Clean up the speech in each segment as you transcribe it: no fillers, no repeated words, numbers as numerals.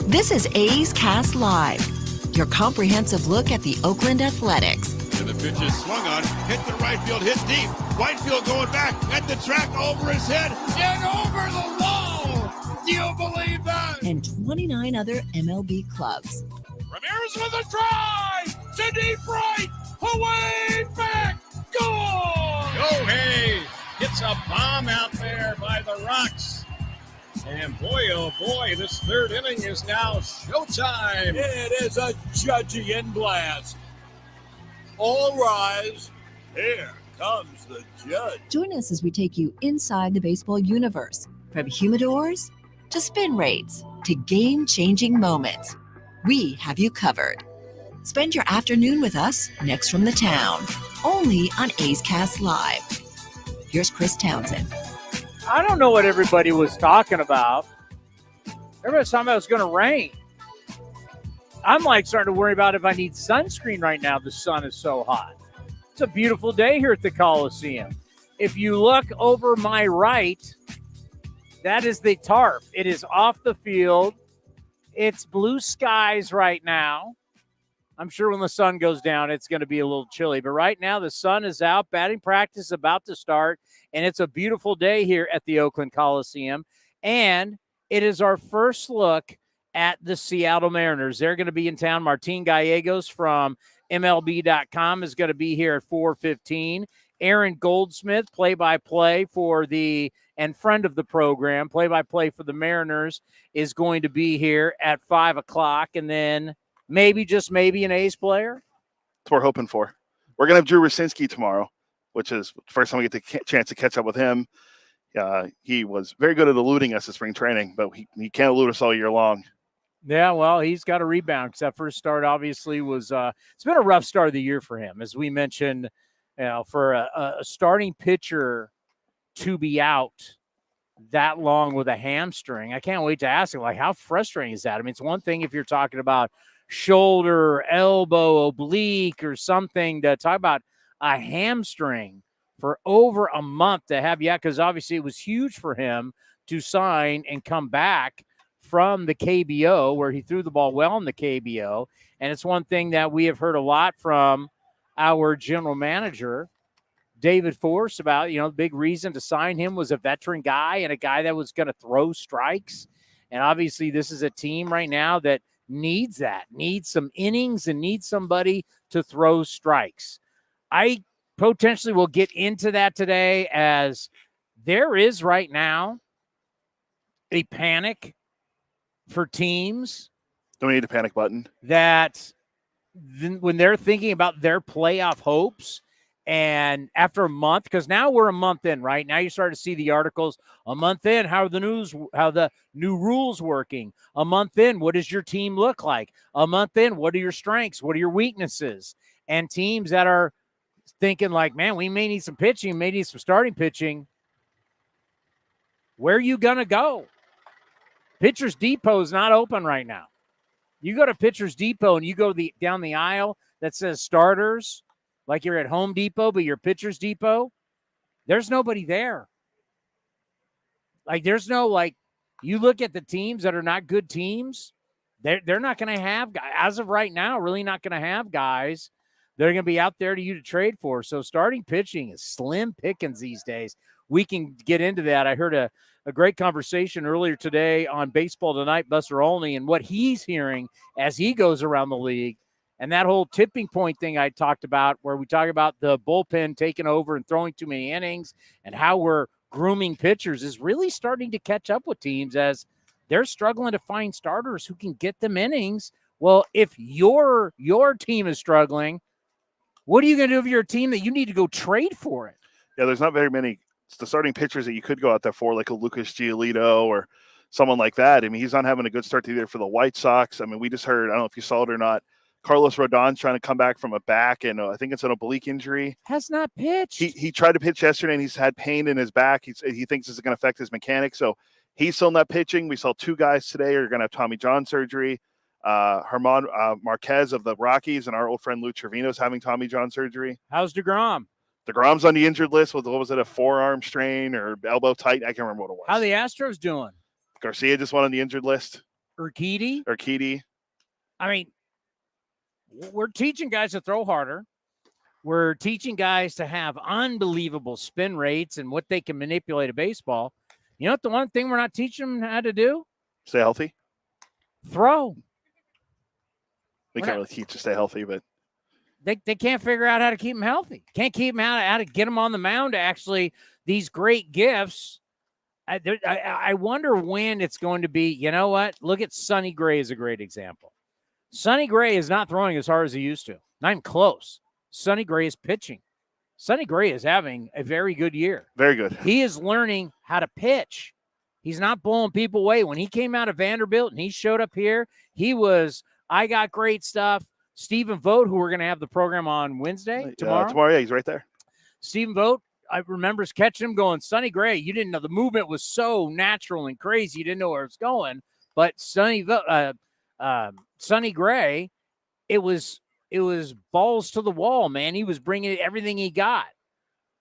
This is A's Cast Live, your comprehensive look at the Oakland Athletics. And the pitch is swung on, hit the right field, hit deep. Whitefield going back at the track, over his head, and over the wall. Do you believe that? And 29 other MLB clubs. Ramirez with a drive to deep right, away back, goal! Yohei gets a bomb out there by the Rocks. And boy, oh boy, this third inning is now showtime. It is a Judgian blast. All rise. Here comes the judge. Join us as we take you inside the baseball universe, from humidors to spin rates to game-changing moments. We have you covered. Spend your afternoon with us next from the town, only on A's Cast Live. Here's Chris Townsend. I don't know what everybody was talking about. Everybody's talking about it was going to rain. I'm starting to worry about if I need sunscreen right now. The sun is so hot. It's a beautiful day here at the Coliseum. If you look over my right, that is the tarp. It is off the field. It's blue skies right now. I'm sure when the sun goes down, it's going to be a little chilly. But right now, the sun is out. Batting practice is about to start. And it's a beautiful day here at the Oakland Coliseum. And it is our first look at the Seattle Mariners. They're going to be in town. Martín Gallegos from MLB.com is going to be here at 4:15. Aaron Goldsmith, play-by-play and friend of the program, play-by-play for the Mariners, is going to be here at 5 o'clock. And then maybe, just maybe, an A's player. That's what we're hoping for. We're going to have Drew Rosinski tomorrow, which is the first time we get the chance to catch up with him. He was very good at eluding us at spring training, but he can't elude us all year long. Yeah, well, he's got a rebound because that first start obviously was it's been a rough start of the year for him. As we mentioned, for a starting pitcher to be out that long with a hamstring, I can't wait to ask him, how frustrating is that? I mean, it's one thing if you're talking about shoulder, elbow, oblique, or something, to talk about a hamstring for over a month to have, because obviously it was huge for him to sign and come back from the KBO, where he threw the ball well in the KBO. And it's one thing that we have heard a lot from our general manager, David Force, about, the big reason to sign him was a veteran guy and a guy that was going to throw strikes. And obviously this is a team right now that needs some innings and needs somebody to throw strikes. I potentially will get into that today, as there is right now a panic for teams. Don't need a panic button. That when they're thinking about their playoff hopes, and after a month, because now we're a month in, right? Now you start to see the articles a month in, how the new rules working. A month in, what does your team look like? A month in, what are your strengths? What are your weaknesses? And teams that are thinking man, we may need some pitching, may need some starting pitching. Where are you going to go? Pitcher's Depot is not open right now. You go to Pitcher's Depot and you go down the aisle that says starters, like you're at Home Depot, but you're Pitcher's Depot. There's nobody there. There's no, you look at the teams that are not good teams, they're not going to have, as of right now, really not going to have guys they're going to be out there to you to trade for. So starting pitching is slim pickings these days. We can get into that. I heard a great conversation earlier today on Baseball Tonight, Buster Olney, and what he's hearing as he goes around the league. And that whole tipping point thing I talked about, where we talk about the bullpen taking over and throwing too many innings and how we're grooming pitchers, is really starting to catch up with teams as they're struggling to find starters who can get them innings. Well, if your team is struggling, what are you going to do with your team that you need to go trade for it? Yeah, there's not very many the starting pitchers that you could go out there for, like a Lucas Giolito or someone like that. I mean, he's not having a good start to the year for the White Sox. I mean, we just heard, I don't know if you saw it or not, Carlos Rodon's trying to come back from a back, and I think it's an oblique injury. Has not pitched. He tried to pitch yesterday, and he's had pain in his back. He thinks this is going to affect his mechanics, so he's still not pitching. We saw two guys today are going to have Tommy John surgery. Herman Marquez of the Rockies and our old friend Lou Trevino is having Tommy John surgery. How's DeGrom? DeGrom's on the injured list with, what was it, a forearm strain or elbow tight? I can't remember what it was. How the Astros doing? Garcia just went on the injured list. Urquidy. I mean, we're teaching guys to throw harder. We're teaching guys to have unbelievable spin rates and what they can manipulate a baseball. You know what the one thing we're not teaching them how to do? Stay healthy. Throw. We can't really teach to stay healthy, but they can't figure out how to keep them healthy. Can't keep them out, how to get them on the mound to actually these great gifts. I wonder when it's going to be. You know what? Look at Sonny Gray as a great example. Sonny Gray is not throwing as hard as he used to. Not even close. Sonny Gray is pitching. Sonny Gray is having a very good year. Very good. He is learning how to pitch. He's not blowing people away. When he came out of Vanderbilt and he showed up here, he was, I got great stuff. Stephen Vogt, who we're going to have the program on Wednesday, tomorrow. Tomorrow, yeah, he's right there. Stephen Vogt, I remember catching him going, Sonny Gray, you didn't know the movement was so natural and crazy. You didn't know where it was going. But Sonny Gray, it was balls to the wall, man. He was bringing everything he got.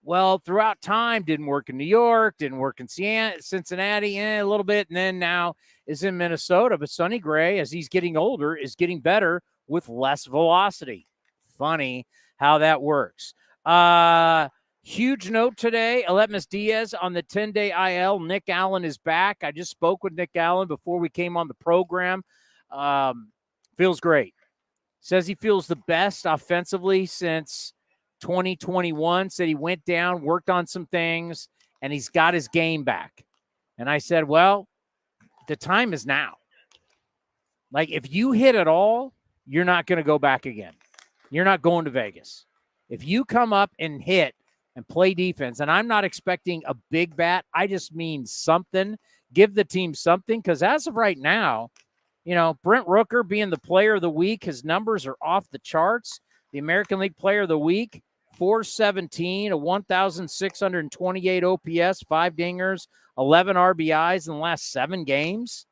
Well, throughout time, didn't work in New York, didn't work in Cincinnati, a little bit, and then now is in Minnesota. But Sonny Gray, as he's getting older, is getting better with less velocity. Funny how that works. Huge note today, Aletmus Diaz on the 10-day IL. Nick Allen is back. I just spoke with Nick Allen before we came on the program. Feels great. Says he feels the best offensively since 2021. Said he went down, worked on some things, and he's got his game back. And I said, well, the time is now. Like, if you hit it all, you're not going to go back again. You're not going to Vegas. If you come up and hit and play defense, and I'm not expecting a big bat, I just mean something. Give the team something, because as of right now, you know, Brent Rooker being the player of the week, his numbers are off the charts. The American League Player of the Week, 417, a 1,628 OPS, 5 dingers, 11 RBIs in the last 7 games.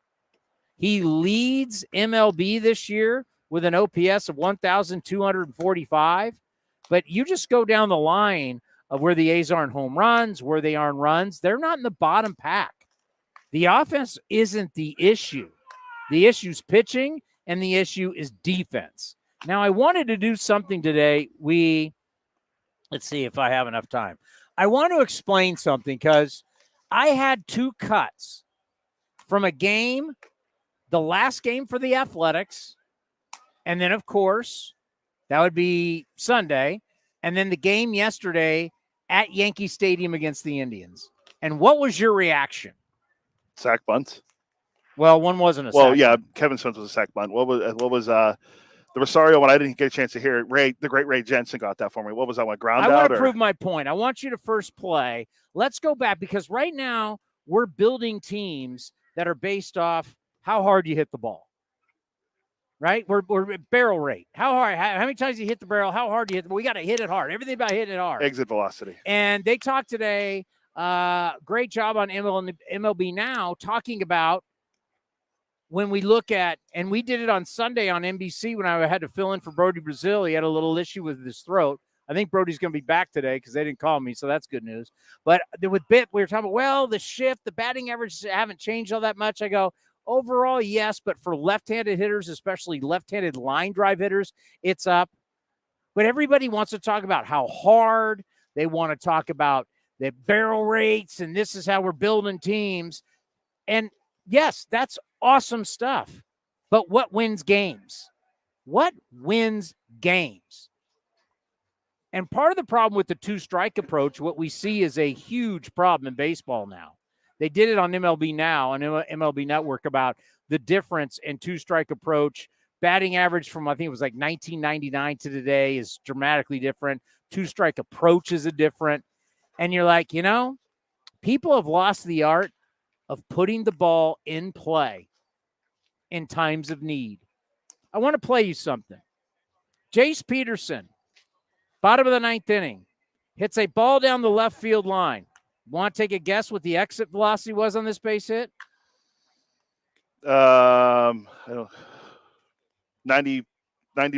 He leads MLB this year with an OPS of 1,245. But you just go down the line of where the A's aren't home runs, where they aren't runs. They're not in the bottom pack. The offense isn't the issue. The issue is pitching, and the issue is defense. Now, I wanted to do something today. Let's see if I have enough time. I want to explain something because I had 2 cuts from a game, the last game for the Athletics, and then, of course, that would be Sunday, and then the game yesterday at Yankee Stadium against the Indians. And what was your reaction? Sack bunts. Well, one wasn't a sack. Well, yeah, Kevin Smith was a sack bunt. What was the Rosario one? I didn't get a chance to hear it. The great Ray Jensen got that for me. What was that one? Ground out? I want to prove my point. I want you to first play. Let's go back, because right now we're building teams that are based off how hard you hit the ball. Right? We're barrel rate. How hard? How many times you hit the barrel? How hard you hit the ball? We got to hit it hard. Everything about hitting it hard. Exit velocity. And they talked today. Great job on MLB Now talking about when we look at, and we did it on Sunday on NBC when I had to fill in for Brody Brazil. He had a little issue with his throat. I think Brody's going to be back today because they didn't call me, so that's good news. But with Bit, we were talking about, well, the shift, the batting averages haven't changed all that much. I go, overall, yes, but for left-handed hitters, especially left-handed line drive hitters, it's up. But everybody wants to talk about how hard. They want to talk about the barrel rates, and this is how we're building teams. And, yes, that's awesome stuff. But what wins games? What wins games? And part of the problem with the 2-strike approach, what we see is a huge problem in baseball now. They did it on MLB Now, on MLB Network, about the difference in 2-strike approach. Batting average from, I think it was like 1999 to today is dramatically different. 2-strike approach is a different. And you're like, people have lost the art of putting the ball in play in times of need. I want to play you something. Jace Peterson, bottom of the 9th inning, hits a ball down the left field line. Want to take a guess what the exit velocity was on this base hit? 90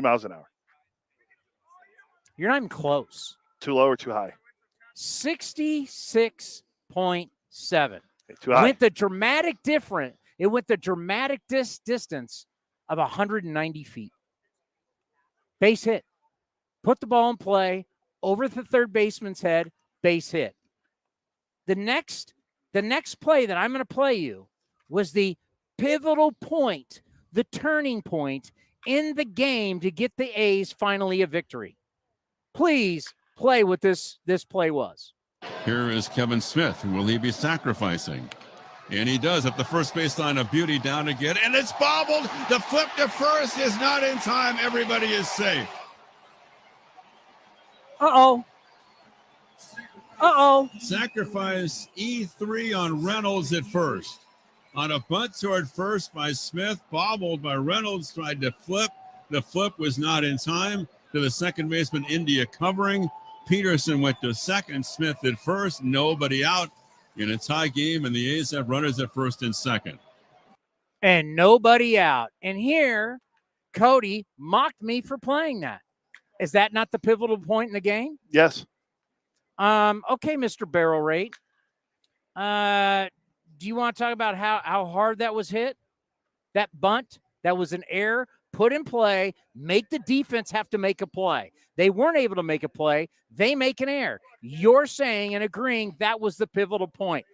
miles an hour. You're not even close. Too low or too high? 66.7. Too high. Went the dramatic different. It went the dramatic distance of 190 feet. Base hit. Put the ball in play over the third baseman's head. Base hit. The next play that I'm going to play you was the pivotal point, the turning point in the game to get the A's finally a victory. Please play what this play was. Here is Kevin Smith. Will he be sacrificing? And he does at the first baseline. A beauty down again. And it's bobbled. The flip to first is not in time. Everybody is safe. Uh-oh. Sacrifice E3 on Reynolds at first. On a bunt toward first by Smith, bobbled by Reynolds, tried to flip. The flip was not in time. To the second baseman, India covering. Peterson went to second. Smith at first. Nobody out in a tie game, and the A's have runners at first and second. And nobody out. And here, Cody mocked me for playing that. Is that not the pivotal point in the game? Yes. Okay, Mr. Barrel Rate. Do you want to talk about how hard that was hit? That bunt, that was an error, put in play, make the defense have to make a play. They weren't able to make a play. They make an error. You're saying and agreeing that was the pivotal point.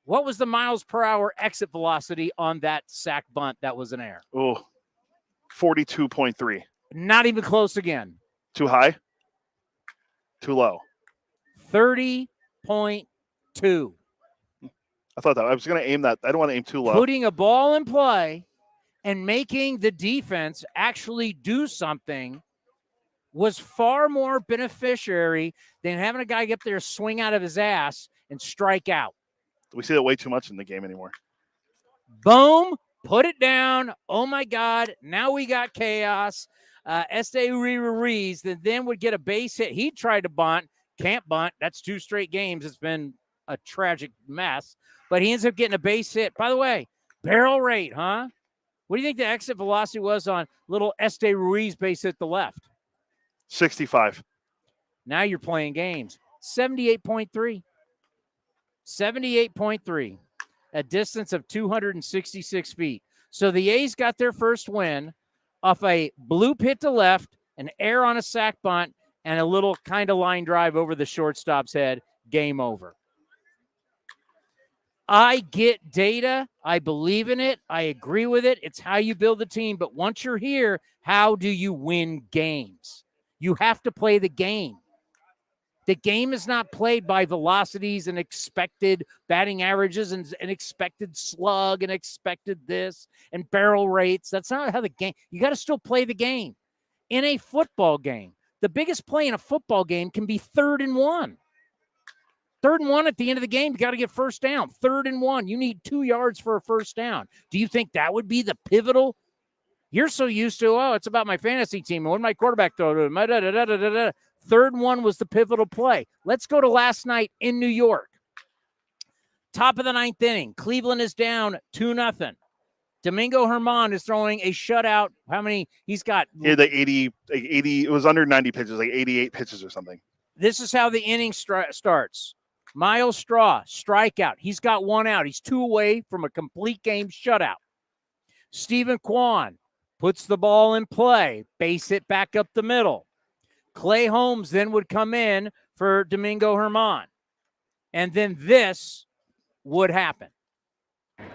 What was the miles per hour exit velocity on that sack bunt that was an error? Oh, 42.3. Not even close again. Too high? Too low? 30.2. I thought that. I was going to aim that. I don't want to aim too low. Putting a ball in play and making the defense actually do something was far more beneficiary than having a guy get there, swing out of his ass, and strike out. We see that way too much in the game anymore. Boom, put it down. Oh, my God, now we got chaos. Ruiz then would get a base hit. He tried to bunt, can't bunt. That's 2 straight games. It's been a tragic mess. But he ends up getting a base hit. By the way, barrel rate, huh? What do you think the exit velocity was on little Ruiz base hit the left? 65. Now you're playing games. 78.3. 78.3. A distance of 266 feet. So the A's got their first win off a bloop hit to left, an error on a sack bunt, and a little kind of line drive over the shortstop's head. Game over. I get data. I believe in it. I agree with it. It's how you build a team. But once you're here, how do you win games? You have to play the game. The game is not played by velocities and expected batting averages and expected slug and expected this and barrel rates. That's not how the game. You got to still play the game. In a football game, the biggest play in a football game can be 3rd and 1. 3rd and 1 at the end of the game, you got to get first down. 3rd and 1, you need 2 yards for a first down. Do you think that would be the pivotal? You're so used to, it's about my fantasy team. What did my quarterback throw to? 3rd and 1 was the pivotal play. Let's go to last night in New York. Top of the 9th inning. Cleveland is down 2-0. Domingo Germán is throwing a shutout. How many? He's got. Yeah, the 80. It was under 90 pitches, like 88 pitches or something. This is how the inning starts. Miles Straw, strikeout. He's got 1 out. He's 2 away from a complete game shutout. Stephen Kwan puts the ball in play. Base hit back up the middle. Clay Holmes then would come in for Domingo Germán. And then this would happen.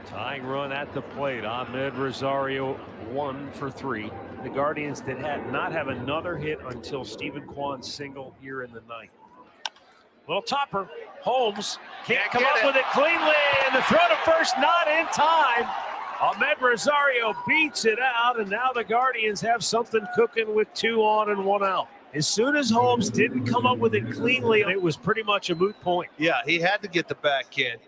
Tying run at the plate. Ahmed Rosario 1 for 3. The Guardians did not have another hit until Stephen Kwan's single here in the 9th. Little topper. Holmes can't come up with it cleanly. And the throw to first not in time. Ahmed Rosario beats it out. And now the Guardians have something cooking with 2 on and 1 out. As soon as Holmes didn't come up with it cleanly, it was pretty much a moot point. Yeah, he had to get the backhand.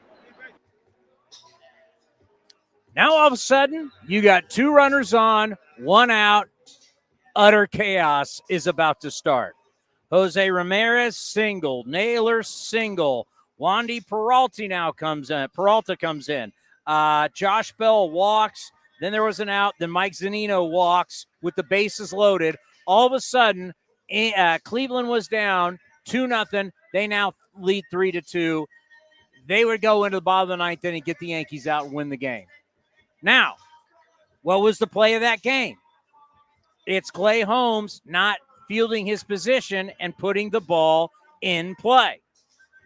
Now all of a sudden, you got 2 runners on, 1 out. Utter chaos is about to start. Jose Ramirez single, Naylor single. Wandy Peralta comes in. Josh Bell walks. Then there was an out. Then Mike Zunino walks with the bases loaded. All of a sudden, Cleveland was down 2-0. They now lead 3-2. They would go into the bottom of the ninth inning, get the Yankees out and win the game. Now, what was the play of that game? It's Clay Holmes not fielding his position and putting the ball in play.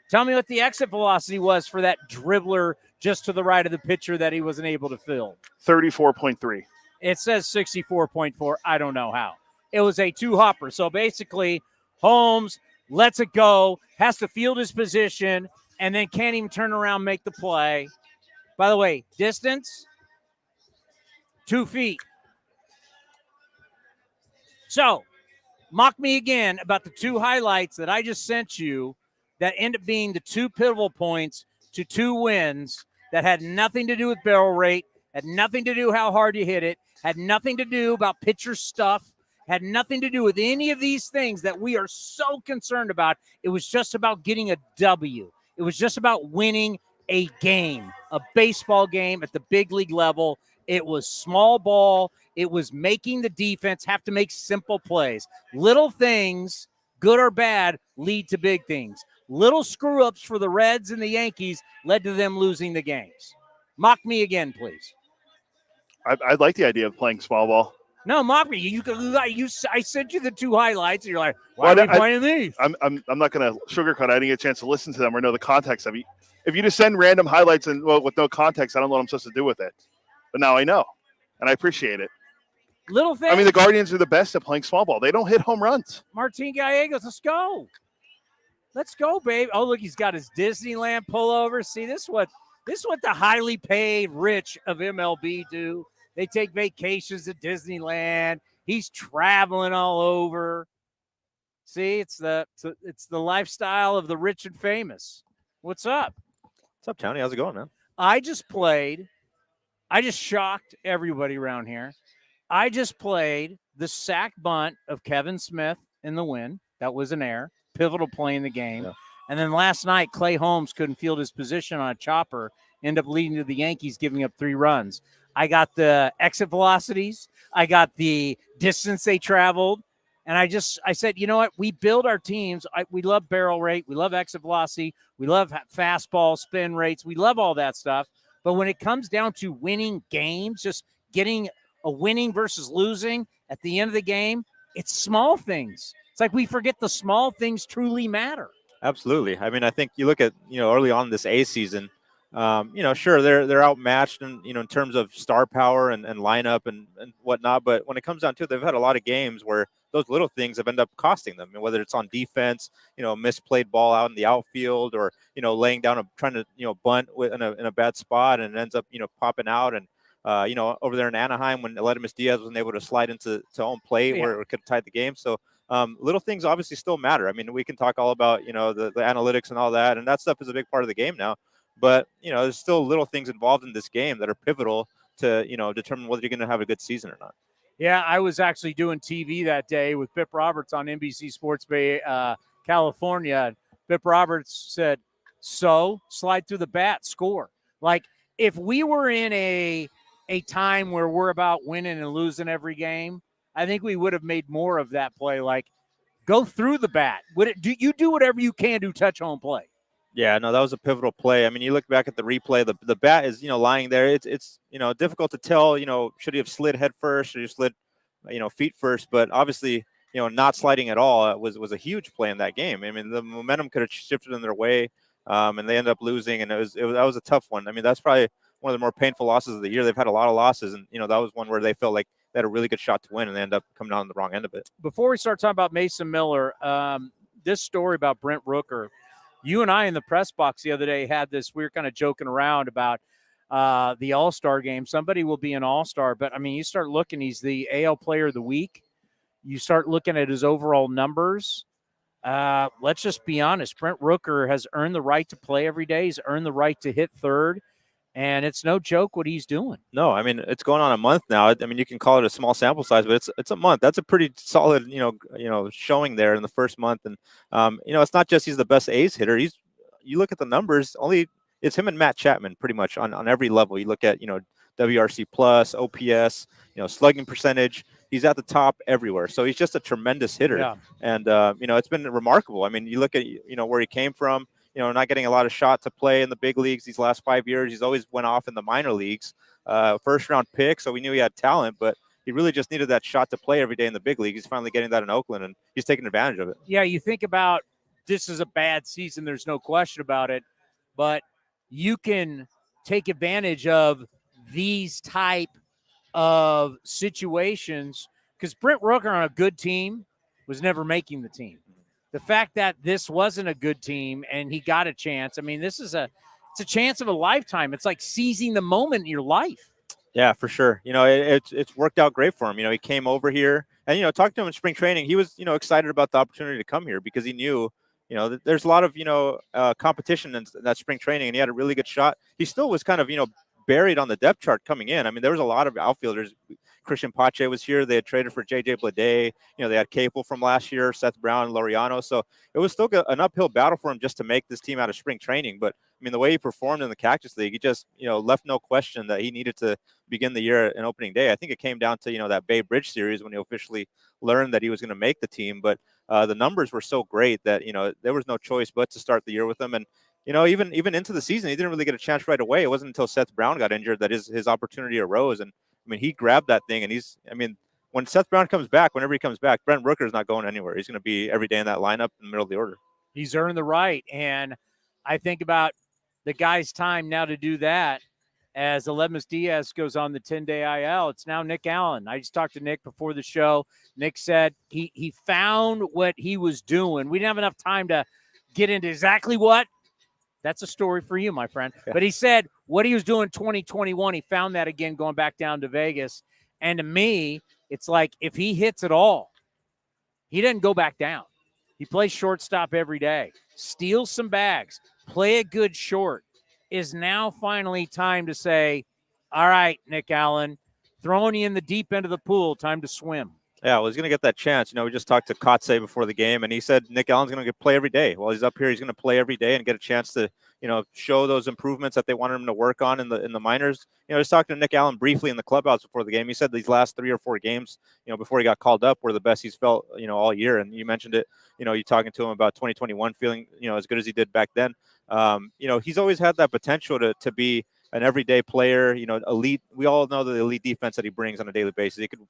Tell me what the exit velocity was for that dribbler just to the right of the pitcher that he wasn't able to field. 34.3. It says 64.4. I don't know how. It was a two-hopper. So basically, Holmes lets it go, has to field his position, and then can't even turn around and make the play. By the way, distance, 2 feet. So, mock me again about the two highlights that I just sent you that end up being the two pivotal points to 2 wins that had nothing to do with barrel rate, had nothing to do how hard you hit it, had nothing to do about pitcher stuff, had nothing to do with any of these things that we are so concerned about. It was just about getting a W. It was just about winning a game, a baseball game at the big league level. It was small ball. It was making the defense have to make simple plays. Little things, good or bad, lead to big things. Little screw-ups for the Reds and the Yankees led to them losing the games. Mock me again, please. I like the idea of playing small ball. No, mock me. I sent you the two highlights, and you're like, why are we playing these? I'm not going to sugarcoat. I didn't get a chance to listen to them or know the context of it. If you just send random highlights and with no context, I don't know what I'm supposed to do with it. But now I know, and I appreciate it. Little thing. I mean, the Guardians are the best at playing small ball. They don't hit home runs. Martín Gallegos, let's go. Let's go, babe. Oh, look, he's got his Disneyland pullover. See, this is what the highly paid rich of MLB do. They take vacations to Disneyland. He's traveling all over. See, it's the lifestyle of the rich and famous. What's up? What's up, Tony? How's it going, man? I just shocked everybody around here. I just played the sack bunt of Kevin Smith in the win. That was an error. Pivotal play in the game. Yeah. And then last night, Clay Holmes couldn't field his position on a chopper, end up leading to the Yankees giving up 3 runs. I got the exit velocities. I got the distance they traveled. And I said, you know what? We build our teams. We love barrel rate. We love exit velocity. We love fastball spin rates. We love all that stuff. But when it comes down to winning games, just getting a winning versus losing at the end of the game, it's small things. It's like we forget the small things truly matter. Absolutely. I mean, I think you look at, early on this A season, sure, they're outmatched in terms of star power and lineup and whatnot. But when it comes down to it, they've had a lot of games where those little things have ended up costing them. Whether it's on defense, misplayed ball out in the outfield, or laying down trying to bunt in a bad spot and it ends up popping out. And over there in Anaheim when Aledmus Diaz wasn't able to slide into home plate where it could have tied the game. So little things obviously still matter. I mean, we can talk all about the analytics and all that, and that stuff is a big part of the game now. But, there's still little things involved in this game that are pivotal to, determine whether you're going to have a good season or not. Yeah, I was actually doing TV that day with Bip Roberts on NBC Sports Bay, California. Bip Roberts said, so slide through the bat, score. Like, if we were in a time where we're about winning and losing every game, I think we would have made more of that play. Like, go through the bat. You do whatever you can to touch home play. Yeah, no, that was a pivotal play. I mean, you look back at the replay, the bat is, lying there. It's difficult to tell, should he have slid head first or you slid, feet first. But obviously, not sliding at all was a huge play in that game. I mean, the momentum could have shifted in their way, and they ended up losing. And that was a tough one. I mean, that's probably one of the more painful losses of the year. They've had a lot of losses, and, that was one where they felt like they had a really good shot to win, and they ended up coming out on the wrong end of it. Before we start talking about Mason Miller, this story about Brent Rooker, you and I in the press box the other day had this, we were kind of joking around about the All-Star game. Somebody will be an All-Star, but, I mean, you start looking, he's the AL Player of the Week. You start looking at his overall numbers. Let's just be honest. Brent Rooker has earned the right to play every day. He's earned the right to hit third, and it's no joke what he's doing. No, I mean, it's going on a month now. I mean, you can call it a small sample size, but it's a month. That's a pretty solid, showing there in the first month. And, it's not just he's the best A's hitter. You look at the numbers, it's him and Matt Chapman pretty much on every level. You look at, WRC plus, OPS, slugging percentage. He's at the top everywhere. So he's just a tremendous hitter. Yeah. And, it's been remarkable. I mean, you look at, where he came from. not getting a lot of shot to play in the big leagues these last 5 years. He's always went off in the minor leagues, first round pick. So we knew he had talent, but he really just needed that shot to play every day in the big league. He's finally getting that in Oakland, and he's taking advantage of it. Yeah, you think about this is a bad season. There's no question about it, but you can take advantage of these type of situations because Brent Rooker on a good team was never making the team. The fact that this wasn't a good team and he got a chance, I mean, it's a chance of a lifetime. It's like seizing the moment in your life. Yeah, for sure. It's worked out great for him. He came over here and, talked to him in spring training. He was, excited about the opportunity to come here because he knew, that there's a lot of, competition in that spring training, and he had a really good shot. He still was kind of, buried on the depth chart coming in. I mean, there was a lot of outfielders. Christian Pache was here. They had traded for J.J. Bleday. They had Capel from last year, Seth Brown, and Laureano. So it was still an uphill battle for him just to make this team out of spring training. But, I mean, the way he performed in the Cactus League, he just, left no question that he needed to begin the year in opening day. I think it came down to, that Bay Bridge series when he officially learned that he was going to make the team. But the numbers were so great that, there was no choice but to start the year with him. And, even into the season, he didn't really get a chance right away. It wasn't until Seth Brown got injured that his opportunity arose. And, I mean, he grabbed that thing, and when Seth Brown comes back, whenever he comes back, Brent Rooker is not going anywhere. He's going to be every day in that lineup in the middle of the order. He's earned the right. And I think about the guy's time now to do that as Aledmus Diaz goes on the 10-day IL. It's now Nick Allen. I just talked to Nick before the show. Nick said he found what he was doing. We didn't have enough time to get into exactly what. That's a story for you, my friend. Yeah. But he said what he was doing 2021, he found that again going back down to Vegas. And to me, it's like if he hits it all, he doesn't go back down. He plays shortstop every day, steals some bags, play a good short. Is now finally time to say, all right, Nick Allen, throwing you in the deep end of the pool, time to swim. Yeah, well, he's going to get that chance. We just talked to Kotze before the game, and he said Nick Allen's going to play every day. While he's up here, he's going to play every day and get a chance to, show those improvements that they wanted him to work on in the minors. I was talking to Nick Allen briefly in the clubhouse before the game. He said these last 3 or 4 games, before he got called up, were the best he's felt, all year. And you mentioned it, you talking to him about 2021 feeling, as good as he did back then. He's always had that potential to be an everyday player, elite. We all know the elite defense that he brings on a daily basis. He could,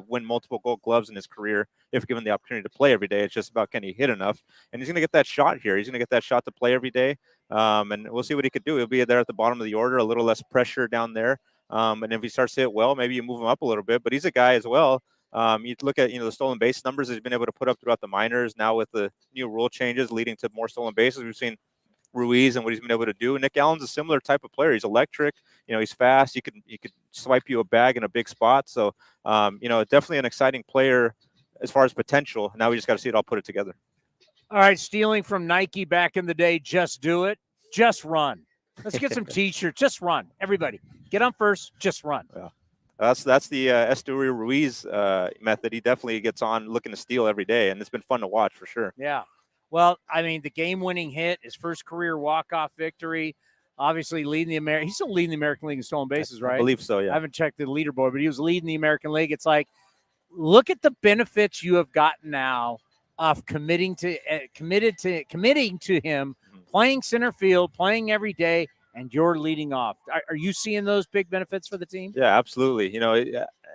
win multiple Gold Gloves in his career if given the opportunity to play every day. It's just about can he hit enough, and he's going to get that shot here. He's going to get that shot to play every day, and we'll see what he could do. He'll be there at the bottom of the order, a little less pressure down there, and if he starts to hit well, maybe you move him up a little bit. But he's a guy as well. You look at the stolen base numbers he's been able to put up throughout the minors. Now with the new rule changes leading to more stolen bases, we've seen Ruiz and what he's been able to do. Nick Allen's a similar type of player. He's electric. He's fast. He could swipe you a bag in a big spot. So, definitely an exciting player as far as potential. Now we just got to see it all put it together. All right, stealing from Nike back in the day, just do it. Just run. Let's get some T-shirts. Just run. Everybody, get on first. Just run. Yeah. That's the Esteury Ruiz method. He definitely gets on looking to steal every day, and it's been fun to watch for sure. Yeah. Well, I mean, the game-winning hit, his first career walk-off victory, obviously leading the American. He's still leading the American League in stolen bases, right? I believe so, yeah. I haven't checked the leaderboard, but he was leading the American League. It's like, look at the benefits you have gotten now of committing to him, playing center field, playing every day, and you're leading off. Are you seeing those big benefits for the team? Yeah, absolutely.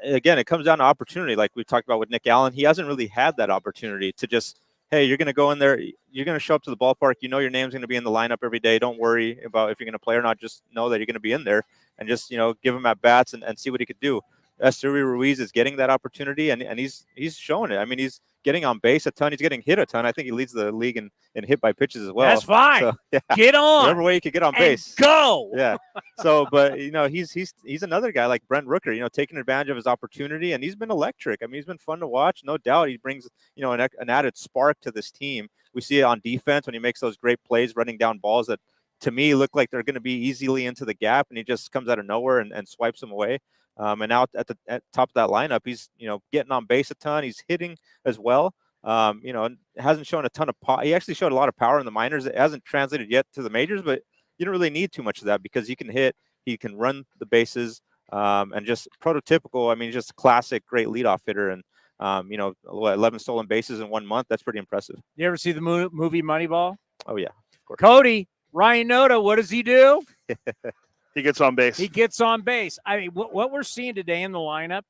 Again, it comes down to opportunity, like we talked about with Nick Allen. He hasn't really had that opportunity to just, hey, you're going to go in there, you're going to show up to the ballpark, your name's going to be in the lineup every day. Don't worry about if you're going to play or not. Just know that you're going to be in there and just, give him at bats and see what he could do. Esteury Ruiz is getting that opportunity, and he's showing it. I mean, he's getting on base a ton. He's getting hit a ton. I think he leads the league in hit by pitches as well. That's fine. So, yeah, get on. Whatever way you could get on base. Go. Yeah. So, but, he's another guy like Brent Rooker, taking advantage of his opportunity, and he's been electric. I mean, he's been fun to watch. No doubt he brings, an added spark to this team. We see it on defense when he makes those great plays, running down balls that, to me, look like they're going to be easily into the gap, and he just comes out of nowhere and swipes them away. And now at top of that lineup, he's, getting on base a ton. He's hitting as well. Hasn't shown a ton of power. He actually showed a lot of power in the minors. It hasn't translated yet to the majors, but you don't really need too much of that because he can hit, he can run the bases, and just prototypical. I mean, just classic, great leadoff hitter. And, 11 stolen bases in 1 month. That's pretty impressive. You ever see the movie Moneyball? Oh, yeah. Cody, Ryan Noda, what does he do? He gets on base. He gets on base. I mean, what we're seeing today in the lineup,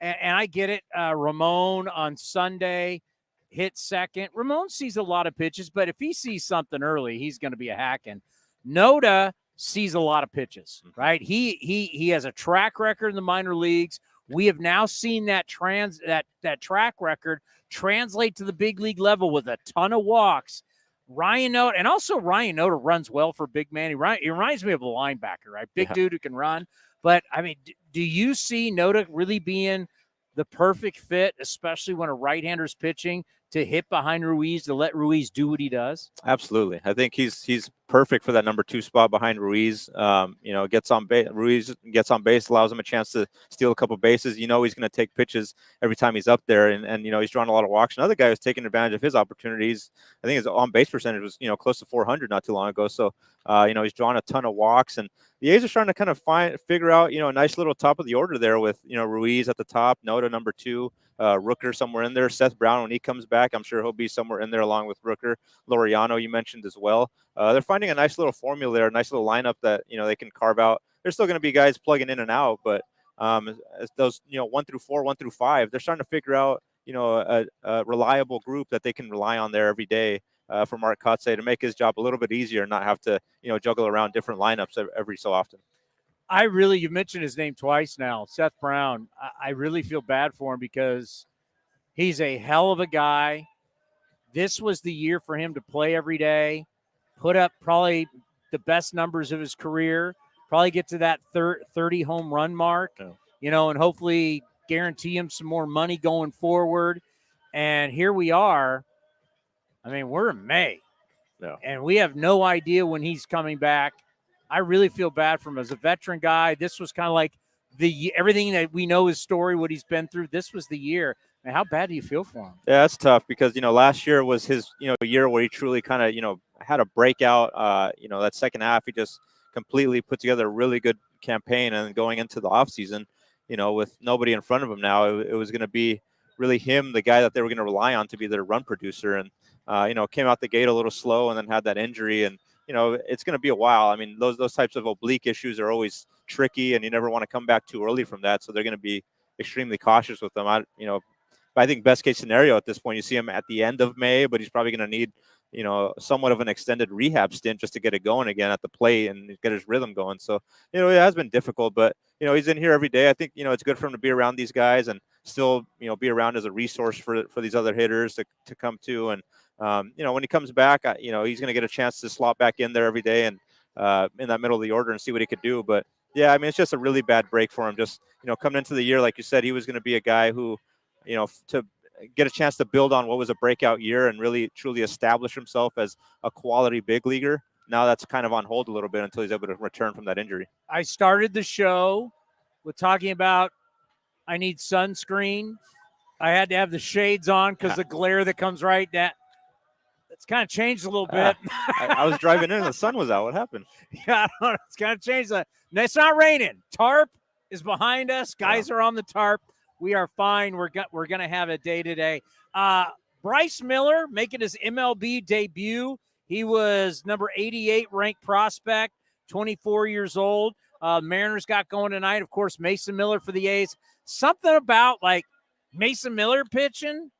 and I get it, Ramon on Sunday hit second. Ramon sees a lot of pitches, but if he sees something early, he's going to be a hacking. Noda sees a lot of pitches, right? He has a track record in the minor leagues. We have now seen that track record translate to the big league level with a ton of walks. Ryan Noda runs well for big man. He reminds me of a linebacker, right? Big dude who can run. But, I mean, do you see Noda really being the perfect fit, especially when a right-hander's pitching, to hit behind Ruiz, to let Ruiz do what he does? Absolutely. I think he's perfect for that number 2 spot behind Ruiz. Gets on base. Ruiz gets on base, allows him a chance to steal a couple bases. He's going to take pitches every time he's up there, and he's drawing a lot of walks. Another guy who's taking advantage of his opportunities. I think his on base percentage was close to 400 not too long ago. So he's drawing a ton of walks, and the A's are trying to kind of figure out a nice little top of the order there with Ruiz at the top, Noda number 2. Rooker somewhere in there. Seth Brown, when he comes back, I'm sure he'll be somewhere in there along with Rooker. Laureano, you mentioned as well. They're finding a nice little formula there, a nice little lineup that they can carve out. There's still going to be guys plugging in and out, but as those 1 through 4, 1 through 5, they're starting to figure out a reliable group that they can rely on there every day for Mark Kotsay to make his job a little bit easier and not have to juggle around different lineups every so often. You've mentioned his name twice now, Seth Brown. I really feel bad for him because he's a hell of a guy. This was the year for him to play every day, put up probably the best numbers of his career, probably get to that 30 home run mark, and hopefully guarantee him some more money going forward. And here we are. I mean, we're in May, and we have no idea when he's coming back. I really feel bad for him as a veteran guy. This was kind of like everything that we know his story, what he's been through. This was the year. And how bad do you feel for him? Yeah, that's tough because, last year was his, year where he truly kind of, had a breakout. That second half, he just completely put together a really good campaign. And going into the offseason, with nobody in front of him now, it was going to be really him, the guy that they were going to rely on to be their run producer. And, came out the gate a little slow and then had that injury. And, it's going to be a while. I mean, those types of oblique issues are always tricky, and you never want to come back too early from that. So they're going to be extremely cautious with them. I think best case scenario at this point, you see him at the end of May, but he's probably going to need, somewhat of an extended rehab stint just to get it going again at the plate and get his rhythm going. So, it has been difficult, but, he's in here every day. I think, it's good for him to be around these guys and still, be around as a resource for these other hitters to come to. And, when he comes back, he's going to get a chance to slot back in there every day and in that middle of the order and see what he could do. But yeah, I mean, it's just a really bad break for him. Just, coming into the year, like you said, he was going to be a guy who, to get a chance to build on what was a breakout year and really truly establish himself as a quality big leaguer. Now that's kind of on hold a little bit until he's able to return from that injury. I started the show with talking about I need sunscreen. I had to have the shades on because the glare that comes right down. It's kind of changed a little bit. I was driving in and the sun was out. What happened? Yeah, I don't know. It's kind of changed. It's not raining. Tarp is behind us. Guys are on the tarp. We are fine. We're going to have a day today. Bryce Miller making his MLB debut. He was number 88 ranked prospect, 24 years old. Mariners got going tonight. Of course, Mason Miller for the A's. Something about like Mason Miller pitching.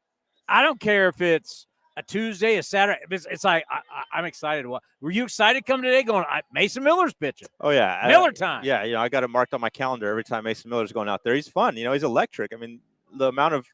I don't care if it's a Tuesday, a Saturday. It's like I'm excited. Were you excited coming today? Going, Mason Miller's pitching. Oh yeah, Miller time. Yeah, I got it marked on my calendar every time Mason Miller's going out there. He's fun. He's electric. I mean, the amount of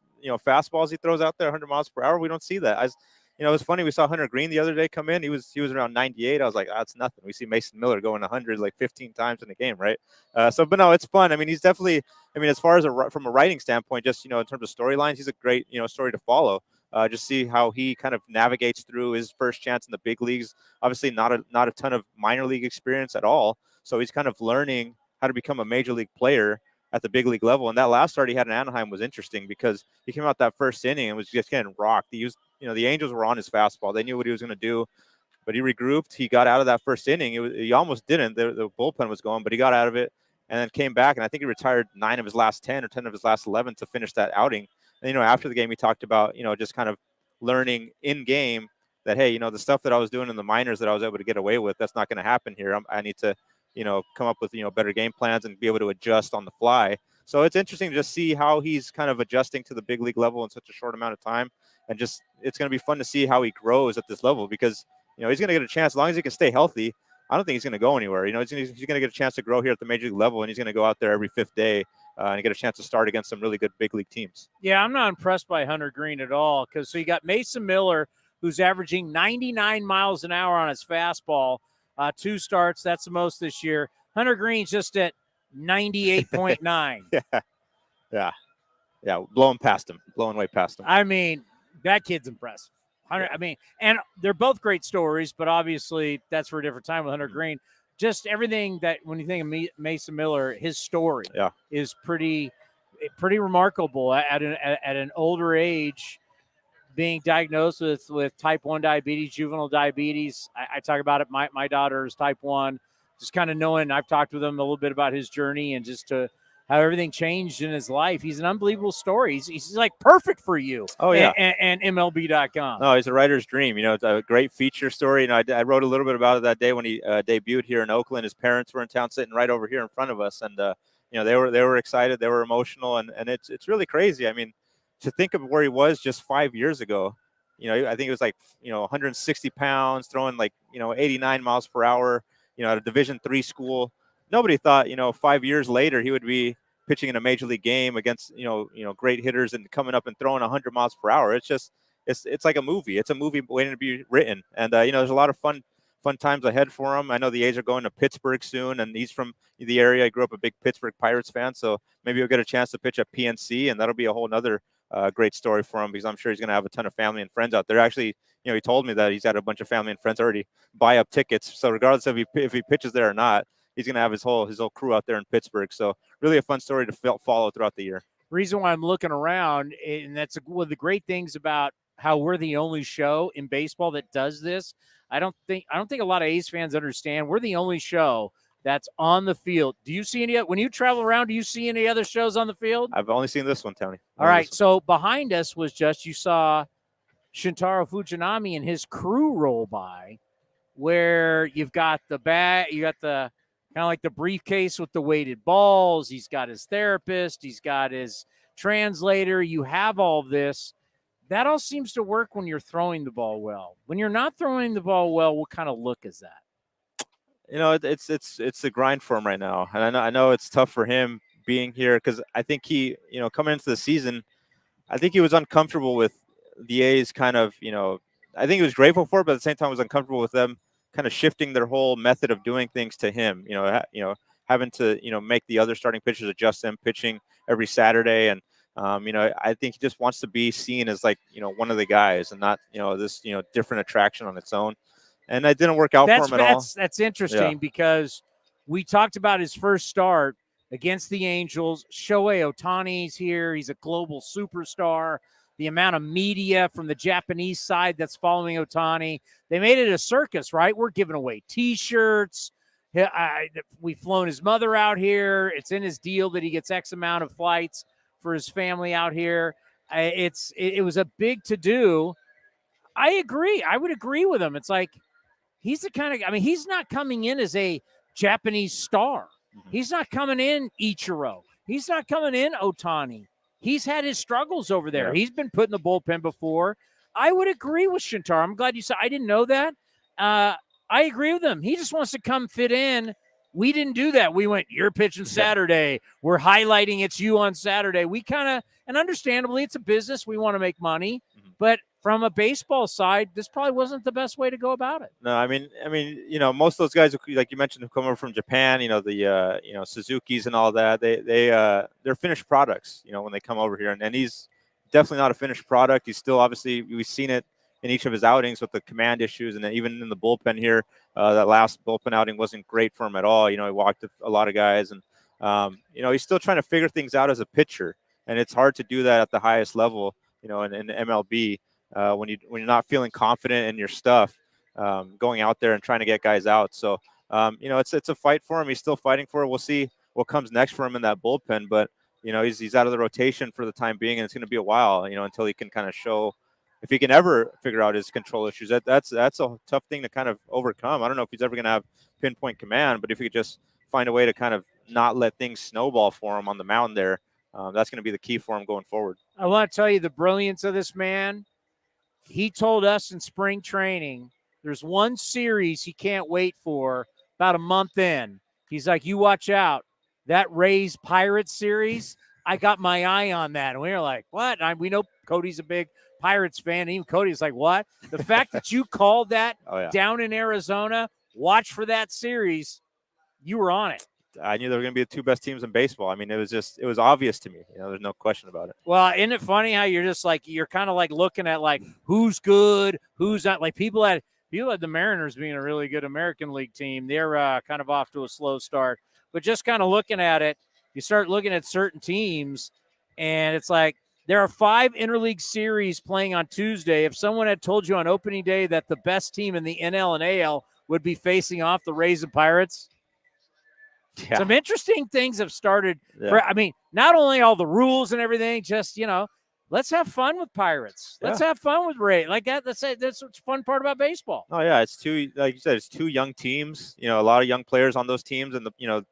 fastballs he throws out there, 100 miles per hour. We don't see that. It's funny. We saw Hunter Green the other day come in. He was around 98. I was like, that's nothing. We see Mason Miller going 100 like 15 times in a game, right? But no, it's fun. I mean, he's definitely. I mean, as far as from a writing standpoint, just in terms of storylines, he's a great story to follow. Just see how he kind of navigates through his first chance in the big leagues. Obviously, not a ton of minor league experience at all. So he's kind of learning how to become a major league player at the big league level. And that last start he had in Anaheim was interesting because he came out that first inning and was just getting rocked. He used, the Angels were on his fastball. They knew what he was going to do, but he regrouped. He got out of that first inning. He almost didn't. The bullpen was going, but he got out of it and then came back. And I think he retired 9 of his last 10 or 10 of his last 11 to finish that outing. And, after the game, he talked about, just kind of learning in game that, hey, the stuff that I was doing in the minors that I was able to get away with, that's not going to happen here. I need to, come up with, better game plans and be able to adjust on the fly. So it's interesting to just see how he's kind of adjusting to the big league level in such a short amount of time. And just, it's going to be fun to see how he grows at this level, because, he's going to get a chance as long as he can stay healthy. I don't think he's going to go anywhere. He's going to get a chance to grow here at the major league level, and he's going to go out there every fifth day and get a chance to start against some really good big league teams. Yeah, I'm not impressed by Hunter Green at all, because so you got Mason Miller, who's averaging 99 miles an hour on his fastball, 2 starts. That's the most this year. Hunter Green's just at 98.9. Yeah, blowing way past him. I mean, that kid's impressive. And they're both great stories, but obviously that's for a different time with Hunter Green. Just everything that when you think of Mason Miller, his story is pretty remarkable at an older age, being diagnosed with type 1 diabetes, juvenile diabetes. I talk about it. My daughter is type 1. Just kind of knowing, I've talked with him a little bit about his journey and just to how everything changed in his life. He's an unbelievable story. He's like perfect for you. Oh, yeah. And MLB.com. No, he's a writer's dream. It's a great feature story. I wrote a little bit about it that day when he debuted here in Oakland. His parents were in town sitting right over here in front of us. And, they were excited. They were emotional. And it's really crazy. I mean, to think of where he was just 5 years ago, I think it was like, 160 pounds, throwing like, 89 miles per hour, at a Division III school. Nobody thought, 5 years later he would be pitching in a major league game against, great hitters and coming up and throwing 100 miles per hour. It's just, it's like a movie. It's a movie waiting to be written. And, there's a lot of fun times ahead for him. I know the A's are going to Pittsburgh soon, and he's from the area. I grew up a big Pittsburgh Pirates fan, so maybe he'll get a chance to pitch at PNC, and that'll be a whole nother great story for him, because I'm sure he's going to have a ton of family and friends out there. Actually, he told me that he's had a bunch of family and friends already buy up tickets. So regardless of if he pitches there or not, he's going to have his whole crew out there in Pittsburgh. So really a fun story to follow throughout the year. Reason why I'm looking around, and that's one of the great things about how we're the only show in baseball that does this. I don't think a lot of A's fans understand we're the only show that's on the field. Do you see any, when you travel around, do you see any other shows on the field? I've only seen this one, Tony. All right. So behind us was you saw Shintaro Fujinami and his crew roll by, where you've got the bag, you got the kind of like the briefcase with the weighted balls. He's got his therapist. He's got his translator. You have all this. That all seems to work when you're throwing the ball well. When you're not throwing the ball well, what kind of look is that? It's the grind for him right now. And I know it's tough for him being here, because I think he, coming into the season, I think he was uncomfortable with the A's kind of, I think he was grateful for it, but at the same time was uncomfortable with them kind of shifting their whole method of doing things to him, having to, make the other starting pitchers adjust them, pitching every Saturday. And, I think he just wants to be seen as like, one of the guys, and not, this, different attraction on its own. And that didn't work out for him at all. That's interesting, because we talked about his first start against the Angels. Shohei Ohtani's here. He's a global superstar. The amount of media from the Japanese side that's following Ohtani. They made it a circus, right? We're giving away T-shirts. We've flown his mother out here. It's in his deal that he gets X amount of flights for his family out here. It was a big to-do. I agree. I would agree with him. It's like, he's the kind of, he's not coming in as a Japanese star. He's not coming in Ichiro. He's not coming in Ohtani. He's had his struggles over there. Yeah. He's been put in the bullpen before. I would agree with Shintaro. I'm glad you said, I didn't know that. I agree with him. He just wants to come fit in. We didn't do that. We went, you're pitching Saturday. We're highlighting it's you on Saturday. We kind of, and understandably, it's a business. We want to make money. But from a baseball side, this probably wasn't the best way to go about it. No, I mean, most of those guys, like you mentioned, who come over from Japan, the Suzuki's and all that, they're finished products, when they come over here, and he's definitely not a finished product. He's still, obviously, we've seen it in each of his outings with the command issues, and then even in the bullpen here, that last bullpen outing wasn't great for him at all. He walked a lot of guys, and he's still trying to figure things out as a pitcher, and it's hard to do that at the highest level, in MLB. When you're not feeling confident in your stuff, going out there and trying to get guys out. So, it's a fight for him. He's still fighting for it. We'll see what comes next for him in that bullpen. But, he's out of the rotation for the time being, and it's going to be a while, until he can kind of show if he can ever figure out his control issues, that's a tough thing to kind of overcome. I don't know if he's ever going to have pinpoint command, but if he could just find a way to kind of not let things snowball for him on the mound there, that's going to be the key for him going forward. I want to tell you the brilliance of this man. He told us in spring training there's one series he can't wait for about a month in. He's like, you watch out. That Rays Pirates series, I got my eye on that. And we were like, what? We know Cody's a big Pirates fan. And even Cody's like, what? The fact that you called that down in Arizona, watch for that series, you were on it. I knew they were going to be the two best teams in baseball. I mean, it was obvious to me. There's no question about it. Well, isn't it funny how you're kind of like looking at like who's good, who's not. Like people had the Mariners being a really good American League team. They're kind of off to a slow start. But just kind of looking at it, you start looking at certain teams, and it's like there are 5 interleague series playing on Tuesday. If someone had told you on opening day that the best team in the NL and AL would be facing off the Rays and Pirates, some interesting things have started. Not only all the rules and everything, just, let's have fun with Pirates. Let's have fun with Rays. Like that. That's what's fun part about baseball. Oh yeah, it's two, like you said, it's 2 young teams. A lot of young players on those teams, and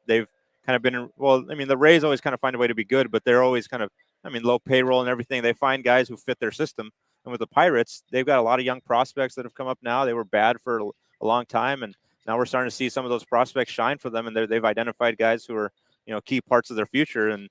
they've kind of been the Rays always kind of find a way to be good, but they're always kind of, low payroll and everything. They find guys who fit their system. And with the Pirates, they've got a lot of young prospects that have come up now. They were bad for a long time, and now we're starting to see some of those prospects shine for them, and they've identified guys who are, key parts of their future, and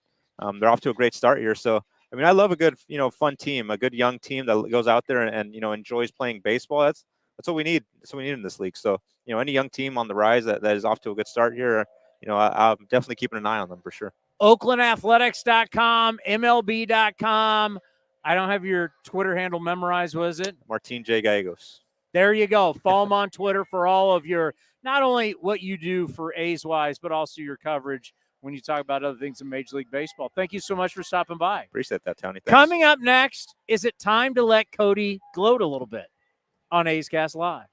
they're off to a great start here. So, I love a good, fun team, a good young team that goes out there and enjoys playing baseball. That's what we need. That's what we need in this league. So, any young team on the rise that is off to a good start here, I'm definitely keeping an eye on them for sure. OaklandAthletics.com, MLB.com. I don't have your Twitter handle memorized. Was it? Martín Gallegos. There you go. Follow him on Twitter for all of your, not only what you do for A's Wise, but also your coverage when you talk about other things in Major League Baseball. Thank you so much for stopping by. Appreciate that, Tony. Thanks. Coming up next, is it time to let Cody gloat a little bit on A's Cast Live?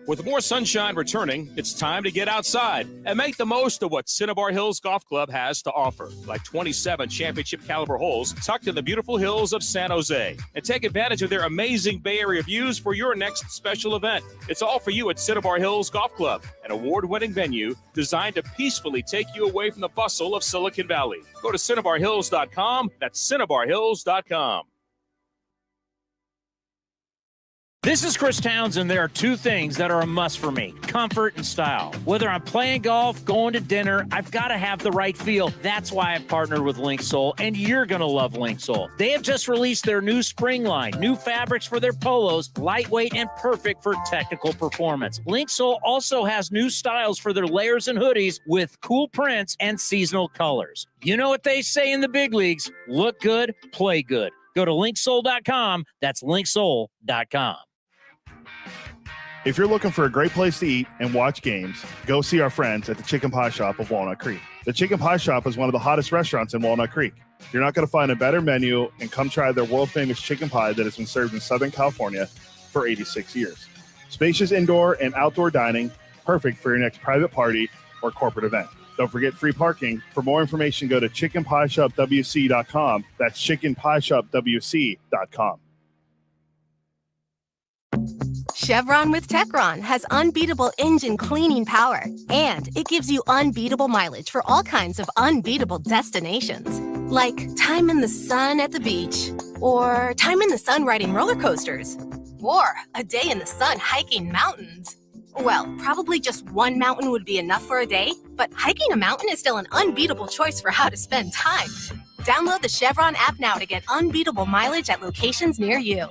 With more sunshine returning, it's time to get outside and make the most of what Cinnabar Hills Golf Club has to offer, like 27 championship caliber holes tucked in the beautiful hills of San Jose. And take advantage of their amazing Bay Area views for your next special event. It's all for you at Cinnabar Hills Golf Club, an award-winning venue designed to peacefully take you away from the bustle of Silicon Valley. Go to CinnabarHills.com. That's CinnabarHills.com. This is Chris Townsend. There are 2 things that are a must for me: comfort and style. Whether I'm playing golf, going to dinner, I've got to have the right feel. That's why I've partnered with Linksole, and you're going to love Linksole. They have just released their new spring line, new fabrics for their polos, lightweight and perfect for technical performance. Linksole also has new styles for their layers and hoodies with cool prints and seasonal colors. You know what they say in the big leagues: look good, play good. Go to Linksole.com. That's Linksole.com. If you're looking for a great place to eat and watch games, go see our friends at the Chicken Pie Shop of Walnut Creek. The Chicken Pie Shop is one of the hottest restaurants in Walnut Creek. You're not going to find a better menu, and come try their world-famous chicken pie that has been served in Southern California for 86 years. Spacious indoor and outdoor dining, perfect for your next private party or corporate event. Don't forget free parking. For more information, go to chickenpieshopwc.com. That's chickenpieshopwc.com. Chevron with Techron has unbeatable engine cleaning power, and it gives you unbeatable mileage for all kinds of unbeatable destinations, like time in the sun at the beach, or time in the sun riding roller coasters, or a day in the sun hiking mountains. Well, probably just one mountain would be enough for a day, but hiking a mountain is still an unbeatable choice for how to spend time. Download the Chevron app now to get unbeatable mileage at locations near you.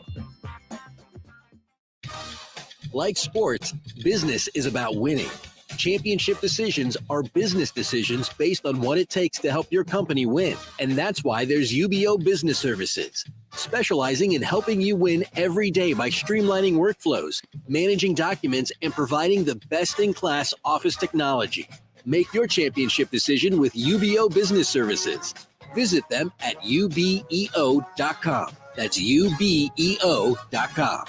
Like sports, business is about winning. Championship decisions are business decisions based on what it takes to help your company win. And that's why there's UBO Business Services, specializing in helping you win every day by streamlining workflows, managing documents, and providing the best-in-class office technology. Make your championship decision with UBO Business Services. Visit them at ubeo.com. That's ubeo.com.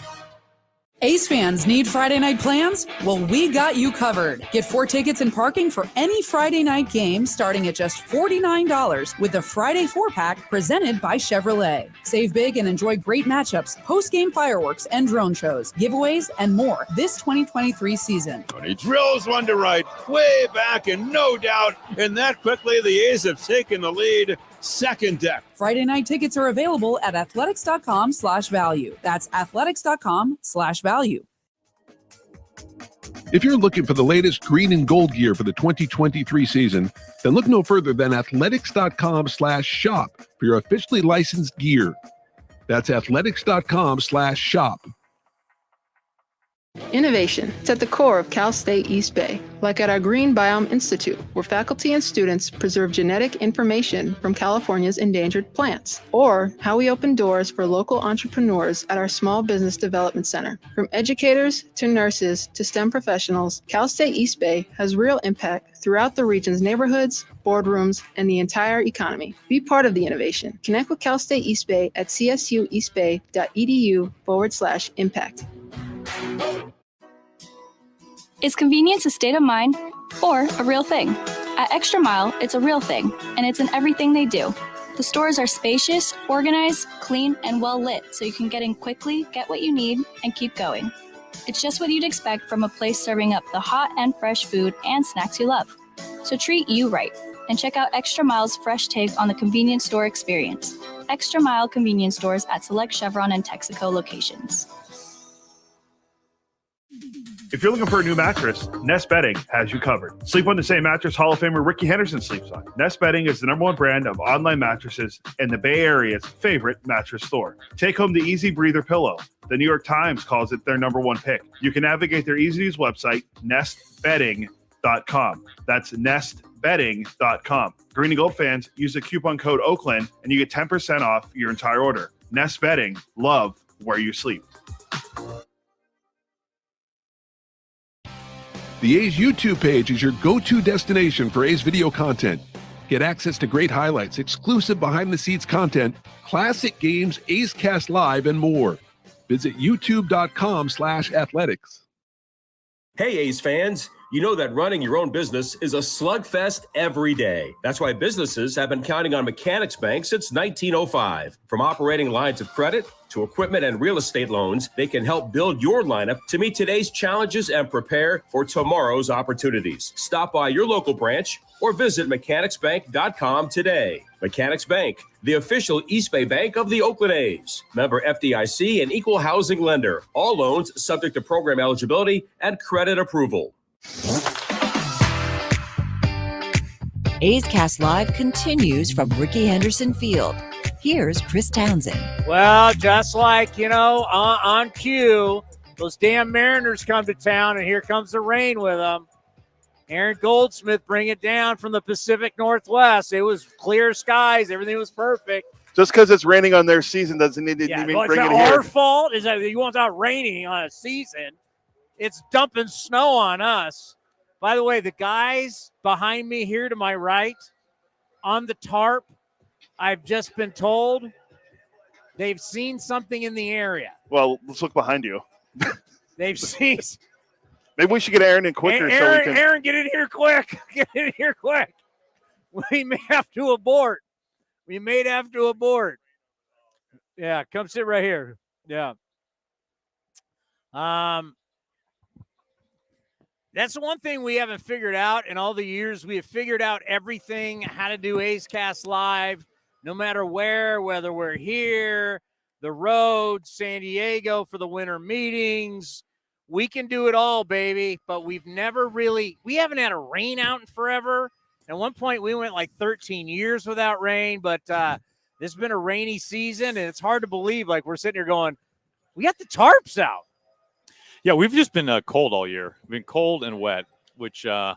A's fans need Friday night plans? Well, we got you covered. Get 4 tickets and parking for any Friday night game starting at just $49 with the Friday 4-pack presented by Chevrolet. Save big and enjoy great matchups, post-game fireworks and drone shows, giveaways, and more this 2023 season. And he drills one to right, way back, and no doubt. And that quickly, the A's have taken the lead. Second deck. Friday night tickets are available at athletics.com/value. That's athletics.com/value. If you're looking for the latest green and gold gear for the 2023 season, then look no further than athletics.com/shop for your officially licensed gear. That's athletics.com/shop. Innovation is at the core of Cal State East Bay, like at our Green Biome Institute, where faculty and students preserve genetic information from California's endangered plants, or how we open doors for local entrepreneurs at our Small Business Development Center. From educators to nurses to STEM professionals, Cal State East Bay has real impact throughout the region's neighborhoods, boardrooms, and the entire economy. Be part of the innovation. Connect with Cal State East Bay at csueastbay.edu/impact. Is convenience a state of mind or a real thing? At Extra Mile, it's a real thing, and it's in everything they do. The stores are spacious, organized, clean, and well lit, so you can get in quickly, get what you need, and keep going. It's just what you'd expect from a place serving up the hot and fresh food and snacks you love. So treat you right, and check out Extra Mile's fresh take on the convenience store experience. Extra Mile convenience stores at select Chevron and Texaco locations. If you're looking for a new mattress, Nest Bedding has you covered. Sleep on the same mattress Hall of Famer Ricky Henderson sleeps on. Nest Bedding is the #1 brand of online mattresses and the Bay Area's favorite mattress store. Take home the Easy Breather pillow. The New York Times calls it their #1 pick. You can navigate their easy-to-use website, nestbedding.com. That's nestbedding.com. Green and Gold fans, use the coupon code Oakland and you get 10% off your entire order. Nest Bedding, love where you sleep. The A's YouTube page is your go-to destination for A's video content. Get access to great highlights, exclusive behind-the-scenes content, classic games, A's Cast Live, and more. Visit youtube.com/athletics. Hey, A's fans. You know that running your own business is a slugfest every day. That's why businesses have been counting on Mechanics Bank since 1905. From operating lines of credit to equipment and real estate loans, they can help build your lineup to meet today's challenges and prepare for tomorrow's opportunities. Stop by your local branch or visit mechanicsbank.com today. Mechanics Bank, the official East Bay Bank of the Oakland A's. Member FDIC and equal housing lender. All loans subject to program eligibility and credit approval. A's Cast Live continues from Ricky Henderson Field. Here's Chris Townsend. Well, just like, on cue, those damn Mariners come to town, and here comes the rain with them. Aaron Goldsmith bring it down from the Pacific Northwest. It was clear skies. Everything was perfect. Just because it's raining on their season doesn't mean bring it here. It's our fault. Is that you want it raining on a season? It's dumping snow on us. By the way, the guys behind me here to my right on the tarp, I've just been told they've seen something in the area. Well, let's look behind you. They've seen. Maybe we should get Aaron in quicker. Aaron, get in here quick. Get in here quick. We may have to abort. Yeah, come sit right here. Yeah. That's the one thing we haven't figured out in all the years. We have figured out everything, how to do A's Cast Live, no matter where, whether we're here, the road, San Diego for the winter meetings. We can do it all, baby, but we haven't had a rain out in forever. At one point, we went like 13 years without rain, but this has been a rainy season, and it's hard to believe. Like, we're sitting here going, we got the tarps out. Yeah, we've just been cold all year. We've been cold and wet, which, that's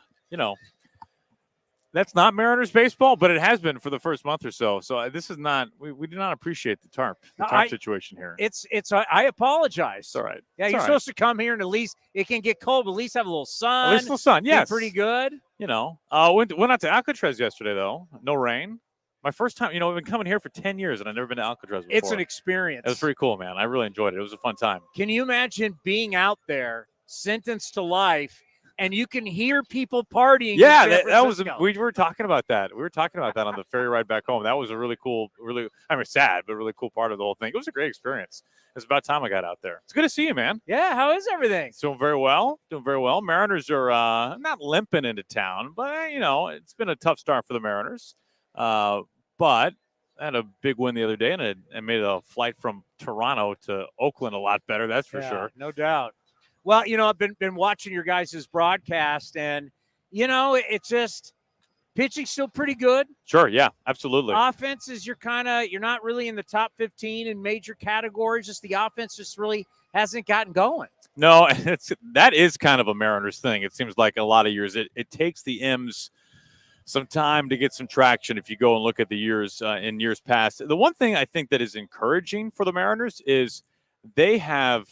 not Mariners baseball, but it has been for the first month or so. So this is not – we do not appreciate the tarp situation here. I apologize. It's all right. Yeah, you're supposed to come here and at least – it can get cold, but at least have a little sun. At least a little sun, yes. Pretty good. Went out to Alcatraz yesterday, though. No rain. My first time, I've been coming here for 10 years and I've never been to Alcatraz before. It's an experience. It was pretty cool, man. I really enjoyed it. It was a fun time. Can you imagine being out there, sentenced to life, and you can hear people partying? Yeah, in San that was. Francisco? We were talking about that. We were talking about that on the ferry ride back home. That was a really cool, sad, but really cool part of the whole thing. It was a great experience. It's about time I got out there. It's good to see you, man. Yeah, how is everything? Doing very well. Mariners are not limping into town, but it's been a tough start for the Mariners. But I had a big win the other day, and it made a flight from Toronto to Oakland a lot better. That's for sure. No doubt. Well, I've been watching your guys' broadcast, and it's just pitching's still pretty good. Sure, yeah, absolutely. Offenses, you're not really in the top 15 in major categories. Just the offense just really hasn't gotten going. No, that is kind of a Mariners thing. It seems like a lot of years it takes the M's some time to get some traction. If you go and look at the years in years past, the one thing I think that is encouraging for the Mariners is they have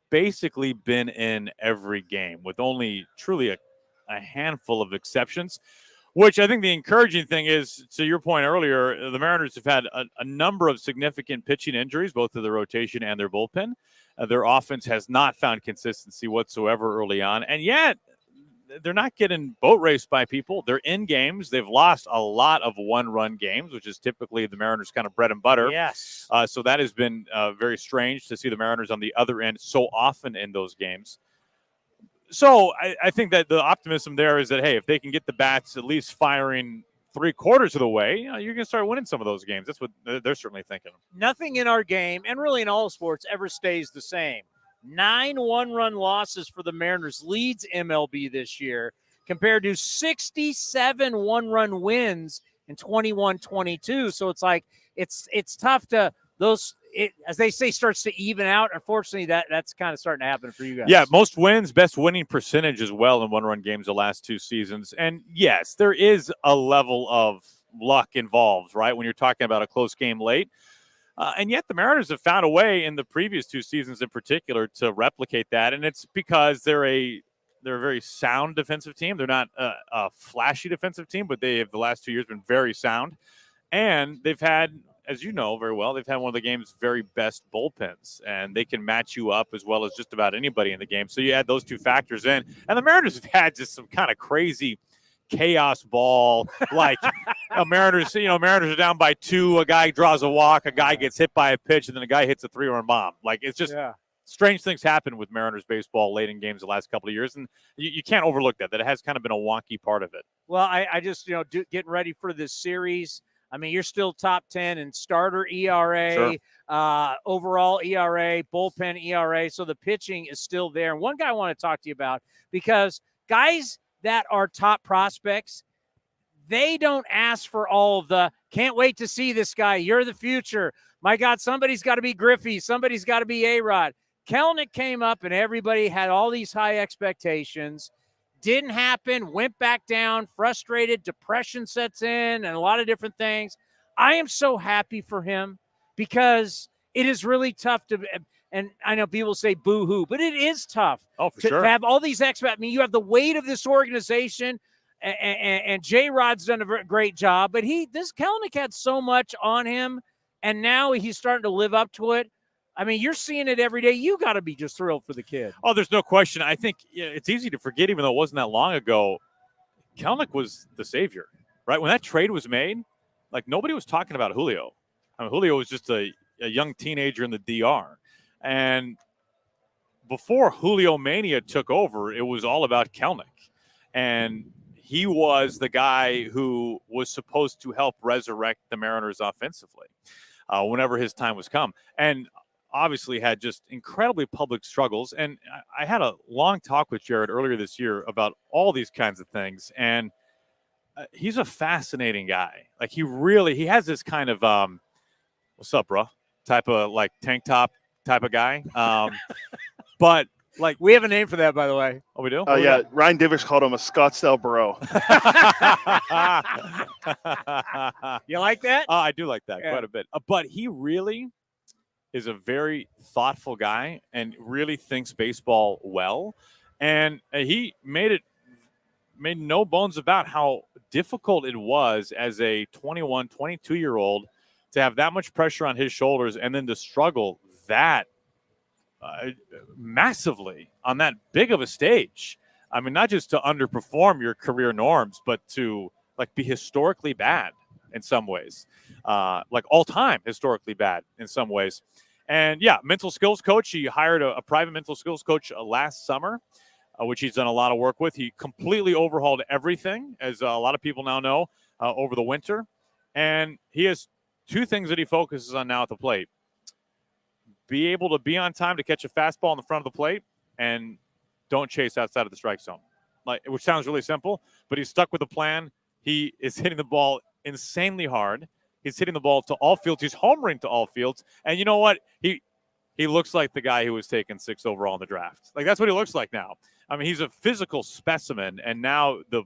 basically been in every game with only truly a handful of exceptions, which I think the encouraging thing is, to your point earlier, the Mariners have had a number of significant pitching injuries, both to their rotation and their bullpen. Their offense has not found consistency whatsoever early on, and yet they're not getting boat raced by people. They're in games. They've lost a lot of one-run games, which is typically the Mariners' kind of bread and butter. Yes. So that has been very strange to see the Mariners on the other end so often in those games. So I think that the optimism there is that, hey, if they can get the bats at least firing 3/4 of the way, you're going to start winning some of those games. That's what they're certainly thinking. Nothing in our game, and really in all sports, ever stays the same. 9 one-run losses for the Mariners leads MLB this year compared to 67 one-run wins in 21-22. So it's like it's tough to as they say, starts to even out. Unfortunately, that's kind of starting to happen for you guys. Yeah, most wins, best winning percentage as well in one-run games the last 2 seasons. And yes, there is a level of luck involved, right, when you're talking about a close game late. And yet the Mariners have found a way in the previous 2 seasons in particular to replicate that. And it's because they're a very sound defensive team. They're not a flashy defensive team, but they have the last 2 years been very sound. And they've had, as you know very well, they've had one of the game's very best bullpens, and they can match you up as well as just about anybody in the game. So you add those 2 factors in, and the Mariners have had just some kind of crazy chaos ball, like Mariners are down by 2, a guy draws a walk, a guy gets hit by a pitch, and then a guy hits a 3-run bomb. Like, it's just strange things happen with Mariners baseball late in games the last couple of years, and you can't overlook that it has kind of been a wonky part of it. Well, I just, getting ready for this series. I mean, you're still top 10 in starter ERA, sure. Overall ERA, bullpen ERA. So the pitching is still there. And one guy I want to talk to you about, because guys that are top prospects, they don't ask for all of the, can't wait to see this guy. You're the future. My God, somebody's got to be Griffey. Somebody's got to be A-Rod. Kelenic came up and everybody had all these high expectations. Didn't happen, went back down, frustrated, depression sets in, and a lot of different things. I am so happy for him because it is really tough to, and I know people say boo-hoo, but it is tough to have all these expectations. I mean, you have the weight of this organization, and J-Rod's done a great job, but this Kelenic had so much on him, and now he's starting to live up to it. I mean, you're seeing it every day. You got to be just thrilled for the kid. Oh, there's no question. I think it's easy to forget, even though it wasn't that long ago, Kelenic was the savior, right? When that trade was made, like, nobody was talking about Julio. I mean, Julio was just a young teenager in the DR. And before Julio Mania took over, it was all about Kelenic. And he was the guy who was supposed to help resurrect the Mariners offensively whenever his time was come. And obviously had just incredibly public struggles. And I had a long talk with Jared earlier this year about all these kinds of things. And he's a fascinating guy. Like, he has this kind of, what's up, bro? Type of, like, tank top type of guy. But, like, we have a name for that, by the way. Oh, we do? Yeah. Ryan Divish called him a Scottsdale bro. You like that? I do like that quite a bit. But he really is a very thoughtful guy and really thinks baseball well. And he made no bones about how difficult it was as a 21, 22-year-old to have that much pressure on his shoulders and then to struggle that massively on that big of a stage. I mean, not just to underperform your career norms, but to like be historically bad in some ways, like all time historically bad in some ways. And yeah, mental skills coach. He hired a private mental skills coach last summer, which he's done a lot of work with. He completely overhauled everything, as a lot of people now know, over the winter. And he has two things that he focuses on now at the plate. Be able to be on time to catch a fastball in the front of the plate, and don't chase outside of the strike zone. Which sounds really simple, but he's stuck with a plan. He is hitting the ball insanely hard. He's hitting the ball to all fields. He's homering to all fields. And you know what? He looks like the guy who was taken 6th overall in the draft. Like, that's what he looks like now. I mean, he's a physical specimen, and now the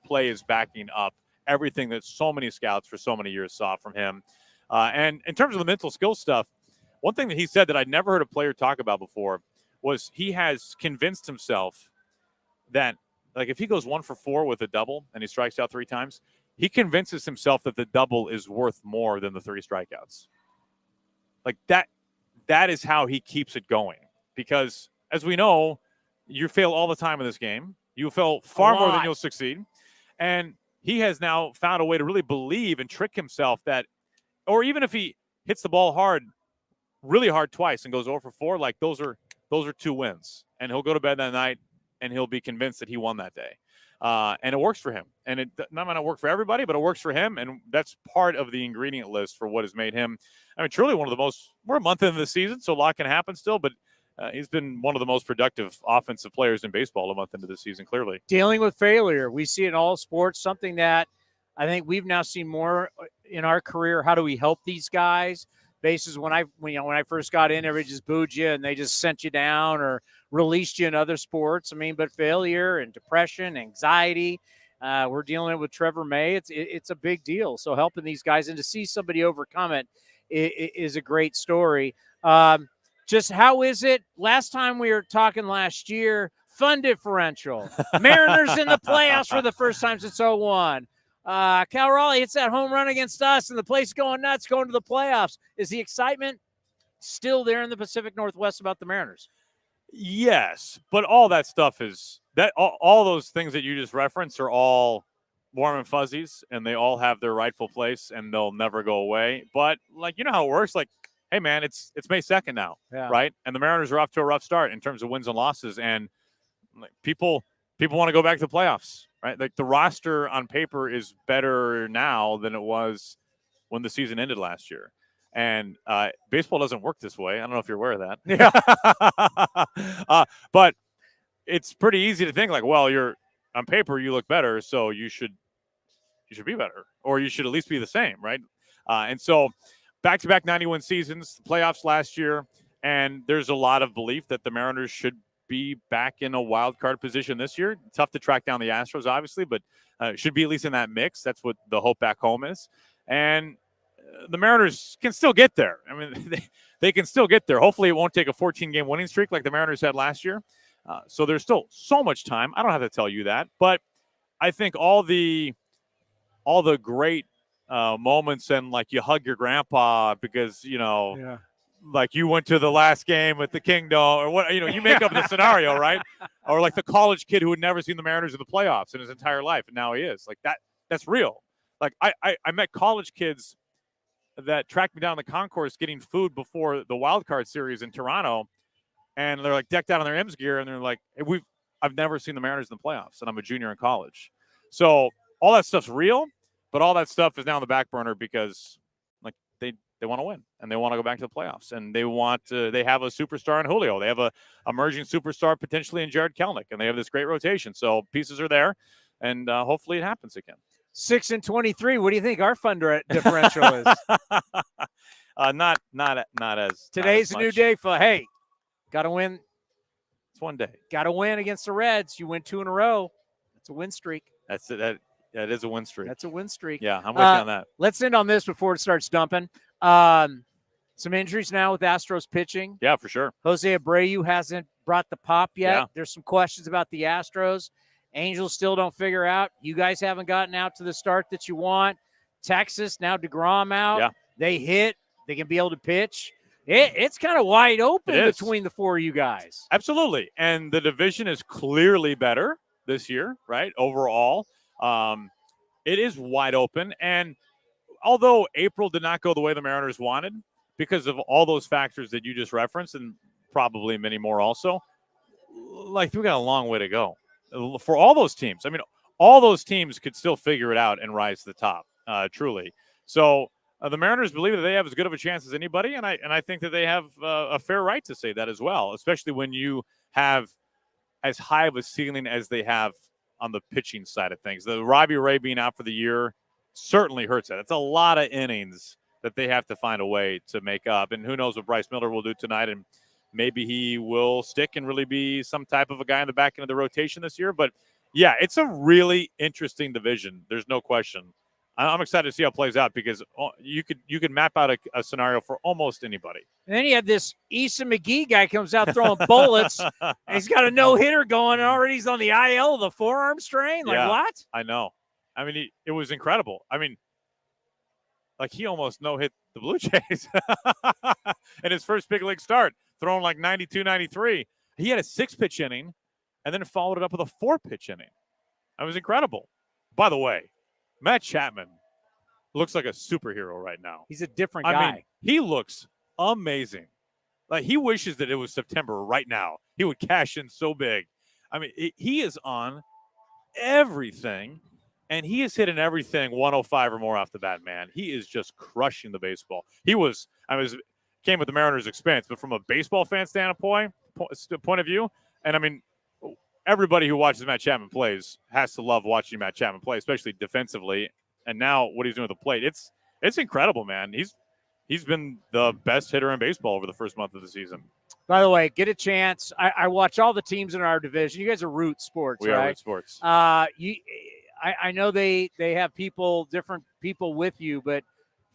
play is backing up everything that so many scouts for so many years saw from him. And in terms of the mental skill stuff, one thing that he said that I'd never heard a player talk about before was he has convinced himself that, like, if he goes 1 for 4 with a double and he strikes out 3 times, he convinces himself that the double is worth more than the 3 strikeouts. Like, that is how he keeps it going. Because, as we know, you fail all the time in this game. You fail far more than you'll succeed. And he has now found a way to really believe and trick himself that, or even if he hits the ball hard, really hard twice and goes 0 for 4, like those are 2 wins. And he'll go to bed that night and he'll be convinced that he won that day. And it works for him. And it might not work for everybody, but it works for him. And that's part of the ingredient list for what has made him, I mean, truly one of the most, we're a month into the season, so a lot can happen still, but he's been one of the most productive offensive players in baseball a month into the season, clearly. Dealing with failure. We see it in all sports, something that I think we've now seen more in our career. How do we help these guys? Bases when I first got in, everybody just booed you and they just sent you down or released you in other sports. I mean, but failure and depression, anxiety, we're dealing with Trevor May. It's a big deal. So helping these guys and to see somebody overcome it is a great story. Just how is it? Last time we were talking last year, fun differential. Mariners in the playoffs for the first time since 2001. Cal Raleigh hits that home run against us, and the place going nuts, going to the playoffs. Is the excitement still there in the Pacific Northwest about the Mariners? Yes, but all that stuff is that all those things that you just referenced are all warm and fuzzies, and they all have their rightful place, and they'll never go away. But like, you know how it works. Like, hey man, it's May 2nd now, right? And the Mariners are off to a rough start in terms of wins and losses, and like, people want to go back to the playoffs. Right, like the roster on paper is better now than it was when the season ended last year, and baseball doesn't work this way. I don't know if you're aware of that. Yeah, but it's pretty easy to think like, well, you're on paper you look better, so you should be better, or you should at least be the same, right? And so back-to-back 91 seasons, playoffs last year, and there's a lot of belief that the Mariners should be back in a wild card position this year. Tough to track down the Astros, obviously, but should be at least in that mix. That's what the hope back home is. And the Mariners can still get there. I mean, they can still get there. Hopefully it won't take a 14-game winning streak like the Mariners had last year. So there's still so much time. I don't have to tell you that. But I think all the great moments and, like, you hug your grandpa because, you know, Yeah. like you went to the last game at the Kingdom or what, you know, you make up the scenario, right? Or like the college kid who had never seen the Mariners in the playoffs in his entire life, and now he is. Like that's real. Like I met college kids that tracked me down the concourse getting food before the wild card series in Toronto, and they're like decked out in their M's gear, and they're like, hey, I've never seen the Mariners in the playoffs, and I'm a junior in college. So all that stuff's real, but all that stuff is now on the back burner because like they want to win and they want to go back to the playoffs, and they have a superstar in Julio. They have a emerging superstar potentially in Jared Kelenic, and they have this great rotation. So pieces are there, and hopefully it happens again. 6-23. What do you think our fun differential is? Not as Today's not a as new day for, hey, got to win. It's one day. Got to win against the Reds. You win 2 in a row. That's a win streak. That's it. That is a win streak. That's a win streak. Yeah, I'm with you on that. Let's end on this before it starts dumping. Some injuries now with Astros pitching. Yeah, for sure. Jose Abreu hasn't brought the pop yet. Yeah. There's some questions about the Astros. Angels still don't figure out. You guys haven't gotten out to the start that you want. Texas, now DeGrom out. Yeah. They hit. They can be able to pitch. It's kind of wide open between the four of you guys. Absolutely. And the division is clearly better this year, right? Overall, it is wide open. And although April did not go the way the Mariners wanted because of all those factors that you just referenced and probably many more also, like, we got a long way to go for all those teams. I mean, all those teams could still figure it out and rise to the top, truly. So the Mariners believe that they have as good of a chance as anybody, and I think that they have a fair right to say that as well, especially when you have as high of a ceiling as they have on the pitching side of things. The Robbie Ray being out for the year certainly hurts that. It's a lot of innings that they have to find a way to make up, and who knows what Bryce Miller will do tonight, and maybe he will stick and really be some type of a guy in the back end of the rotation this year. But, yeah, it's a really interesting division. There's no question. I'm excited to see how it plays out because you could map out a scenario for almost anybody. And then you have this Issa McGee guy comes out throwing bullets. And he's got a no-hitter going, and already he's on the IL, the forearm strain. Like, what? I know. I mean, it was incredible. I mean, like, he almost no-hit the Blue Jays in his first big league start, throwing like 92, 93. He had a 6-pitch inning and then followed it up with a 4-pitch inning. That was incredible. By the way, Matt Chapman looks like a superhero right now. He's a different guy. I mean, he looks amazing. Like, he wishes that it was September right now. He would cash in so big. I mean, he is on everything, and he is hitting everything 105 or more off the bat, man. He is just crushing the baseball. Came with the Mariners' expense, but from a baseball fan standpoint point of view, and I mean, everybody who watches Matt Chapman plays has to love watching Matt Chapman play, especially defensively. And now what he's doing at the plate, it's incredible, man. He's been the best hitter in baseball over the first month of the season. By the way, get a chance. I watch all the teams in our division. You guys are Root Sports, right? We are Root Sports. I know they have different people with you, but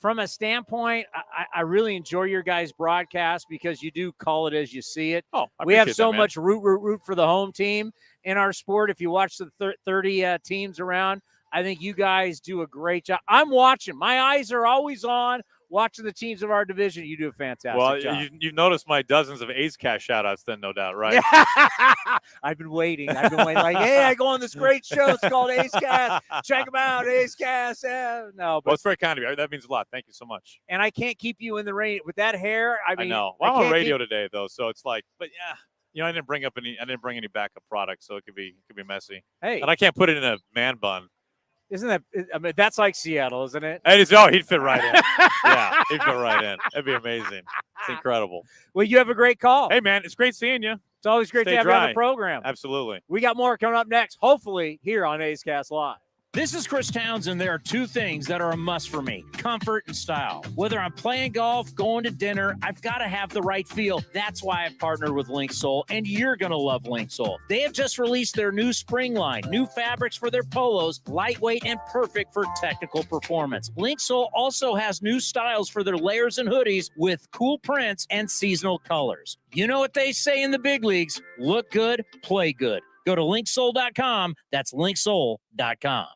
from a standpoint, I really enjoy your guys' broadcast because you do call it as you see it. We have so much root for the home team in our sport. If you watch the 30 teams around, I think you guys do a great job. I'm watching. My eyes are always on watching the teams of our division. You do a fantastic job. You've noticed my dozens of A's Cast shout-outs then, no doubt, right? I've been waiting. Like, hey, I go on this great show. It's called A's Cast. Check them out, A's Cast. Well, it's very kind of you. That means a lot. Thank you so much. And I can't keep you in the rain with that hair. I know. Well, I'm on radio today, though, so it's like, but yeah, I didn't bring any backup products, so it could be messy. Hey, and I can't put it in a man bun. Isn't that? I mean, that's like Seattle, isn't it? He'd fit right in. Yeah, he'd fit right in. That'd be amazing. It's incredible. Well, you have a great call. Hey, man, it's great seeing you. It's always great to have you on the program. Absolutely. We got more coming up next, hopefully here on A's Cast Live. This is Chris Townsend. There are two things that are a must for me: comfort and style. Whether I'm playing golf, going to dinner, I've got to have the right feel. That's why I've partnered with Linksole, and you're going to love Linksole. They have just released their new spring line, new fabrics for their polos, lightweight and perfect for technical performance. Linksole also has new styles for their layers and hoodies with cool prints and seasonal colors. You know what they say in the big leagues: look good, play good. Go to linksole.com. That's linksole.com.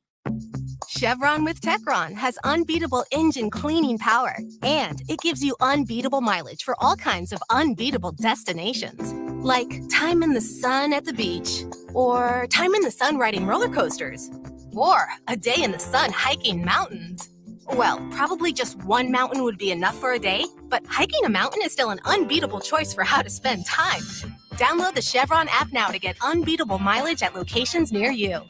Chevron with Techron has unbeatable engine cleaning power, and it gives you unbeatable mileage for all kinds of unbeatable destinations. Like time in the sun at the beach, or time in the sun riding roller coasters, or a day in the sun hiking mountains. Well, probably just one mountain would be enough for a day, but hiking a mountain is still an unbeatable choice for how to spend time. Download the Chevron app now to get unbeatable mileage at locations near you.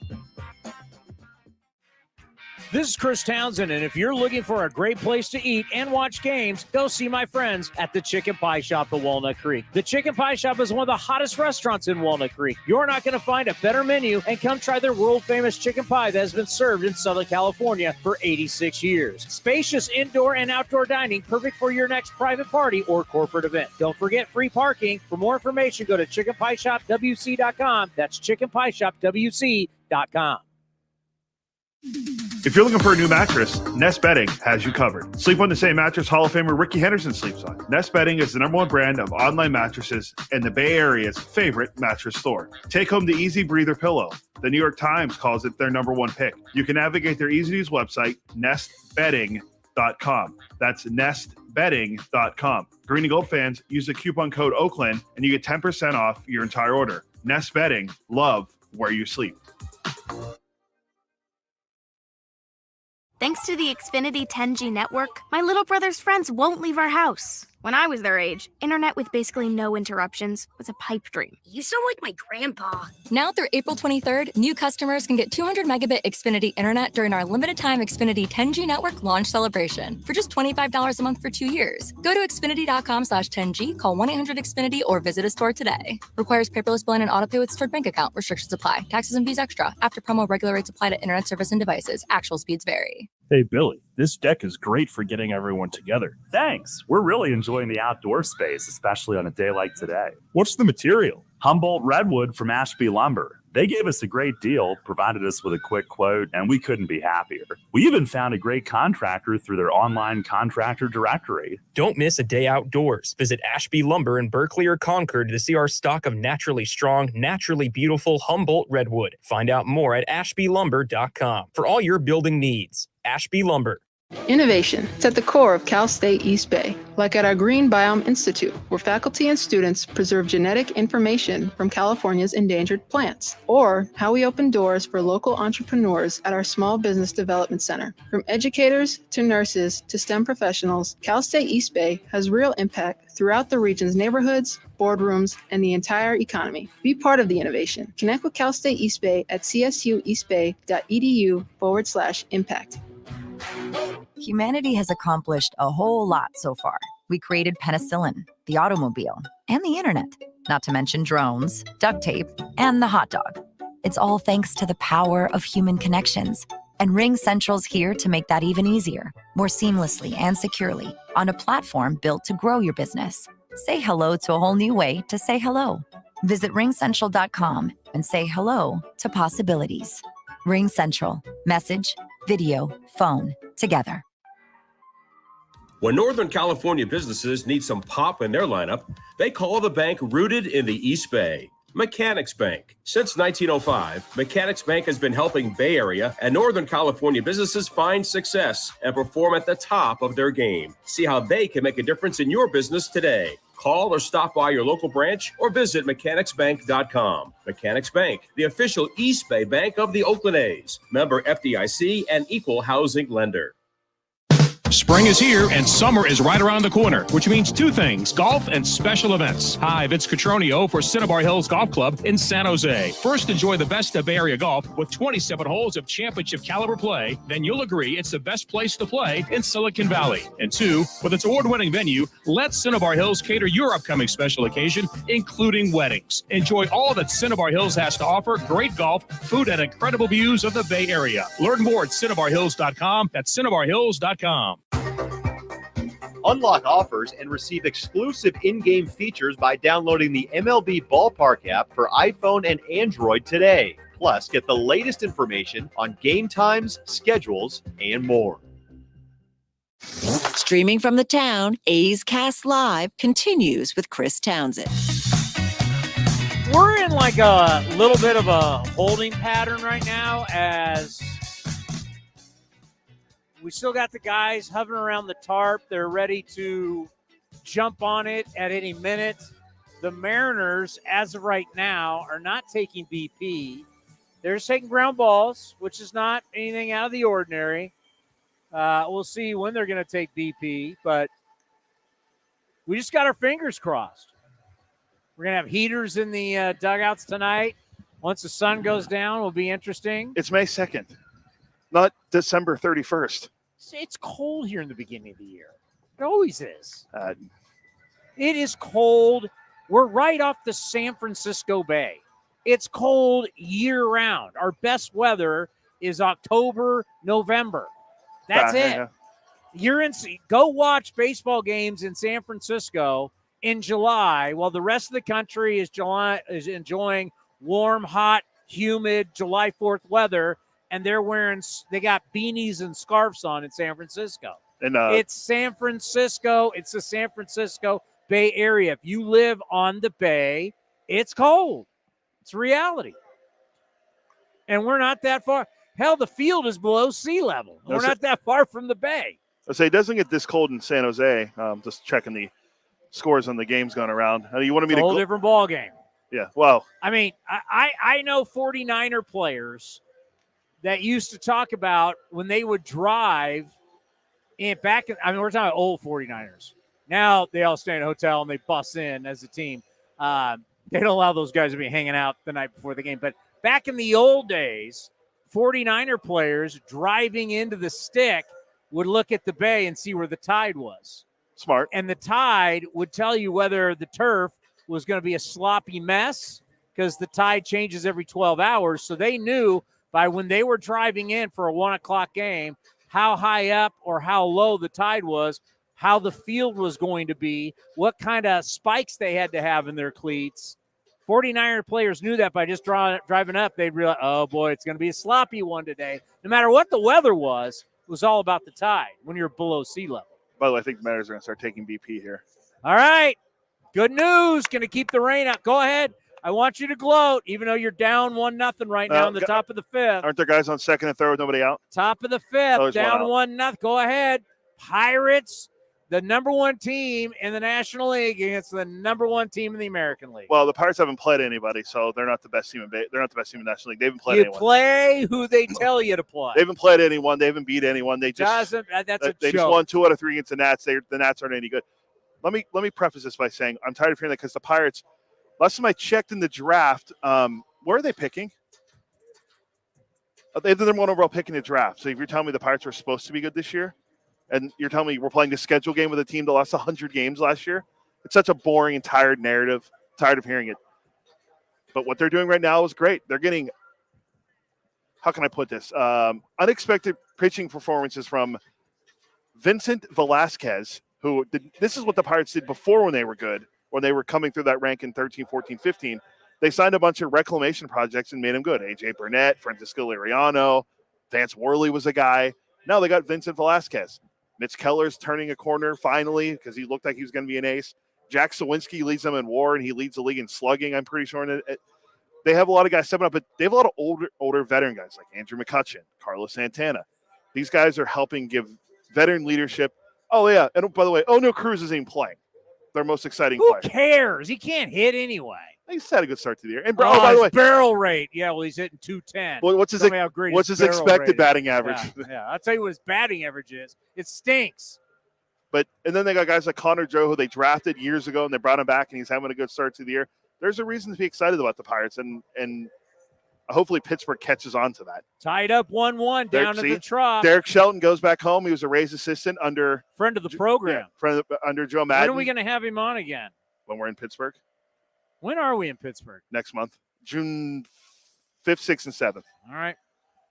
This is Chris Townsend, and if you're looking for a great place to eat and watch games, go see my friends at the Chicken Pie Shop at Walnut Creek. The Chicken Pie Shop is one of the hottest restaurants in Walnut Creek. You're not going to find a better menu, and come try their world-famous chicken pie that has been served in Southern California for 86 years. Spacious indoor and outdoor dining, perfect for your next private party or corporate event. Don't forget free parking. For more information, go to chickenpieshopwc.com. That's chickenpieshopwc.com. If you're looking for a new mattress, Nest Bedding has you covered. Sleep on the same mattress Hall of Famer Ricky Henderson sleeps on. Nest Bedding is the #1 brand of online mattresses and the Bay Area's favorite mattress store. Take home the Easy Breather pillow. The New York Times calls it their #1 pick. You can navigate their easy-to-use website, nestbedding.com. That's nestbedding.com. Green and Gold fans, use the coupon code Oakland and you get 10% off your entire order. Nest Bedding, love where you sleep. Thanks to the Xfinity 10G network, my little brother's friends won't leave our house. When I was their age, internet with basically no interruptions was a pipe dream. You sound like my grandpa. Now through April 23rd, new customers can get 200 megabit Xfinity internet during our limited time Xfinity 10G network launch celebration for just $25 a month for 2 years. Go to Xfinity.com/10G, call 1-800-XFINITY, or visit a store today. Requires paperless billing and autopay with stored bank account. Restrictions apply. Taxes and fees extra. After promo, regular rates apply to internet service and devices. Actual speeds vary. Hey, Billy, this deck is great for getting everyone together. Thanks. We're really enjoying the outdoor space, especially on a day like today. What's the material? Humboldt Redwood from Ashby Lumber. They gave us a great deal, provided us with a quick quote, and we couldn't be happier. We even found a great contractor through their online contractor directory. Don't miss a day outdoors. Visit Ashby Lumber in Berkeley or Concord to see our stock of naturally strong, naturally beautiful Humboldt Redwood. Find out more at ashbylumber.com for all your building needs. Ashby Lumber. Innovation is at the core of Cal State East Bay, like at our Green Biome Institute, where faculty and students preserve genetic information from California's endangered plants, or how we open doors for local entrepreneurs at our Small Business Development Center. From educators to nurses to STEM professionals, Cal State East Bay has real impact throughout the region's neighborhoods, boardrooms, and the entire economy. Be part of the innovation. Connect with Cal State East Bay at csueastbay.edu/impact. Humanity has accomplished a whole lot so far. We created penicillin, the automobile, and the internet, not to mention drones, duct tape, and the hot dog. It's all thanks to the power of human connections. And Ring Central's here to make that even easier, more seamlessly and securely, on a platform built to grow your business. Say hello to a whole new way to say hello. Visit ringcentral.com and say hello to possibilities. Ring Central. Message, video, phone, together. When Northern California businesses need some pop in their lineup, they call the bank rooted in the East Bay, Mechanics Bank. Since 1905, Mechanics Bank has been helping Bay Area and Northern California businesses find success and perform at the top of their game. See how they can make a difference in your business today. Call or stop by your local branch or visit mechanicsbank.com. Mechanics Bank, the official East Bay bank of the Oakland A's. Member FDIC and equal housing lender. Spring is here and summer is right around the corner, which means two things: golf and special events. Hi, Vince Cotroneo for Cinnabar Hills Golf Club in San Jose. First, enjoy the best of Bay Area golf with 27 holes of championship caliber play. Then you'll agree it's the best place to play in Silicon Valley. And two, with its award-winning venue, let Cinnabar Hills cater your upcoming special occasion, including weddings. Enjoy all that Cinnabar Hills has to offer: great golf, food, and incredible views of the Bay Area. Learn more at cinnabarhills.com. That's cinnabarhills.com. Unlock offers and receive exclusive in-game features by downloading the MLB Ballpark app for iPhone and Android today. Plus, get the latest information on game times, schedules, and more. Streaming from the town, A's Cast Live continues with Chris Townsend. We're in like a little bit of a holding pattern right now, as we still got the guys hovering around the tarp. They're ready to jump on it at any minute. The Mariners, as of right now, are not taking BP. They're just taking ground balls, which is not anything out of the ordinary. We'll see when they're going to take BP, but we just got our fingers crossed. We're going to have heaters in the dugouts tonight. Once the sun goes down, will be interesting. It's May 2nd. Not December 31st. It's cold here in the beginning of the year. It always is. It is cold. We're right off the San Francisco Bay. It's cold year-round. Our best weather is October, November. That's it. Yeah. Go watch baseball games in San Francisco in July while the rest of the country is enjoying warm, hot, humid July 4th weather. and they got beanies and scarves on in San Francisco. And it's San Francisco. It's the San Francisco Bay Area. If you live on the Bay, it's cold. It's reality. And we're not that far. Hell, the field is below sea level. We're not that far from the Bay. I say it doesn't get this cold in San Jose. Just checking the scores on the games going around. You wanted me It's a to whole different ball game. Yeah, well. I mean, I know 49er players that used to talk about when they would drive we're talking about old 49ers. Now they all stay in a hotel and they bus in as a team. They don't allow those guys to be hanging out the night before the game. But back in the old days, 49er players driving into the stick would look at the bay and see where the tide was. Smart. And the tide would tell you whether the turf was going to be a sloppy mess because the tide changes every 12 hours. So they knew by when they were driving in for a 1 o'clock game how high up or how low the tide was, how the field was going to be, what kind of spikes they had to have in their cleats. 49er players knew that by just driving up, they'd realize, oh, boy, it's going to be a sloppy one today. No matter what the weather was, it was all about the tide when you're below sea level. By the way, I think the Mariners are going to start taking BP here. All right. Good news. Going to keep the rain out. Go ahead. I want you to gloat, even though you're down 1-0 right now in the top of the fifth. Aren't there guys on second and third with nobody out? Top of the fifth, Always down one 1-0. Go ahead. Pirates, the number one team in the National League against the number one team in the American League. Well, the Pirates haven't played anybody, so they're not the best team they're not the best team in the National League. They haven't played anyone. You play who they tell you to play. They haven't played anyone. They haven't beat anyone. They just they just won 2 out of 3 against the Nats. The Nats aren't any good. Let me preface this by saying I'm tired of hearing that because the Pirates. Last time I checked in the draft, where are they picking? They have the number 1 overall pick in the draft. So if you're telling me the Pirates were supposed to be good this year, and you're telling me we're playing the schedule game with a team that lost 100 games last year, it's such a boring and tired narrative. Tired of hearing it. But what they're doing right now is great. They're getting, how can I put this? Unexpected pitching performances from Vincent Velasquez, this is what the Pirates did before when they were good. When they were coming through that rank in 13, 14, 15, they signed a bunch of reclamation projects and made them good. A.J. Burnett, Francisco Liriano, Vance Worley was a guy. Now they got Vincent Velasquez. Mitch Keller's turning a corner finally because he looked like he was going to be an ace. Jack Sawinski leads them in WAR, and he leads the league in slugging, I'm pretty sure. They have a lot of guys stepping up, but they have a lot of older veteran guys like Andrew McCutchen, Carlos Santana. These guys are helping give veteran leadership. Oh, yeah, and by the way, no Cruz isn't even playing. Their most exciting player. Who cares? He can't hit anyway. He's had a good start to the year. And by the way, barrel rate. Yeah, well, he's hitting 210. Well, what's his expected batting average? Yeah, I'll tell you what his batting average is. It stinks. And then they got guys like Connor Joe, who they drafted years ago, and they brought him back, and he's having a good start to the year. There's a reason to be excited about the Pirates, and hopefully Pittsburgh catches on to that. Tied up 1-1 down to the trough. Derek Shelton goes back home. He was a Rays assistant under friend of the program. Under Joe Madden. When are we going to have him on again? When we're in Pittsburgh. When are we in Pittsburgh? Next month, June 5th, 6th, and 7th. All right.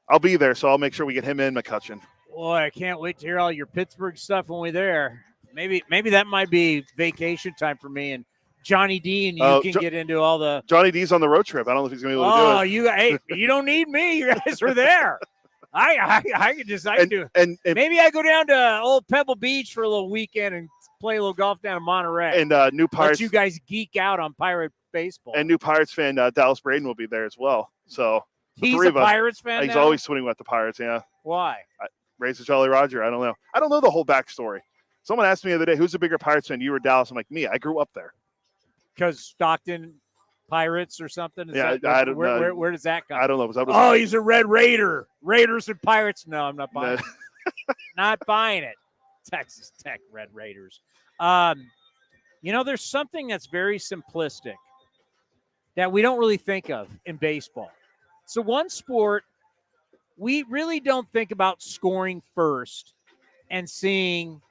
I'll be there, so I'll make sure we get him in McCutchen. Boy, I can't wait to hear all your Pittsburgh stuff when we're there. Maybe that might be vacation time for me and Johnny D, and you can get into all the. Johnny D's on the road trip. I don't know if he's going to be able to do it. You don't need me. You guys were there. I can do it. And maybe I go down to old Pebble Beach for a little weekend and play a little golf down in Monterey. And new Pirates. Let you guys geek out on Pirate baseball. And new Pirates fan Dallas Braden will be there as well. So he's a Pirates fan. He's always swinging with the Pirates. Yeah. Why? Raised a Jolly Roger. I don't know. I don't know the whole backstory. Someone asked me the other day, "Who's a bigger Pirates fan, you or Dallas?" I'm like, me. I grew up there. Because Stockton Pirates or something? I don't know. Where does that come? I don't know. He's a Red Raider. Raiders and Pirates. No, I'm not buying it. Not buying it. Texas Tech Red Raiders. There's something that's very simplistic that we don't really think of in baseball. So one sport, we really don't think about scoring first and seeing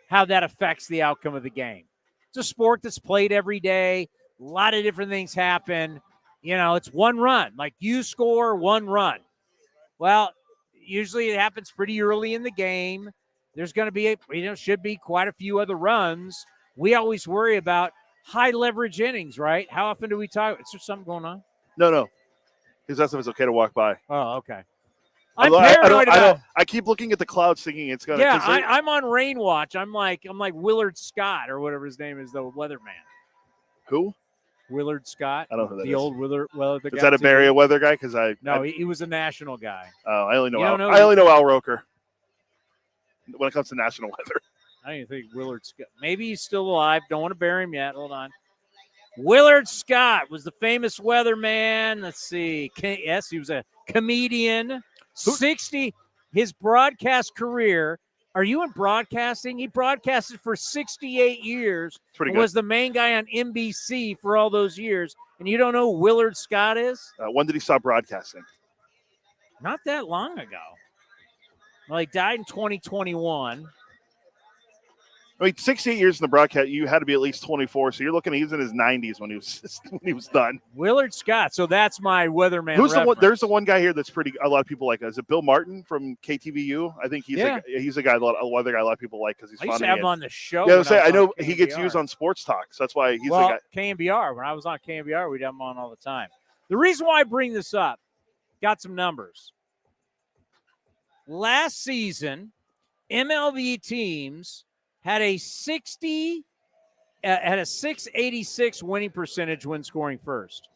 how that affects the outcome of the game. It's a sport that's played every day. A lot of different things happen. It's one run. Like you score one run. Well, usually it happens pretty early in the game. There's going to be should be quite a few other runs. We always worry about high leverage innings, right? How often do we talk? Is there something going on? No. Because that's if it's okay to walk by. Oh, okay. I'm paranoid about. I keep looking at the clouds, thinking it's gonna. Yeah, I'm on rain watch. I'm like Willard Scott or whatever his name is, the weatherman. Who? Willard Scott. I don't know who that the is. Old Willard. Well, is that a Bay Area weather guy? Because he was a national guy. Oh, I only know You don't I only know Al Roker. When it comes to national weather, I don't even think Willard Scott. Maybe he's still alive. Don't want to bury him yet. Hold on. Willard Scott was the famous weatherman. Let's see. Yes, he was a comedian. 60. His broadcast career. Are you in broadcasting? He broadcasted for 68 years. pretty and good. was the main guy on NBC for all those years. And you don't know who Willard Scott is? When did he stop broadcasting? Not that long ago. Well, he died in 2021. I mean, 68 years in the broadcast, you had to be at least 24. So you're looking at he's in his 90s when he was done. Willard Scott. So that's my weatherman. Who's the one? reference. There's the one guy here that's pretty. A lot of people like. Is it Bill Martin from KTVU? I think he's a guy. A weather guy. A lot of people like because he's I funny. used to have him on the show. Yeah, when I know on he gets KNBR. used on Sports Talk. So that's why he's well, the guy. KNBR. When I was on KNBR, we'd have him on all the time. The reason why I bring this up, got some numbers. Last season, MLB teams had a 686 winning percentage when scoring first.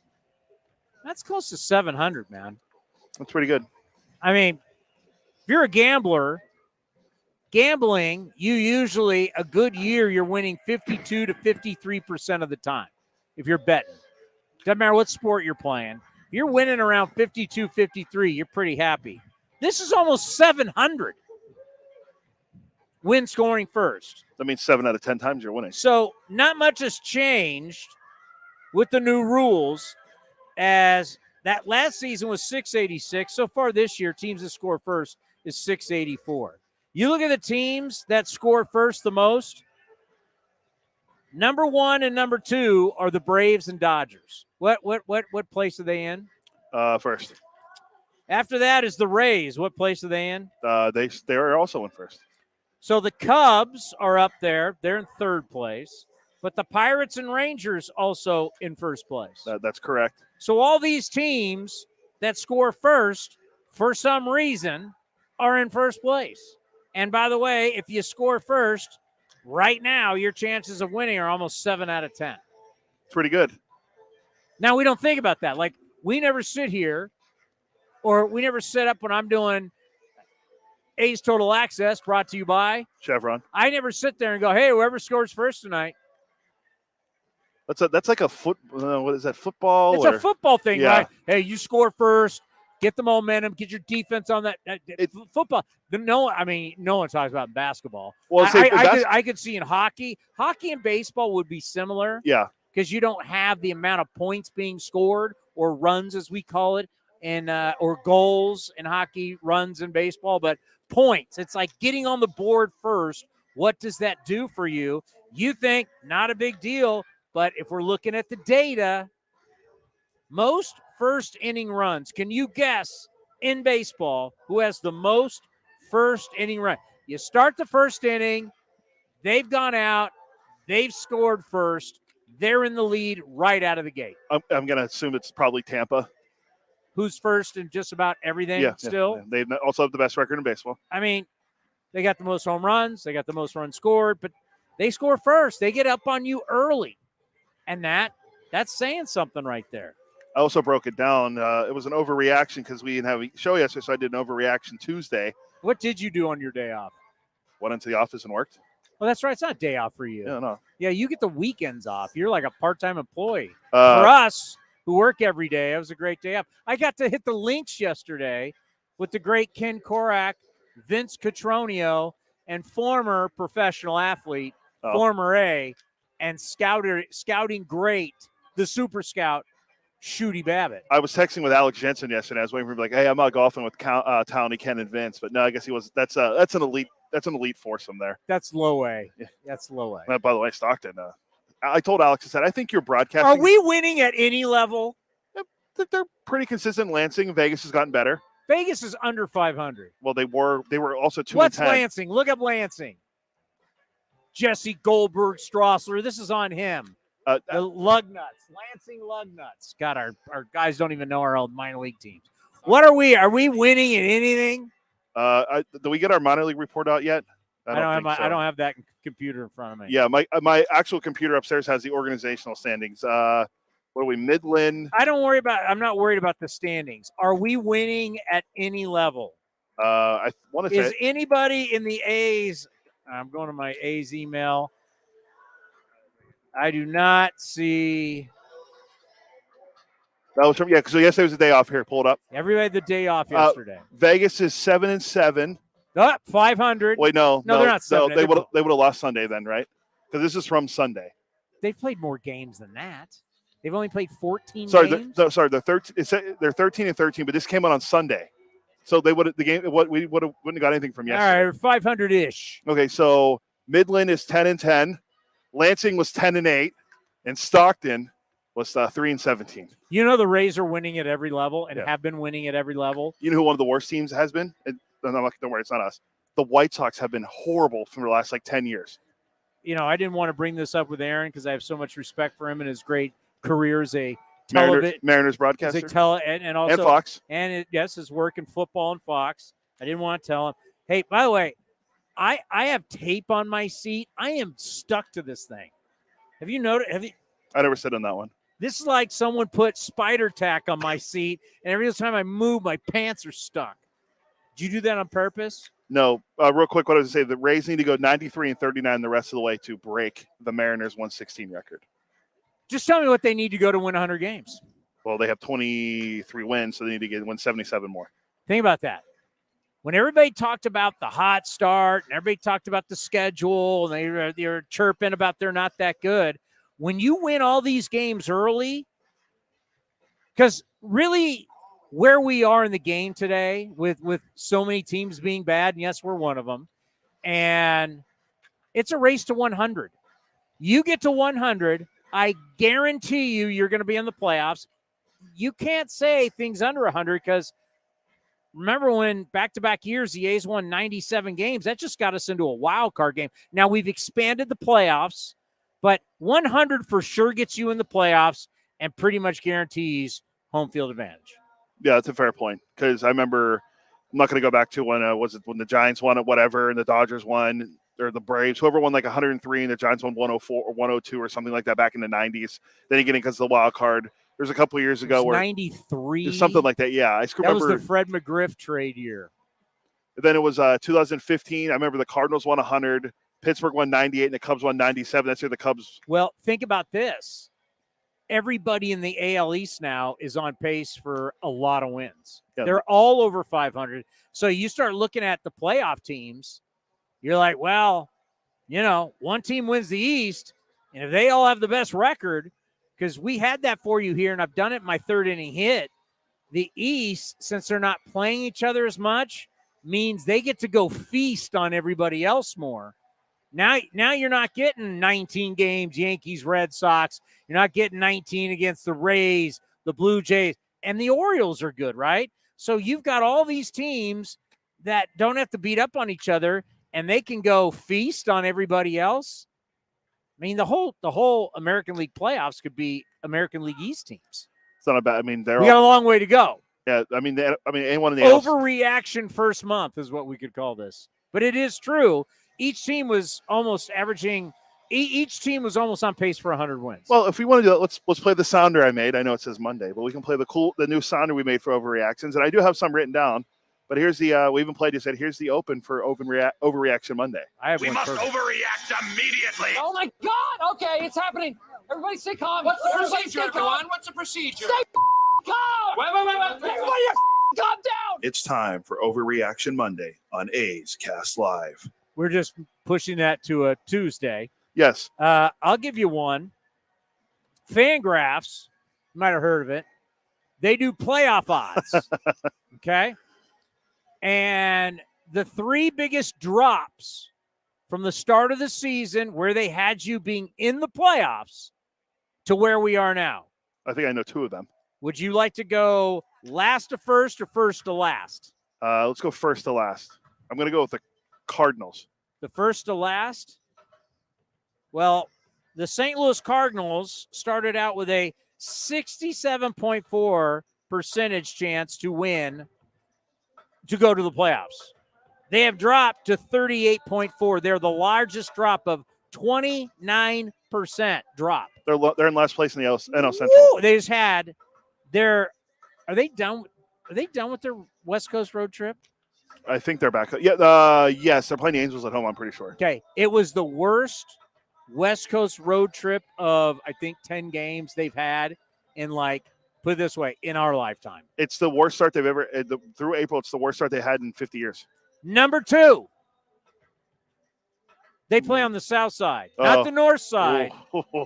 That's close to 700, man. That's pretty good. I mean, if you're a gambler, gambling, you usually a good year you're winning 52 to 53% of the time. If you're betting, doesn't matter what sport you're playing. If you're winning around 52, 53, you're pretty happy. This is almost 700. Win scoring first. That means 7 out of 10 times you're winning. So not much has changed with the new rules, as that last season was 686. So far this year, teams that score first is 684. You look at the teams that score first the most, number 1 and number 2 are the Braves and Dodgers. What place are they in? First. After that is the Rays. What place are they in? They are also in first. So the Cubs are up there. They're in third place. But the Pirates and Rangers also in first place. That's correct. So all these teams that score first, for some reason, are in first place. And by the way, if you score first, right now, your chances of winning are almost 7 out of 10. Pretty good. Now, we don't think about that. Like, we never sit here, or we never sit up when I'm doing A's Total Access, brought to you by Chevron. I never sit there and go, hey, whoever scores first tonight. That's like a what is that, football? It's a football thing, yeah. right? Hey, you score first, get the momentum, get your defense on that. Football. No one talks about basketball. Well, I could see in hockey and baseball would be similar. Yeah. Because you don't have the amount of points being scored, or runs as we call it, and or goals in hockey, runs in baseball, but points. It's like getting on the board first. What does that do for you? You think not a big deal, but if we're looking at the data, most first inning runs. Can you guess in baseball who has the most first inning run? You start the first inning, they've gone out, they've scored first, they're in the lead right out of the gate. I'm going to assume it's probably Tampa. Who's first in just about everything still? Yeah. They also have the best record in baseball. I mean, they got the most home runs. They got the most runs scored, but they score first. They get up on you early. And that's saying something right there. I also broke it down. It was an overreaction because we didn't have a show yesterday, so I did an overreaction Tuesday. What did you do on your day off? Went into the office and worked. Well, that's right. It's not a day off for you. Yeah, no. Yeah, you get the weekends off. You're like a part-time employee. For us who work every day, it was a great day off. I got to hit the links yesterday with the great Ken Korak, Vince Cotroneo, and former professional athlete, former A, and scouting great, the super scout, Shooty Babbitt. I was texting with Alex Jensen yesterday. I was waiting for him to be like, hey, I'm out golfing with Townie, Ken, and Vince. But no, I guess he was. That's an elite foursome there. That's low A. Yeah. That's low A. By the way, Stockton. I told Alex, I said, I think you're broadcasting. Are we winning at any level? They're pretty consistent. Lansing, Vegas has gotten better. Vegas is under 500. Well, they were also 2-10. What's Lansing? Look up Lansing. Jesse Goldberg Strassler. This is on him. The Lugnuts. Lansing Lugnuts. God, our guys don't even know our old minor league teams. What are we? Are we winning in anything? Do we get our minor league report out yet? I don't have that computer in front of me. Yeah, my actual computer upstairs has the organizational standings. What are we, Midland? I'm not worried about the standings. Are we winning at any level? I want to say. Is anybody in the A's? I'm going to my A's email. I do not see. That was from because yesterday was a day off. Here, pull it up. Everybody had the day off yesterday. Vegas is 7-7. 500. Wait, no, they're not 7. No, they would have lost Sunday then, right? Because this is from Sunday. They've played more games than that. They've only played 14 games. They're 13. They're 13-13, but this came out on Sunday, so they would we wouldn't have got anything from yesterday. All right, 500-ish. Okay, so Midland is 10-10, Lansing was 10-8, and Stockton was 3-17. You know the Rays are winning at every level and have been winning at every level. You know who one of the worst teams has been? Don't worry, it's not us. The White Sox have been horrible for the last 10 years. You know, I didn't want to bring this up with Aaron because I have so much respect for him and his great career as a Mariners broadcaster, and also and Fox, and his work in football and Fox. I didn't want to tell him. Hey, by the way, I have tape on my seat. I am stuck to this thing. Have you noticed? I never sit on that one. This is like someone put spider tack on my seat, and every time I move, my pants are stuck. Did you do that on purpose? No. Real quick, what I was going to say, the Rays need to go 93-39 the rest of the way to break the Mariners 116 record. Just tell me what they need to go to win 100 games. Well, they have 23 wins, so they need to win 77 more. Think about that. When everybody talked about the hot start and everybody talked about the schedule and they were chirping about they're not that good, when you win all these games early, because really where we are in the game today with so many teams being bad, and yes, we're one of them, and it's a race to 100. You get to 100, I guarantee you're going to be in the playoffs. You can't say things under 100 because remember when back-to-back years the A's won 97 games, that just got us into a wild card game. Now we've expanded the playoffs, but 100 for sure gets you in the playoffs and pretty much guarantees home field advantage. Yeah, that's a fair point because I remember I'm not going to go back to when the Giants won it, whatever, and the Dodgers won, or the Braves, whoever won 103 and the Giants won 104 or 102 or something like that back in the 90s. Then you get in because of the wild card. There's a couple of years ago where 93, something like that. Yeah, that remember was the Fred McGriff trade year. Then it was 2015. I remember the Cardinals won 100, Pittsburgh won 98, and the Cubs won 97. That's where the Cubs. Well, think about this. Everybody in the AL East now is on pace for a lot of wins. Yeah. They're all over 500. So you start looking at the playoff teams, you're like, well, one team wins the East, and if they all have the best record, because we had that for you here, and I've done it in my third inning hit, the East, since they're not playing each other as much, means they get to go feast on everybody else more. Now you're not getting 19 games, Yankees, Red Sox. You're not getting 19 against the Rays, the Blue Jays, and the Orioles are good, right? So you've got all these teams that don't have to beat up on each other, and they can go feast on everybody else. I mean, the whole American League playoffs could be American League East teams. It's not about. I mean, we got a long way to go. Yeah, I mean, anyone in the overreaction first month is what we could call this, but it is true. Each team was almost averaging. Each team was almost on pace for 100 wins. Well, if we want to do that, let's play the sounder I made. I know it says Monday, but we can play the new sounder we made for overreactions, and I do have some written down. But here's the we even played. You said here's the open for overreaction Monday. We must overreact immediately. Oh my God! Okay, it's happening. Everybody, stay calm. What's the procedure, everyone? What's the procedure? Stay calm. Wait. Everybody, calm down. It's time for Overreaction Monday on A's Cast Live. We're just pushing that to a Tuesday. Yes. I'll give you one. Fangraphs, you might have heard of it. They do playoff odds. Okay. And the three biggest drops from the start of the season where they had you being in the playoffs to where we are now. I think I know two of them. Would you like to go last to first or first to last? Let's go first to last. I'm going to go with the Cardinals. The first to last? Well, the St. Louis Cardinals started out with a 67.4 percentage chance to win to go to the playoffs. They have dropped to 38.4. They're the largest drop of 29% drop. They're in last place in the NL Central. Woo! They just had their. Are they done? Are they done with their West Coast road trip? I think they're back. Yeah. Yes, they're playing the Angels at home. I'm pretty sure. Okay, it was the worst West Coast road trip of I think 10 games they've had in put it this way, in our lifetime. It's the worst start they've ever through April. It's the worst start they had in 50 years. Number 2. They play on the south side, not the north side,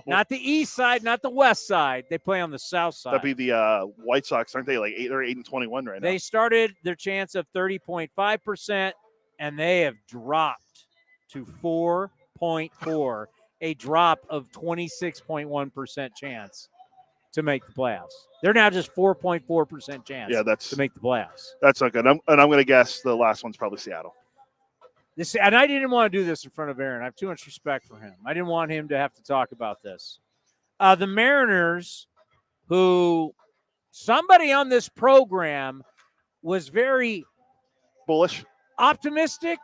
not the east side, not the west side. They play on the south side. That'd be the White Sox, aren't they? Like 8-21 right now. They started their chance of 30.5%, and they have dropped to 4.4, a drop of 26.1% chance to make the playoffs. They're now just 4.4% chance to make the playoffs. That's not good. I'm going to guess the last one's probably Seattle. And I didn't want to do this in front of Aaron. I have too much respect for him. I didn't want him to have to talk about this. The Mariners, who somebody on this program was very bullish, optimistic,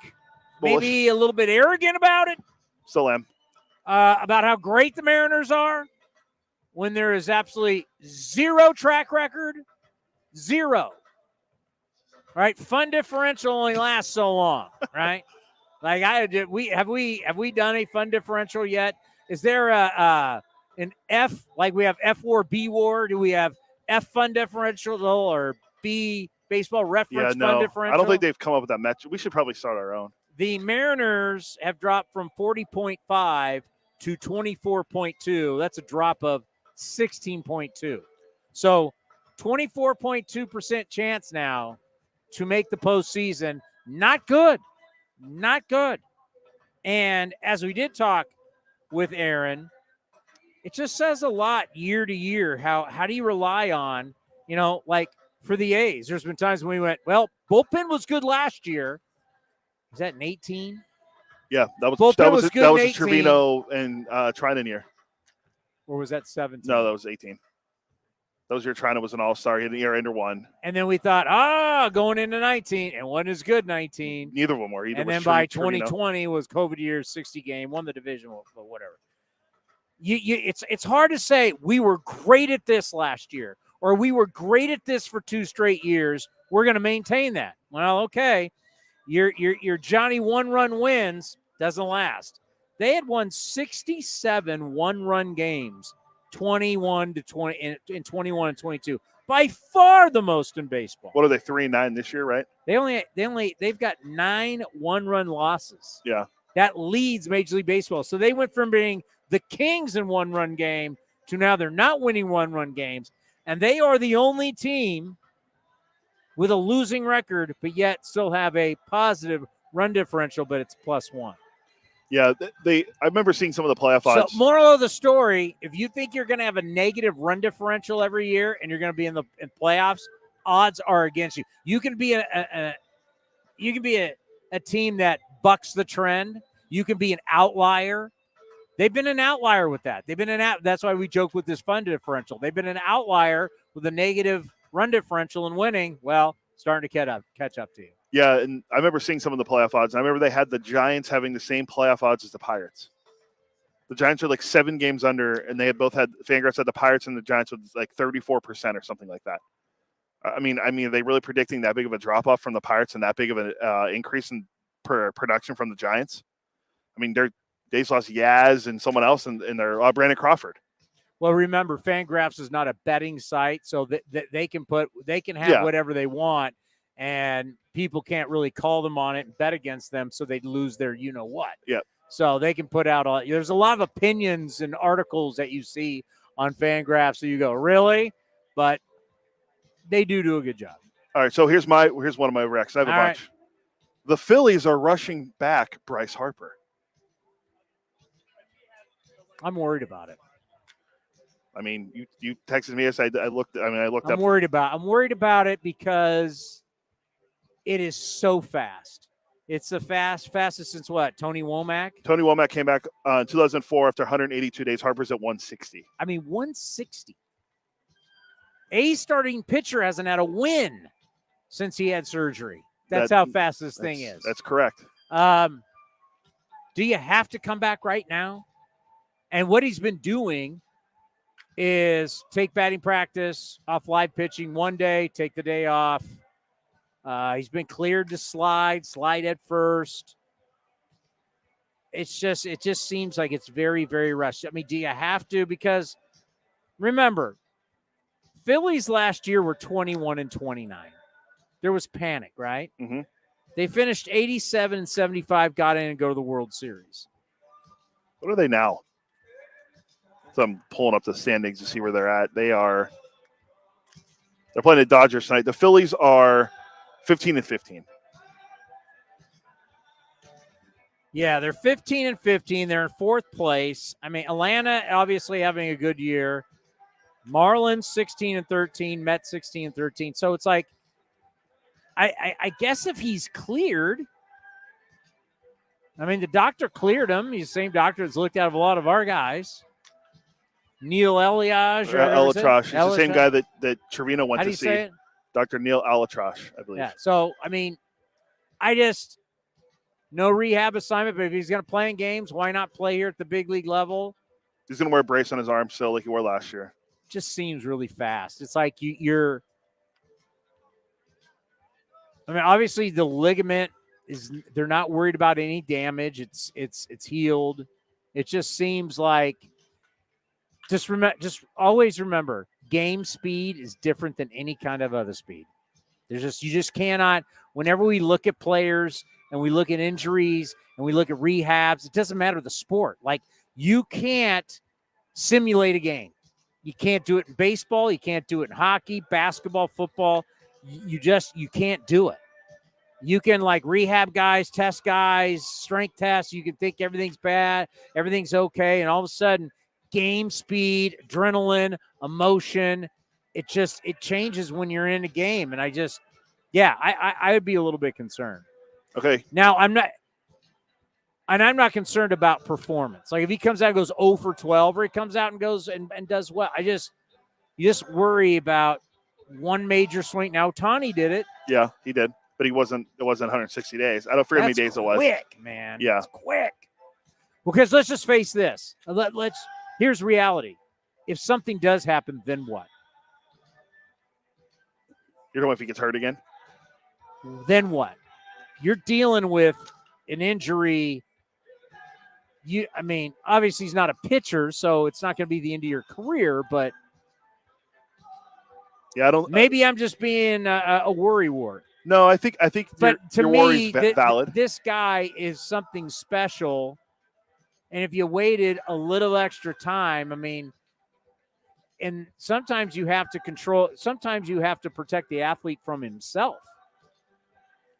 maybe a little bit arrogant about it. Still am. About how great the Mariners are when there is absolutely zero track record. Zero. Right? Fun differential only lasts so long, right? Have we done a fun differential yet? Is there an F, like we have F WAR, B WAR? Do we have F fun differential or B baseball reference fun differential? I don't think they've come up with that metric. We should probably start our own. The Mariners have dropped from 40.5 to 24.2. That's a drop of 16.2. So 24.2% chance now to make the postseason. Not good. Not good. And as we did talk with Aaron, it just says a lot year to year. How do you rely on, for the A's? There's been times when we went, well, bullpen was good last year. Is that an 18? Yeah, that was a Trevino and Trinan year. Or was that 17? No, that was 18. That was your Trinan was an all-star. He had the year under one. And then we thought, going into 19, and wasn't as good 19. Neither of them were. And then by 2020 was COVID year, 60 game, won the division, but whatever. It's hard to say we were great at this last year, or we were great at this for 2 straight years. We're going to maintain that. Well, okay. Your Johnny one-run wins doesn't last. They had won 67 one-run games, 21 to 20 in 21 and 22. By far the most in baseball. What are they, 3-9 this year, right? They've got 9 one-run losses. Yeah. That leads Major League Baseball. So they went from being the kings in one-run game to now they're not winning one-run games. And they are the only team with a losing record, but yet still have a positive run differential, but it's +1. Yeah, I remember seeing some of the playoff odds. So, moral of the story: if you think you're going to have a negative run differential every year and you're going to be in playoffs, odds are against you. You can be a team that bucks the trend. You can be an outlier. They've been an outlier with that. That's why we joke with this fun differential. They've been an outlier with a negative run differential and winning. Well, starting to catch up to you. Yeah, and I remember seeing some of the playoff odds. I remember they had the Giants having the same playoff odds as the Pirates. The Giants are like 7 games under, and they had both had Fangraphs had the Pirates and the Giants with like 34% or something like that. I mean, are they really predicting that big of a drop off from the Pirates and that big of an increase in production from the Giants? I mean, they lost Yaz and someone else, and their Brandon Crawford. Well, remember, Fangraphs is not a betting site, so that they can have whatever they want. And people can't really call them on it and bet against them, so they'd lose their you-know-what. Yep. So they can put out there's a lot of opinions and articles that you see on Fangraphs, so you go, really? But they do a good job. All right, so here's one of my recs. I have a bunch. Right. The Phillies are rushing back Bryce Harper. I'm worried about it. I mean, you texted me as I looked. I looked up. I'm worried about it because it is so fast. It's the fastest since what? Tony Womack? Tony Womack came back in 2004 after 182 days. Harper's at 160. I mean, 160. A starting pitcher hasn't had a win since he had surgery. That's how fast this thing is. That's correct. Do you have to come back right now? And what he's been doing is take batting practice off live pitching one day, take the day off. He's been cleared to slide at first. It just seems like it's very, very rushed. I mean, do you have to? Because remember, Phillies last year were 21-29. There was panic, right? Mm-hmm. They finished 87-75, got in and go to the World Series. What are they now? So I'm pulling up the standings to see where they're at. They're playing the Dodgers tonight. The Phillies are 15-15. Yeah, they're 15-15. They're in fourth place. I mean, Atlanta obviously having a good year. Marlins 16-13, Mets 16-13. So it's like, I guess if he's cleared, I mean, the doctor cleared him. He's the same doctor that's looked at a lot of our guys. Neil Eliage. Alatrash. He's the same guy that Trevino went How do to you see. say it? Dr. Neil Alatrash, I believe. Yeah. So, I mean, no rehab assignment, but if he's going to play in games, why not play here at the big league level? He's going to wear a brace on his arm still like he wore last year. Just seems really fast. It's like you're I mean, obviously the ligament they're not worried about any damage. It's healed. It just seems like just always remember, game speed is different than any kind of other speed. You just cannot, whenever we look at players and we look at injuries and we look at rehabs, it doesn't matter the sport. Like, you can't simulate a game. You can't do it in baseball. You can't do it in hockey, basketball, football. You can't do it. You can, like, rehab guys, test guys, strength tests. You can think everything's bad, everything's okay, and all of a sudden, game speed, adrenaline, emotion, it changes when you're in a game. And I would be a little bit concerned. Okay. Now, I'm not concerned about performance. Like, if he comes out and goes 0 for 12, or he comes out and goes and does well, you just worry about one major swing. Now, Ohtani did it. Yeah, he did. But it wasn't 160 days. I don't forget how many days it was. Quick, man. Yeah. It's quick. Because let's just face this. Here's reality. If something does happen, then what? You're going if he gets hurt again? Then what? You're dealing with an injury. Obviously he's not a pitcher, so it's not going to be the end of your career, but maybe I'm just being a worrywart. No, I think but to your me, worry's valid. This guy is something special, and if you waited a little extra time, and sometimes you have to protect the athlete from himself.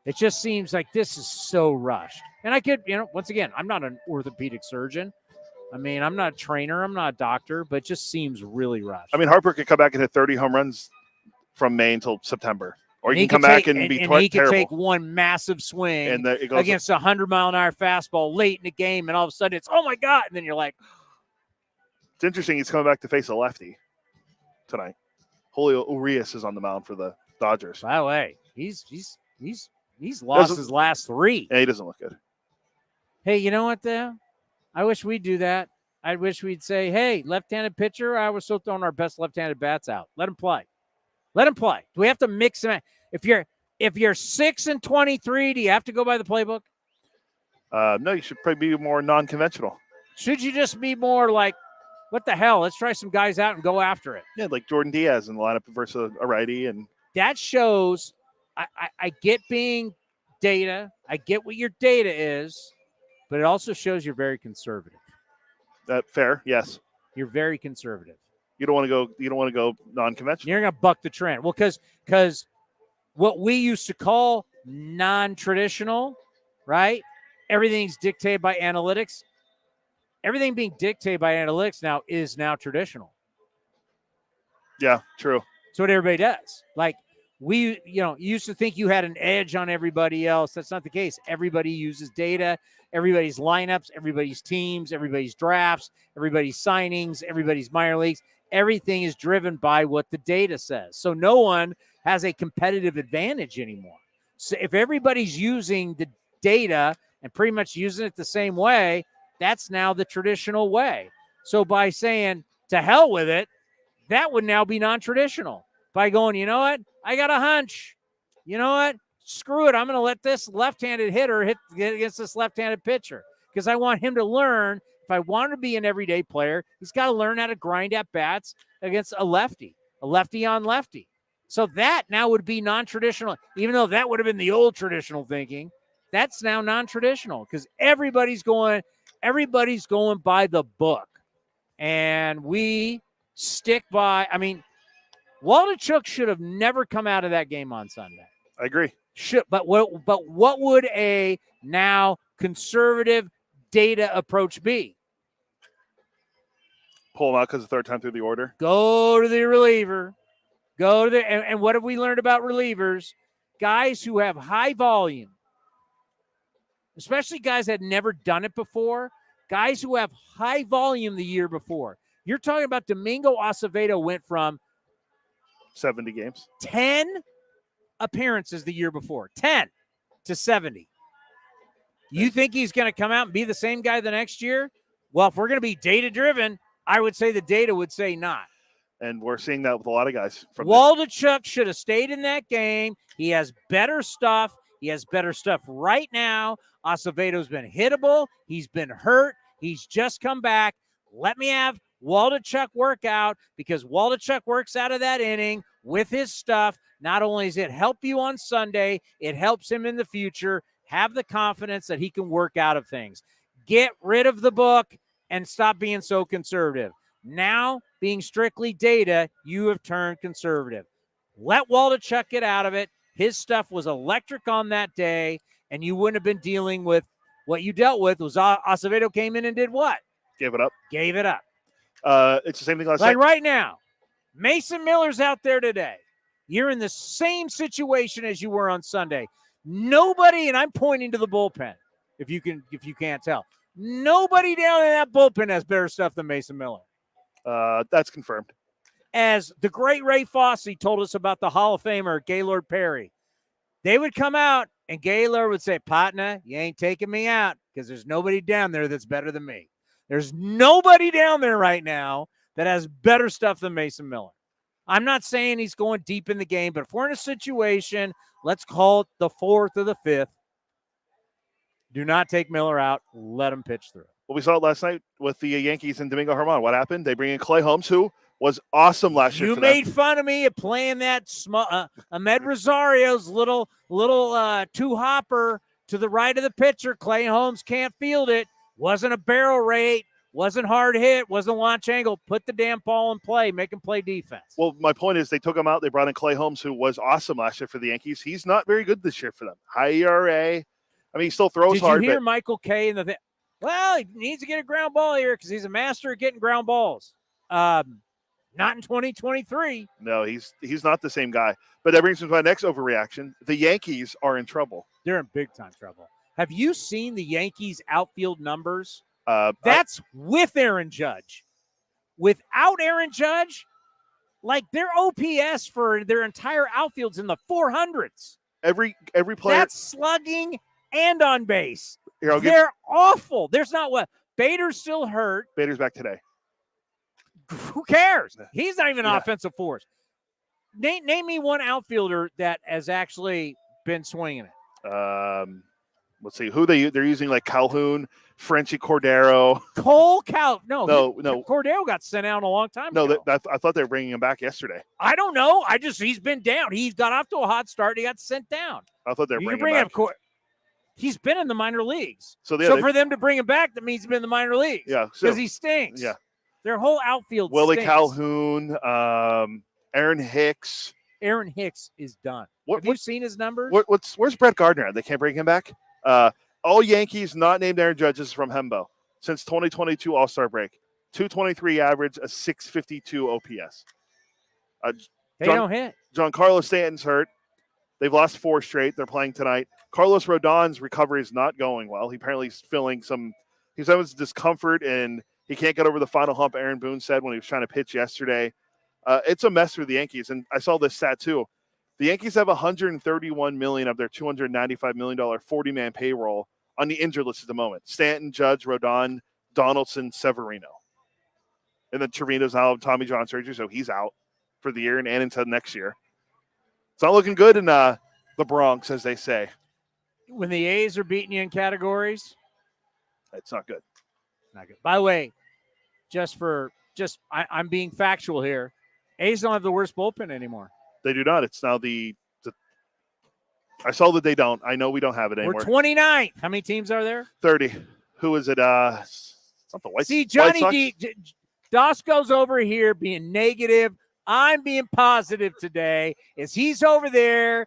It just seems like this is so rushed. And I could, once again, I'm not an orthopedic surgeon. I'm not a trainer. I'm not a doctor, but it just seems really rushed. Harper could come back and hit 30 home runs from May until September. Or he can come back and be terrible. He could take one massive swing against a 100-mile-an-hour fastball late in the game, and all of a sudden it's, oh, my God. And then you're like. It's interesting. He's coming back to face a lefty tonight. Julio Urias is on the mound for the Dodgers. By the way, he's lost his last 3. Yeah, he doesn't look good. Hey, you know what, though? I wish we'd do that. I wish we'd say, hey, left-handed pitcher, I was still throwing our best left-handed bats out. Let him play. Let him play. Do we have to mix them? If you're 6-23, do you have to go by the playbook? No, you should probably be more non-conventional. Should you just be more like, what the hell? Let's try some guys out and go after it. Yeah, like Jordan Diaz in the lineup versus a righty. And that shows I get being data. I get what your data is, but it also shows you're very conservative. Fair, yes. You're very conservative. You don't want to go non-conventional. You're going to buck the trend. Well, because what we used to call non-traditional, right? Everything's dictated by analytics. Everything being dictated by analytics now is traditional. Yeah, true. That's what everybody does. Like, you used to think you had an edge on everybody else. That's not the case. Everybody uses data, everybody's lineups, everybody's teams, everybody's drafts, everybody's signings, everybody's minor leagues. everything is driven by what the data says. So no one has a competitive advantage anymore. So if everybody's using the data and pretty much using it the same way, that's now the traditional way. So by saying to hell with it, that would now be non-traditional. By going, you know what? I got a hunch. You know what? Screw it. I'm going to let this left-handed hitter hit against this left-handed pitcher because I want him to learn. If I want to be an everyday player, he's got to learn how to grind at bats against a lefty on lefty. So that now would be non-traditional, even though that would have been the old traditional thinking. That's now non-traditional because everybody's going by the book. And we stick by, I mean, Waldachuk should have never come out of that game on Sunday. I agree. But what would a now conservative data approach be? Pull him out because the third time through the order. Go to the reliever. And what have we learned about relievers? Guys who have high volume, especially guys that had never done it before, guys who have high volume the year before. You're talking about Domingo Acevedo went from 70 games. 10 appearances the year before, 10 to 70. You think he's going to come out and be the same guy the next year? Well, if we're going to be data-driven, I would say the data would say not. And we're seeing that with a lot of guys. Waldachuk should have stayed in that game. He has better stuff. He has better stuff right now. Acevedo's been hittable. He's been hurt. He's just come back. Let me have Waldachuk work out because Waldachuk works out of that inning with his stuff. Not only does it help you on Sunday, it helps him in the future. Have the confidence that he can work out of things. Get rid of the book and stop being so conservative. Now, being strictly data, you have turned conservative. Let Waldachuk get out of it. His stuff was electric on that day, and you wouldn't have been dealing with what you dealt with. Was Acevedo came in and did what? Gave it up. Gave it up. It's the same thing last night. night. Right now, Mason Miller's out there today. You're in the same situation as you were on Sunday. Nobody, and I'm pointing to the bullpen, if you can't tell. Nobody down in that bullpen has better stuff than Mason Miller. That's confirmed. As the great Ray Fosse told us about the Hall of Famer Gaylord Perry, they would come out and Gaylord would say, "Partner, you ain't taking me out because there's nobody down there that's better than me. There's nobody down there right now that has better stuff than Mason Miller." I'm not saying he's going deep in the game, but if we're in a situation, let's call it the fourth or the fifth, do not take Miller out. Let him pitch through. Well, we saw it last night with the Yankees and Domingo Germán. What happened? They bring in Clay Holmes, who was awesome last year. You made fun of me at playing that Ahmed Rosario's little two-hopper to the right of the pitcher. Clay Holmes can't field it. Wasn't a barrel rate. Wasn't hard hit. Wasn't launch angle. Put the damn ball in play. Make him play defense. Well, my point is they took him out. They brought in Clay Holmes, who was awesome last year for the Yankees. He's not very good this year for them. High ERA. I mean, he still throws hard. Did you hear Michael Kay in the well, he needs to get a ground ball here because he's a master at getting ground balls. Not in 2023. No, he's not the same guy. But that brings me to my next overreaction. The Yankees are in trouble. They're in big time trouble. Have you seen the Yankees outfield numbers? That's with Aaron Judge. Without Aaron Judge, like their OPS for their entire outfield's in the 400s. Every player. That's slugging and on base. Here, they're awful. There's not what. Bader's still hurt. Bader's back today. Who cares? He's not even an offensive force. Name me one outfielder that has actually been swinging it. Let's see who they're using, like Calhoun, Frenchie Cordero, Cole Cal. No. Cordero got sent out a long time ago. No, I thought they were bringing him back yesterday. I don't know. He's been down. He got off to a hot start. He got sent down. I thought they were bringing him back. He's been in the minor leagues. So for them to bring him back, that means he's been in the minor leagues. Yeah, because he stinks. Yeah, their whole outfield. Willie stinks. Calhoun, Aaron Hicks. Aaron Hicks is done. Have you seen his numbers? Where's Brett Gardner? They can't bring him back. All Yankees not named Aaron Judge from Hembo since 2022 All-Star break. 223 average, a 652 OPS. They don't hit. Giancarlo Stanton's hurt. They've lost 4 straight. They're playing tonight. Carlos Rodon's recovery is not going well. He apparently is feeling he's having some discomfort in He can't get over the final hump, Aaron Boone said when he was trying to pitch yesterday. It's a mess for the Yankees. And I saw this stat too. The Yankees have $131 million of their $295 million 40-man payroll on the injured list at the moment. Stanton, Judge, Rodon, Donaldson, Severino. And then Trevino's now Tommy John surgery, so he's out for the year and into next year. It's not looking good in the Bronx, as they say. When the A's are beating you in categories, it's not good. Not good. By the way, I'm being factual here. A's don't have the worst bullpen anymore. They do not. It's now I saw that they don't. I know we don't have it anymore. We're 29th. How many teams are there? 30. Who is it? It's not the White Sox. See, Johnny D. Dosco's over here being negative. I'm being positive today as he's over there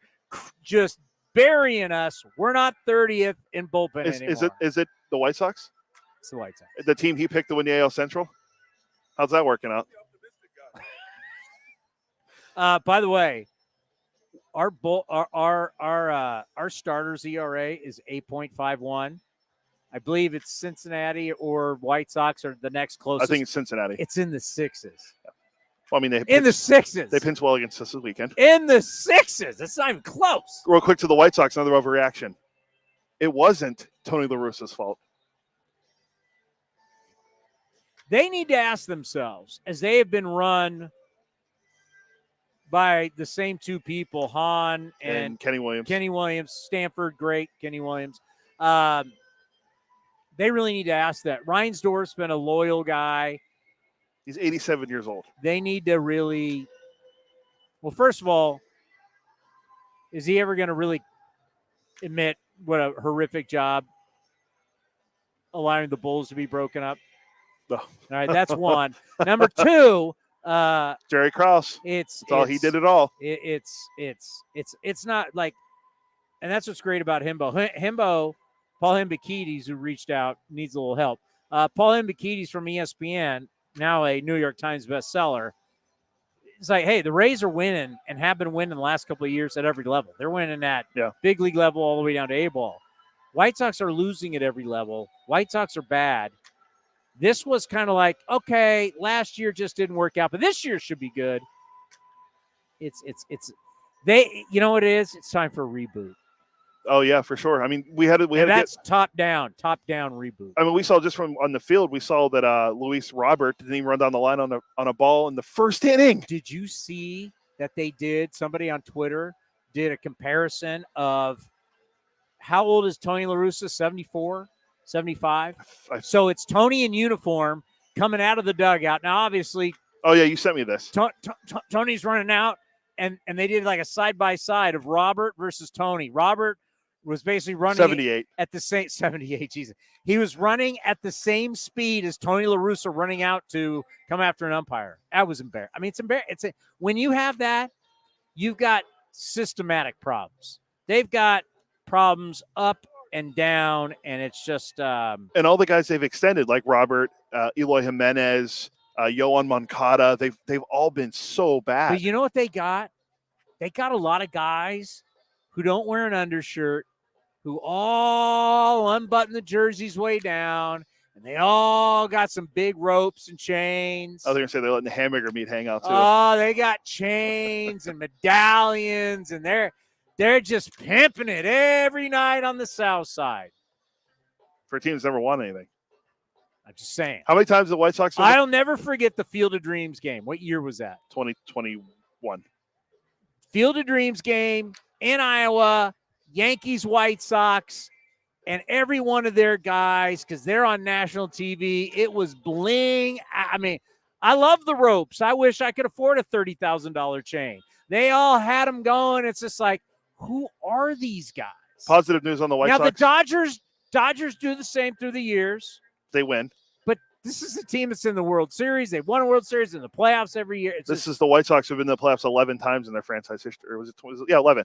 just burying us. We're not 30th in bullpen anymore. Is it the White Sox? It's the White Sox. The team he picked to win the AL Central? How's that working out? By the way, our starters ERA is 8.51. I believe it's Cincinnati or White Sox or the next closest. I think it's Cincinnati. It's in the sixes. Well, I mean, in the sixes. They pinched well against us this weekend. In the sixes. It's not even close. Real quick to the White Sox, another overreaction. It wasn't Tony La Russa's fault. They need to ask themselves, as they have been run by the same two people, Hahn and Kenny Williams. Kenny Williams, Stanford, great, Kenny Williams. They really need to ask that. Reinsdorf's been a loyal guy. He's 87 years old. They need to really – well, first of all, is he ever going to really admit what a horrific job allowing the Bulls to be broken up? No. All right, that's one. Number two – Jerry Krause. That's all he did it all. It's not like – and that's what's great about Himbo. Paul Hembekides, who reached out, needs a little help. Paul Hembekides from ESPN, now a New York Times bestseller. It's like, hey, the Rays are winning and have been winning the last couple of years at every level. They're winning at big league level all the way down to A-ball. White Sox are losing at every level. White Sox are bad. This was kind of like, okay, last year just didn't work out, but this year should be good. It's you know what it is? It's time for a reboot. Oh yeah, for sure. I mean, that's top down reboot. I mean, we saw just from on the field, we saw that Luis Robert didn't even run down the line on a ball in the first inning. Did you see that they did? Somebody on Twitter did a comparison of how old is Tony La Russa? 74, 75. So it's Tony in uniform coming out of the dugout. Now, obviously. Oh yeah, you sent me this. Tony's running out, and they did like a side by side of Robert versus Tony. Robert was basically running 78 at the same 78. Jesus, he was running at the same speed as Tony La Russa running out to come after an umpire. That was embarrassing. I mean, it's embarrassing. When you have that, you've got systematic problems. They've got problems up and down, and it's just and all the guys they've extended, like Robert, Eloy Jimenez, Yohan Moncada, they've all been so bad. But you know what they got? They got a lot of guys who don't wear an undershirt, who all unbutton the jerseys way down, and they all got some big ropes and chains. I was going to say they're letting the hamburger meat hang out too. Oh, they got chains and medallions, and they're just pimping it every night on the South Side. For a team that's never won anything. I'm just saying. How many times the White Sox? I'll never forget the Field of Dreams game. What year was that? 2021. Field of Dreams game in Iowa, Yankees, White Sox, and every one of their guys, because they're on national TV, it was bling. I mean, I love the ropes. I wish I could afford a $30,000 chain. They all had them going. It's just like, who are these guys? Positive news on the White Sox. Now, the Dodgers do the same through the years. They win. But this is a team that's in the World Series. They've won a World Series in the playoffs every year. This is the White Sox who've been in the playoffs 11 times in their franchise history. Or was it 11.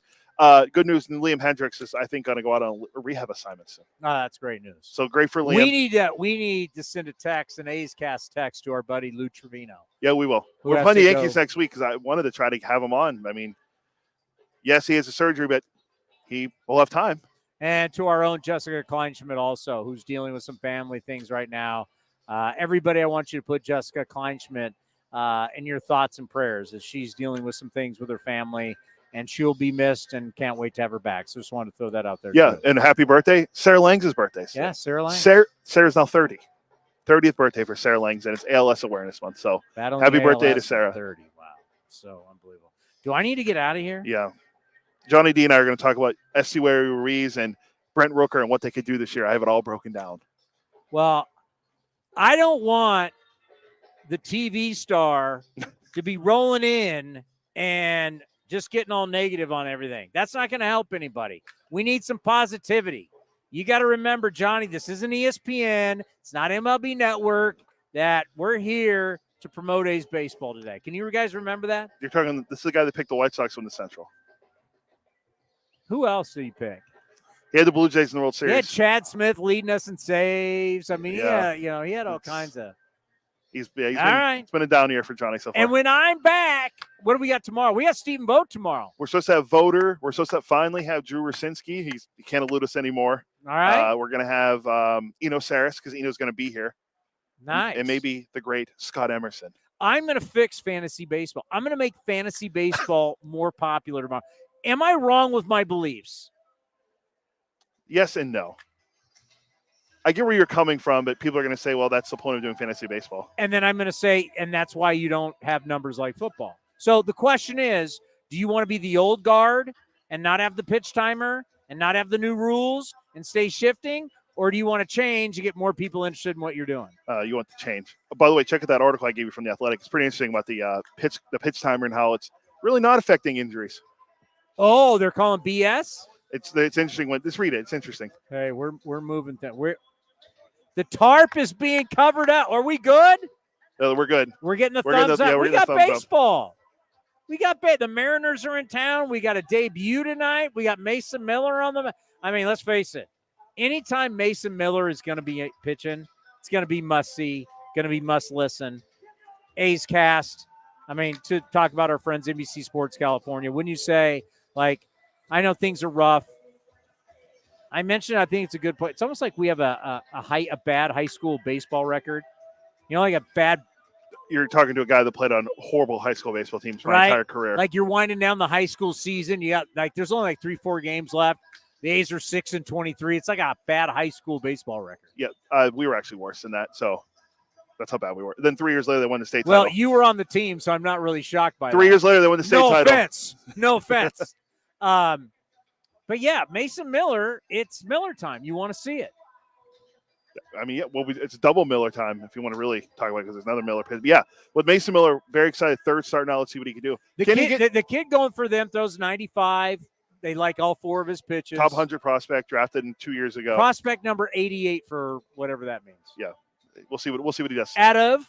Good news. And Liam Hendricks is, I think, going to go out on a rehab assignment soon. Oh, that's great news. So great for Liam. We need to send a text, an A's Cast text to our buddy Lou Trevino. Yeah, we will. We're playing the Yankees next week because I wanted to try to have him on. I mean, yes, he has a surgery, but he will have time. And to our own Jessica Kleinschmidt also, who's dealing with some family things right now. Everybody, I want you to put Jessica Kleinschmidt in your thoughts and prayers as she's dealing with some things with her family, and she'll be missed and can't wait to have her back. So just wanted to throw that out there. Yeah, too. and happy birthday. Sarah Langs' birthday. So. Yeah, Sarah Langs. Sarah's now 30. 30th birthday for Sarah Langs, and it's ALS Awareness Month. So happy birthday to Sarah. 30. Wow. So unbelievable. Do I need to get out of here? Yeah. Johnny D and I are going to talk about Estuary Ruiz and Brent Rooker and what they could do this year. I have it all broken down. Well, I don't want the TV star to be rolling in and just getting all negative on everything. That's not going to help anybody. We need some positivity. You got to remember, Johnny, this isn't ESPN. It's not MLB Network. That we're here to promote A's baseball today. Can you guys remember that? You're talking. This is the guy that picked the White Sox from the Central. Who else did he pick? He had the Blue Jays in the World Series. He had Chad Smith leading us in saves. I mean, Yeah. he had all kinds of. It's been a down year for Johnny so far. And when I'm back, what do we got tomorrow? We got Stephen Vogt tomorrow. We're supposed to have Voter. We're supposed to finally have Drew Rosinski. He can't elude us anymore. All right. We're going to have Eno Saris because Eno's going to be here. Nice. And maybe the great Scott Emerson. I'm going to fix fantasy baseball. I'm going to make fantasy baseball more popular tomorrow. Am I wrong with my beliefs? Yes and no. I get where you're coming from, but people are going to say, well, that's the point of doing fantasy baseball. And then I'm going to say, and that's why you don't have numbers like football. So the question is, do you want to be the old guard and not have the pitch timer and not have the new rules and stay shifting? Or do you want to change and get more people interested in what you're doing? You want to change. By the way, check out that article I gave you from The Athletic. It's pretty interesting about the pitch timer and how it's really not affecting injuries. Oh, they're calling BS? It's interesting. Just read it. It's interesting. Hey, we're moving. The tarp is being covered up. Are we good? We're good. We're getting the thumbs up. Yeah, we got baseball. We got the Mariners are in town. We got a debut tonight. We got Mason Miller on the. I mean, let's face it. Anytime Mason Miller is going to be pitching, it's going to be must see, going to be must listen. A's Cast. I mean, to talk about our friends NBC Sports California. Wouldn't you say, like, I know things are rough. I mentioned I think it's a good point. It's almost like we have a bad high school baseball record. You know, like a bad. You're talking to a guy that played on horrible high school baseball teams for my entire career. Like you're winding down the high school season. You got there's only 3-4 games left. The A's are 6-23. It's like a bad high school baseball record. Yeah, we were actually worse than that. So that's how bad we were. Then 3 years later, they won the state title. Well, you were on the team, so I'm not really shocked by that. 3 years later, they won the state title. No offense. But yeah, Mason Miller, it's Miller time. You want to see it. I mean, it's double Miller time if you want to really talk about it because there's another Miller pitch. But yeah, with Mason Miller, very excited. Third start now. Let's see what he can do. The kid going for them throws 95. They like all 4 of his pitches. Top 100 prospect drafted 2 years ago. Prospect number 88 for whatever that means. Yeah, we'll see what he does. Out of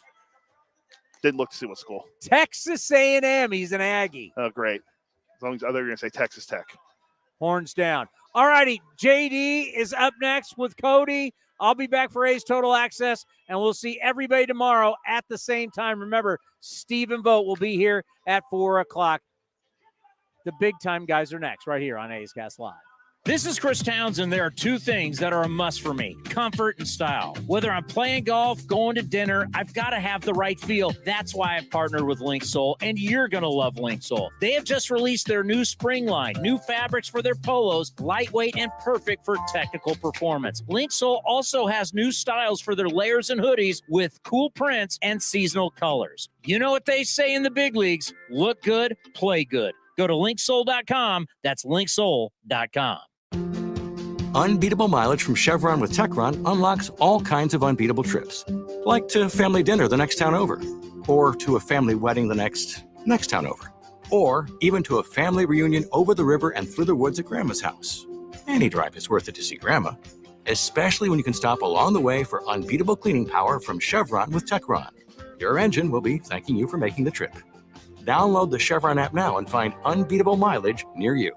didn't look to see what school. Texas A&M. He's an Aggie. Oh, great. As long as they're going to say Texas Tech. Horns down. All righty, JD is up next with Cody. I'll be back for A's Total Access, and we'll see everybody tomorrow at the same time. Remember, Stephen Vogt will be here at 4 o'clock. The big-time guys are next right here on A's Cast Live. This is Chris Townsend. There are 2 things that are a must for me: comfort and style. Whether I'm playing golf, going to dinner, I've got to have the right feel. That's why I've partnered with Linksole, and you're going to love Linksole. They have just released their new spring line, new fabrics for their polos, lightweight and perfect for technical performance. Linksole also has new styles for their layers and hoodies with cool prints and seasonal colors. You know what they say in the big leagues: look good, play good. Go to linksole.com. That's linksole.com. Unbeatable mileage from Chevron with Techron unlocks all kinds of unbeatable trips. Like to family dinner the next town over. Or to a family wedding the next town over. Or even to a family reunion over the river and through the woods at Grandma's house. Any drive is worth it to see Grandma. Especially when you can stop along the way for unbeatable cleaning power from Chevron with Techron. Your engine will be thanking you for making the trip. Download the Chevron app now and find unbeatable mileage near you.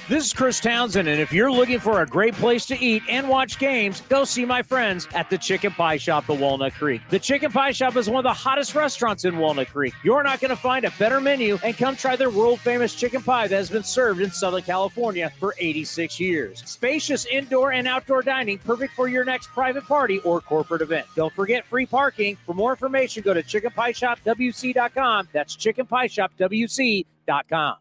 This is Chris Townsend, and if you're looking for a great place to eat and watch games, go see my friends at the Chicken Pie Shop of Walnut Creek. The Chicken Pie Shop is one of the hottest restaurants in Walnut Creek. You're not going to find a better menu, and come try their world-famous chicken pie that has been served in Southern California for 86 years. Spacious indoor and outdoor dining, perfect for your next private party or corporate event. Don't forget free parking. For more information, go to chickenpieshopwc.com. That's chickenpieshopwc.com.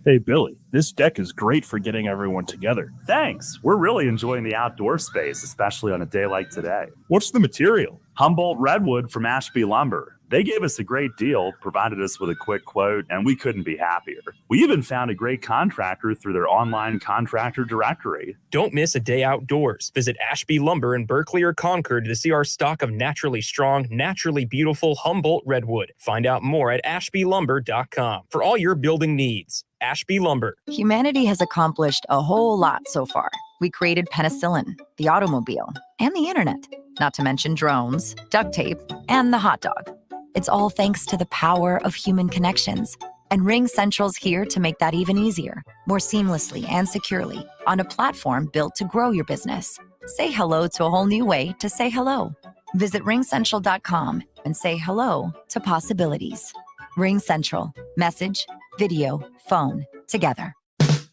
Hey, Billy, this deck is great for getting everyone together. Thanks. We're really enjoying the outdoor space, especially on a day like today. What's the material? Humboldt Redwood from Ashby Lumber. They gave us a great deal, provided us with a quick quote, and we couldn't be happier. We even found a great contractor through their online contractor directory. Don't miss a day outdoors. Visit Ashby Lumber in Berkeley or Concord to see our stock of naturally strong, naturally beautiful Humboldt Redwood. Find out more at ashbylumber.com for all your building needs. Ashby Lumber. Humanity has accomplished a whole lot so far. We created penicillin, the automobile, and the internet, not to mention drones, duct tape, and the hot dog. It's all thanks to the power of human connections. And Ring Central's here to make that even easier, more seamlessly and securely, on a platform built to grow your business. Say hello to a whole new way to say hello. Visit ringcentral.com and say hello to possibilities. Ring Central. Message, video, phone, together.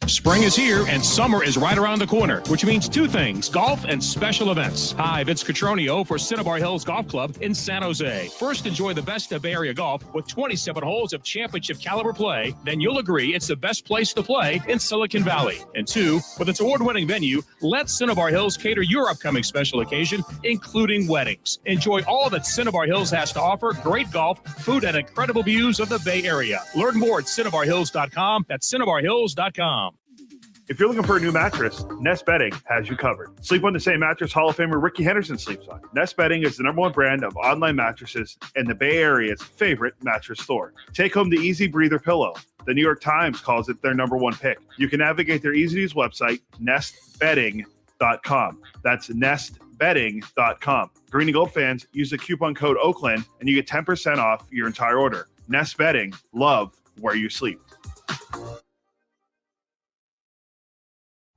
Spring is here and summer is right around the corner, which means two things: golf and special events. Hi, Vince Cotroneo for Cinnabar Hills Golf Club in San Jose. First, enjoy the best of Bay Area golf with 27 holes of championship caliber play. Then you'll agree it's the best place to play in Silicon Valley. And two, with its award-winning venue, let Cinnabar Hills cater your upcoming special occasion, including weddings. Enjoy all that Cinnabar Hills has to offer: great golf, food, and incredible views of the Bay Area. Learn more at cinnabarhills.com. That's cinnabarhills.com. If you're looking for a new mattress, Nest Bedding has you covered. Sleep on the same mattress Hall of Famer Ricky Henderson sleeps on. Nest Bedding is the #1 brand of online mattresses and the Bay Area's favorite mattress store. Take home the Easy Breather pillow. The New York Times calls it their #1 pick. You can navigate their easy-to-use website, nestbedding.com. That's nestbedding.com. Green and Gold fans, use the coupon code Oakland and you get 10% off your entire order. Nest Bedding, love where you sleep.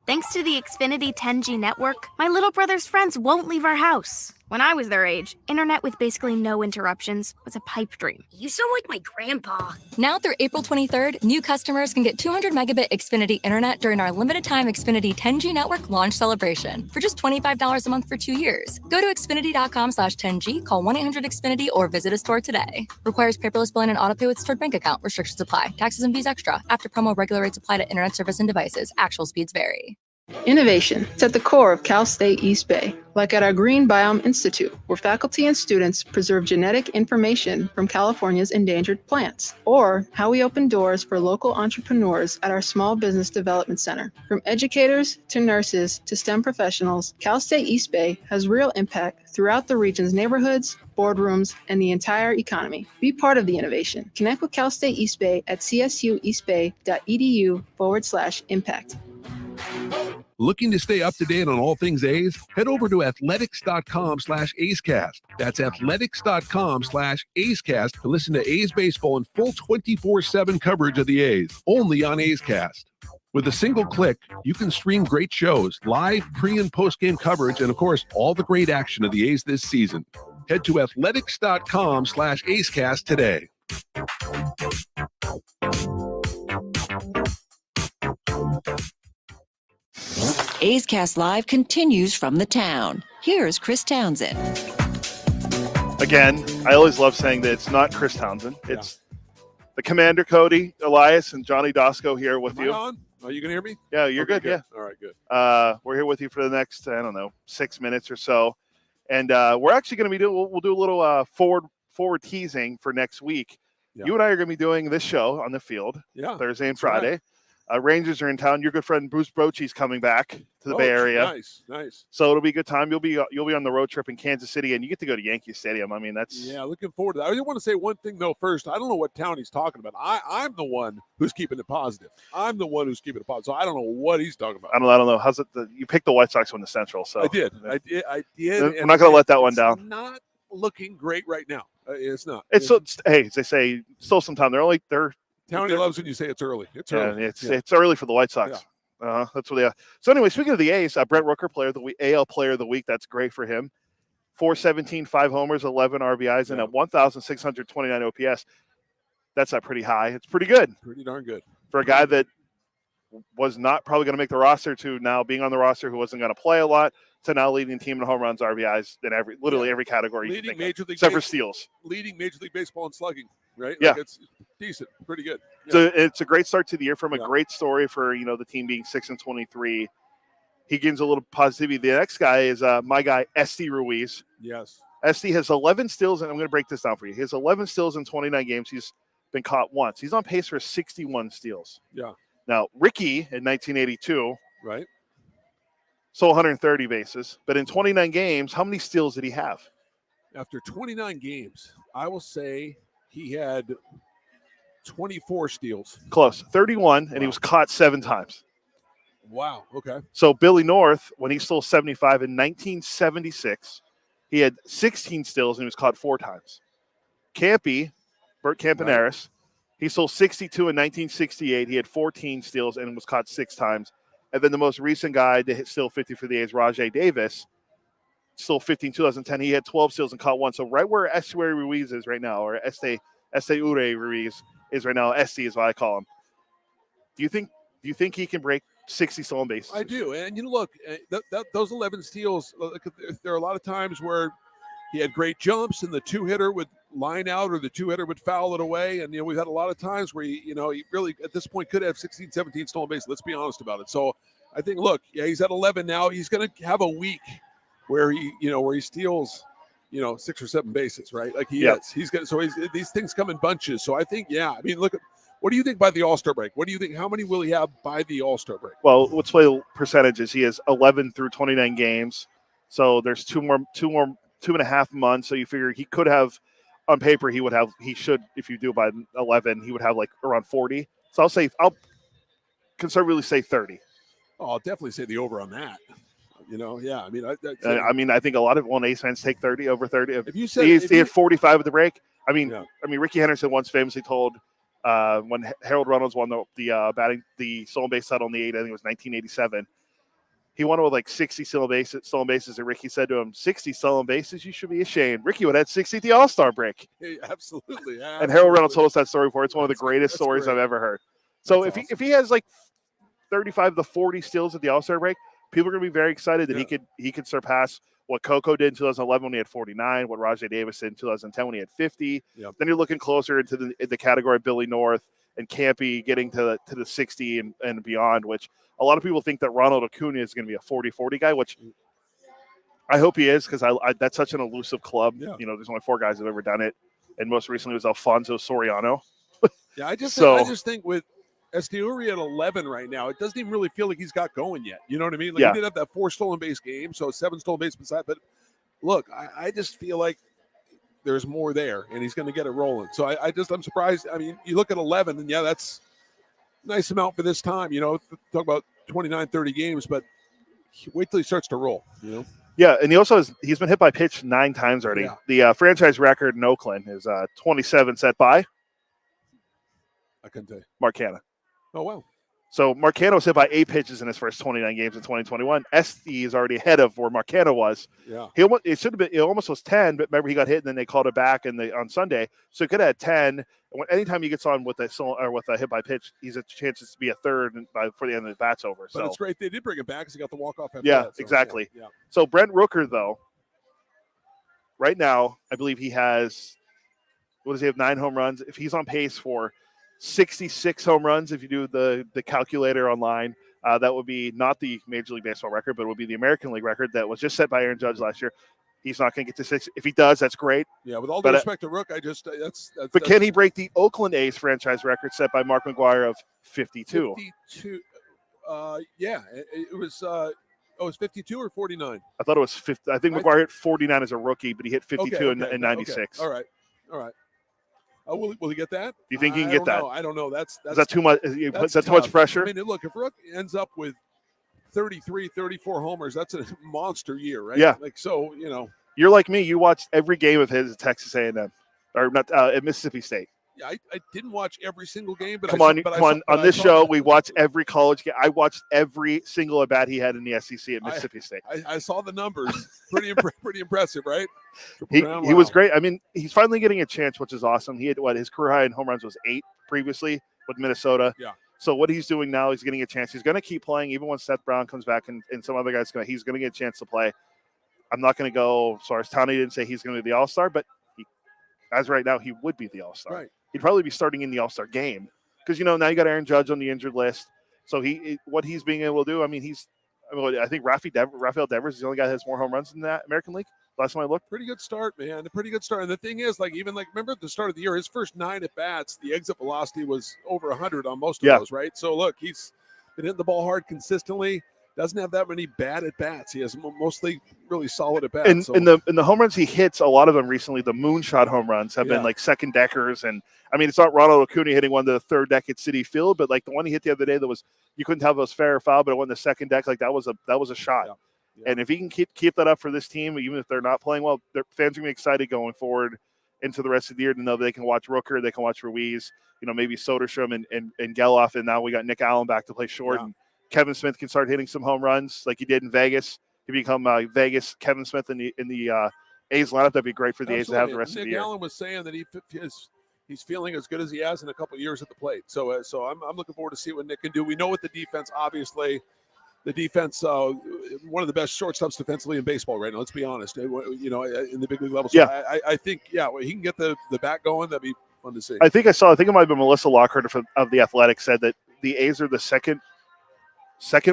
Thanks to the Xfinity 10G network, my little brother's friends won't leave our house. When I was their age, internet with basically no interruptions was a pipe dream. You sound like my grandpa. Now through April 23rd, new customers can get 200 megabit Xfinity internet during our limited time Xfinity 10G network launch celebration for just $25 a month for 2 years. Go to Xfinity.com/10G, call 1-800-XFINITY, or visit a store today. Requires paperless billing and autopay with stored bank account. Restrictions apply. Taxes and fees extra. After promo, regular rates apply to internet service and devices. Actual speeds vary. Innovation. It's at the core of Cal State East Bay, like at our Green Biome Institute, where faculty and students preserve genetic information from California's endangered plants, or how we open doors for local entrepreneurs at our Small Business Development Center. From educators to nurses to STEM professionals, Cal State East Bay has real impact throughout the region's neighborhoods, boardrooms, and the entire economy. Be part of the innovation. Connect with Cal State East Bay at csueastbay.edu/impact. Looking to stay up to date on all things A's? Head over to athletics.com/A'sCast. That's athletics.com/A'sCast to listen to A's baseball in full 24/7 coverage of the A's, only on A's Cast. With a single click, you can stream great shows, live pre- and post-game coverage, and of course, all the great action of the A's this season. Head to athletics.com/A'sCast today. A's Cast Live continues from the town. Here's Chris Townsend. Again, I always love saying that it's not Chris Townsend. It's the Commander Cody, Elias, and Johnny Dosco here with you. On? Are you going to hear me? Yeah, you're okay, good. Yeah. All right, good. We're here with you for the next, 6 minutes or so. And we're actually going to be we'll do a little forward teasing for next week. Yeah. You and I are going to be doing this show on the field Thursday and Friday. Right. Rangers are in town. Your good friend Bruce Brochy's coming back to the Bay Area. Nice. So it'll be a good time. You'll be on the road trip in Kansas City, and you get to go to Yankee Stadium. I mean, that's looking forward to that. I just want to say one thing though. First, I don't know what town he's talking about. I'm the one who's keeping it positive. So I don't know what he's talking about. I don't know. How's it? You picked the White Sox on the Central, so I did. I'm not going to let that one down. Not looking great right now. It's not. Hey, as they say, still some time. They're Townie loves when you say it's early. It's early. It's early for the White Sox. That's what they are. So anyway, speaking of the A's, Brent Rooker, AL Player of the Week. That's great for him. 417, 5 homers, 11 RBIs, and a 1,629 OPS. That's not pretty high. It's pretty good. Pretty darn good. For a guy that was not probably going to make the roster to now being on the roster, who wasn't going to play a lot, to now leading the team in home runs, RBIs, in every category. Leading Major League except for steals. Leading Major League Baseball in slugging, right? Yeah. It's decent. Pretty good. Yeah. So it's a great start to the year from a great story for, the team being 6-23. He gains a little positivity. The next guy is my guy, Esty Ruiz. Yes. Esty has 11 steals, and I'm going to break this down for you. He has 11 steals in 29 games. He's been caught once. He's on pace for 61 steals. Yeah. Now, Ricky in 1982 right, stole 130 bases, but in 29 games, how many steals did he have? After 29 games, I will say he had 24 steals. Close, 31, and he was caught 7 times. Wow, okay. So Billy North, when he stole 75 in 1976, he had 16 steals and he was caught 4 times. Bert Campaneris, he stole 62 in 1968. He had 14 steals and was caught 6 times. And then the most recent guy to steal 50 for the A's, Rajay Davis, stole 50 in 2010. He had 12 steals and caught 1. So right where Estuary Ruiz is right now, or Esteure Ruiz is right now, Esty is what I call him. Do you think he can break 60 stolen bases? I do. And look, those 11 steals, there are a lot of times where he had great jumps and the 2-hitter would line out or the 2-hitter would foul it away. And, we've had a lot of times where he really at this point could have 16, 17 stolen bases. Let's be honest about it. So I think, look, he's at 11 now. He's going to have a week where he steals, 6 or 7 bases, right? Like he is. He's going to, these things come in bunches. So I think, look, what do you think by the All-Star break? What do you think? How many will he have by the All-Star break? Well, let's play the percentages. He has 11 through 29 games. So there's 2.5 months. So you figure he could have, on paper, he should, if you do by 11, he would have like around 40. So I'll conservatively say 30. Oh, I'll definitely say the over on that. I think a lot of A's fans take 30 over 30. If you said he had 45 at the break. Ricky Henderson once famously told when Harold Reynolds won the stolen base title in the 8, I think it was 1987. He won it with like 60 stolen bases, and Ricky said to him, 60 stolen bases? You should be ashamed. Ricky would have had 60 at the All-Star break. Hey, absolutely. And Harold Reynolds told us that story before. It's one of the greatest stories I've ever heard. So if he has like 35 to 40 steals at the All-Star break, people are going to be very excited that he could surpass what Coco did in 2011 when he had 49, what Rajay Davis did in 2010 when he had 50. Yep. Then you're looking closer into the category of Billy North and Campy getting to the 60 and beyond, which a lot of people think that Ronald Acuna is going to be a 40-40 guy, which I hope he is, because that's such an elusive club. Yeah. There's only 4 guys that have ever done it, and most recently was Alfonso Soriano. Yeah, I just think with Esteuri at 11 right now, it doesn't even really feel like he's got going yet. You know what I mean? Like he did have that 4 stolen base game, so 7 stolen base beside. But look, I just feel like there's more there, and he's going to get it rolling. So I'm surprised. I mean, you look at 11, and that's a nice amount for this time. Talk about 29, 30 games, but wait till he starts to roll. Yeah, and he's been hit by pitch 9 times already. Yeah. The franchise record in Oakland is 27 set by. I couldn't tell you. Mark Hanna. Oh, wow. So Marcano was hit by 8 pitches in his first 29 games in 2021. Esty is already ahead of where Marcano was. Yeah. It almost was 10, but remember he got hit and then they called it back on Sunday. So he could have had 10. Anytime he gets on with a hit by pitch, he's a chance to be a third before the end of the bat's over. But it's great they did bring him back because he got the walk-off after that. So, exactly. Yeah. So Brent Rooker, though, right now, I believe he has, 9 home runs? If he's on pace for 66 home runs, if you do the calculator online, that would be not the Major League Baseball record, but it would be the American League record that was just set by Aaron Judge last year. He's not going to get to 6. If he does, that's great. Yeah, with all due respect to Rook, But can he break the Oakland A's franchise record set by Mark McGwire of 52? 52. Yeah, it was. It was 52 or 49. I thought it was 50. I think McGwire hit 49 as a rookie, but he hit 52 in 96. Okay. All right. Will he get that? Do you think he can get that? I don't know. That's is that too much? Is that too much pressure? I mean, look, if Rook ends up with 33, 34 homers, that's a monster year, right? Yeah. So, You're like me. You watched every game of his at Texas A&M, or not at Mississippi State. I didn't watch every single game, but Come on. On this show, we watch every college game. I watched every single at bat he had in the SEC at Mississippi State. I saw the numbers. Pretty impressive, right? He was great. I mean, he's finally getting a chance, which is awesome. He had his career high in home runs was 8 previously with Minnesota. Yeah. So what he's doing now, he's getting a chance. He's going to keep playing even when Seth Brown comes back and some other guys come. He's going to get a chance to play. I'm not going to go as far as Townie didn't say he's going to be the All-Star, but as right now, he would be the All-Star. Right. He'd probably be starting in the All-Star game because, now you got Aaron Judge on the injured list. So what he's being able to do, I think Rafael Devers is the only guy that has more home runs in that American League. Last time I looked. Pretty good start, man. A pretty good start. And the thing is, remember at the start of the year, his first 9 at-bats, the exit velocity was over 100 on most of those, right? So, look, he's been hitting the ball hard consistently. Doesn't have that many bad at-bats. He has mostly really solid at-bats. And in the home runs he hits, a lot of them recently, the moonshot home runs have been like second deckers. And, it's not Ronald Acuna hitting one to the third deck at Citi Field, but like the one he hit the other day you couldn't tell if it was fair or foul, but it went in the second deck. Like that was a shot. Yeah. Yeah. And if he can keep that up for this team, even if they're not playing well, their fans are going to be excited going forward into the rest of the year to know they can watch Rooker, they can watch Ruiz, maybe Soderstrom and Geloff, and now we got Nick Allen back to play short. Yeah. And Kevin Smith can start hitting some home runs like he did in Vegas. He become Vegas Kevin Smith in the A's lineup. That'd be great for the A's to have the rest of the year. Nick Allen was saying that he's feeling as good as he has in a couple of years at the plate. So I'm looking forward to see what Nick can do. We know what the defense, obviously. The defense, one of the best shortstops defensively in baseball right now. Let's be honest. In the big league level. So yeah. I think he can get the bat going. That'd be fun to see. I think it might have been Melissa Lockhart of the Athletic said that the A's are the second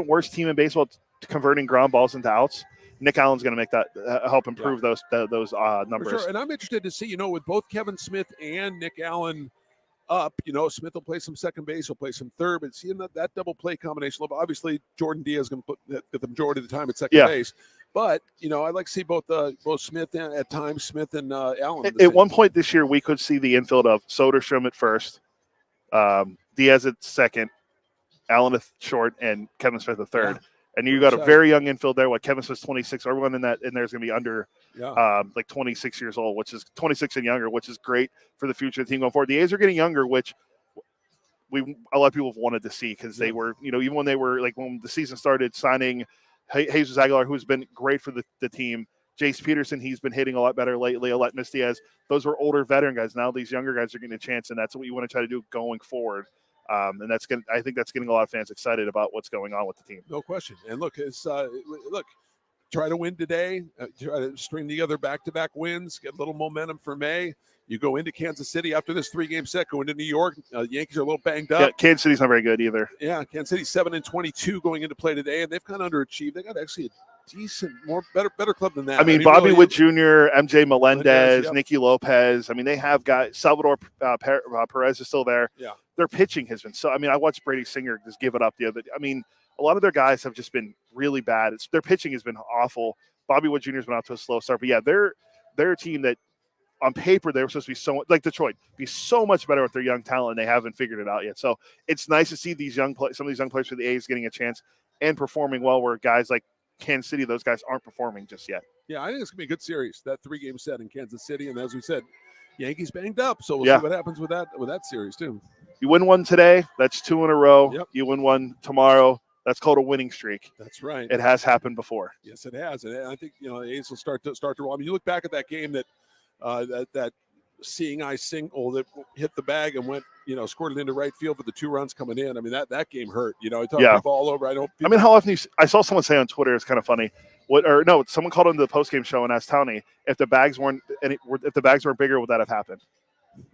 worst team in baseball converting ground balls into outs. Nick Allen's going to make that help improve those numbers. For sure. And I'm interested to see, with both Kevin Smith and Nick Allen up, Smith will play some second base, he'll play some third, but seeing that double play combination, obviously Jordan Diaz is going to get the majority of the time at second base. But, I'd like to see both Smith and at times Smith and Allen. At one point this year, we could see the infield of Soderstrom at first, Diaz at second, Allen at short, and Kevin Smith at third. Yeah. And you got a very young infield there. Kevin Smith's 26. Everyone in there is going to be under 26 years old, which is 26 and younger, which is great for the future of the team going forward. The A's are getting younger, which a lot of people have wanted to see because they were, even when they were when the season started, signing Jesus Aguilar, who's been great for the team. Jace Peterson, he's been hitting a lot better lately. Aletmus Diaz, those were older veteran guys. Now these younger guys are getting a chance, and that's what you want to try to do going forward. And I think that's getting a lot of fans excited about what's going on with the team. No question. And look, try to win today, try to string together back-to-back wins, get a little momentum for May. You go into Kansas City after this 3-game set, go into New York. Yankees are a little banged up. Yeah, Kansas City's not very good either. Yeah, Kansas City's 7-22 going into play today, and they've kind of underachieved. They got actually a decent, better club than that. Bobby really, Witt Jr., MJ Melendez, Nicky Lopez. They have guys. Salvador Perez is still there. Yeah. Their pitching has been so. I watched Brady Singer just give it up the other day. A lot of their guys have just been really bad. Their pitching has been awful. Bobby Witt Jr. has been out to a slow start. But, yeah, they're a team that on paper they were supposed to be so – like Detroit, be so much better with their young talent, and they haven't figured it out yet. So it's nice to see some of these young players for the A's getting a chance and performing well where guys like Kansas City, those guys aren't performing just yet. Yeah, I think it's going to be a good series, that 3-game set in Kansas City. And as we said, Yankees banged up, so we'll see what happens with that series too. You win one today, that's 2 in a row. Yep. You win one tomorrow, that's called a winning streak. That's right. It has happened before. Yes, it has. And I think the A's will start to roll. You look back at that game that seeing eye single that hit the bag and went, scored it into right field for the 2 runs coming in. That game hurt. It took people all over. How often I saw someone say on Twitter, it's kind of funny. Someone called into the postgame show and asked Townie if the bags weren't bigger, would that have happened?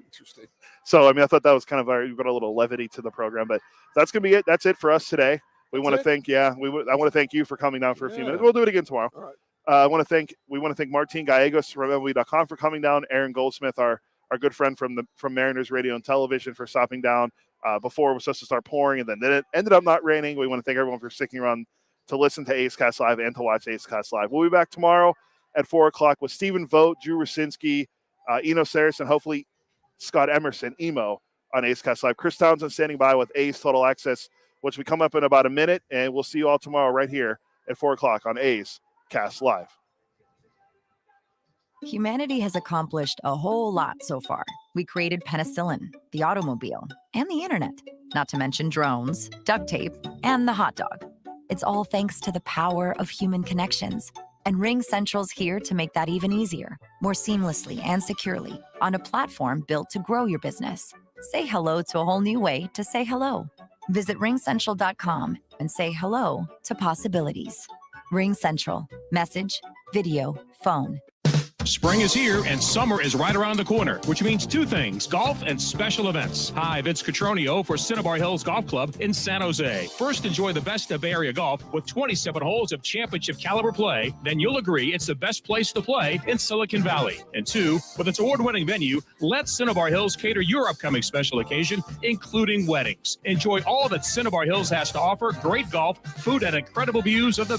Interesting. So I thought that was kind of we've got a little levity to the program, but that's gonna be it. That's it for us today. I want to thank you for coming down for a few minutes. We'll do it again tomorrow. All right. We want to thank Martín Gallegos from MLB.com for coming down. Aaron Goldsmith, our good friend from Mariners Radio and Television, for stopping down before it was supposed to start pouring, and then it ended up not raining. We want to thank everyone for sticking around to listen to A's Cast Live and to watch A's Cast Live. We'll be back tomorrow at 4:00 with Stephen Vogt, Drew Rosinski, Eno Saris, and hopefully Scott Emerson, Emo, on A's Cast Live. Chris Townsend standing by with A's Total Access, which we come up in about a minute, and we'll see you all tomorrow right here at 4:00 on A's Cast Live. Humanity has accomplished a whole lot so far. We created penicillin, the automobile, and the internet, not to mention drones, duct tape, and the hot dog. It's all thanks to the power of human connections. And Ring Central's here to make that even easier, more seamlessly and securely, on a platform built to grow your business. Say hello to a whole new way to say hello. Visit ringcentral.com and say hello to possibilities. Ring Central. Message, video, phone. Spring is here and summer is right around the corner, which means two things: golf and special events. Hi, Vince Cotroneo for Cinnabar Hills Golf Club in San Jose. First, enjoy the best of Bay Area golf with 27 holes of championship caliber play. Then you'll agree it's the best place to play in Silicon Valley. And two, with its award-winning venue, let Cinnabar Hills cater your upcoming special occasion, including weddings. Enjoy all that Cinnabar Hills has to offer: great golf, food, and incredible views of the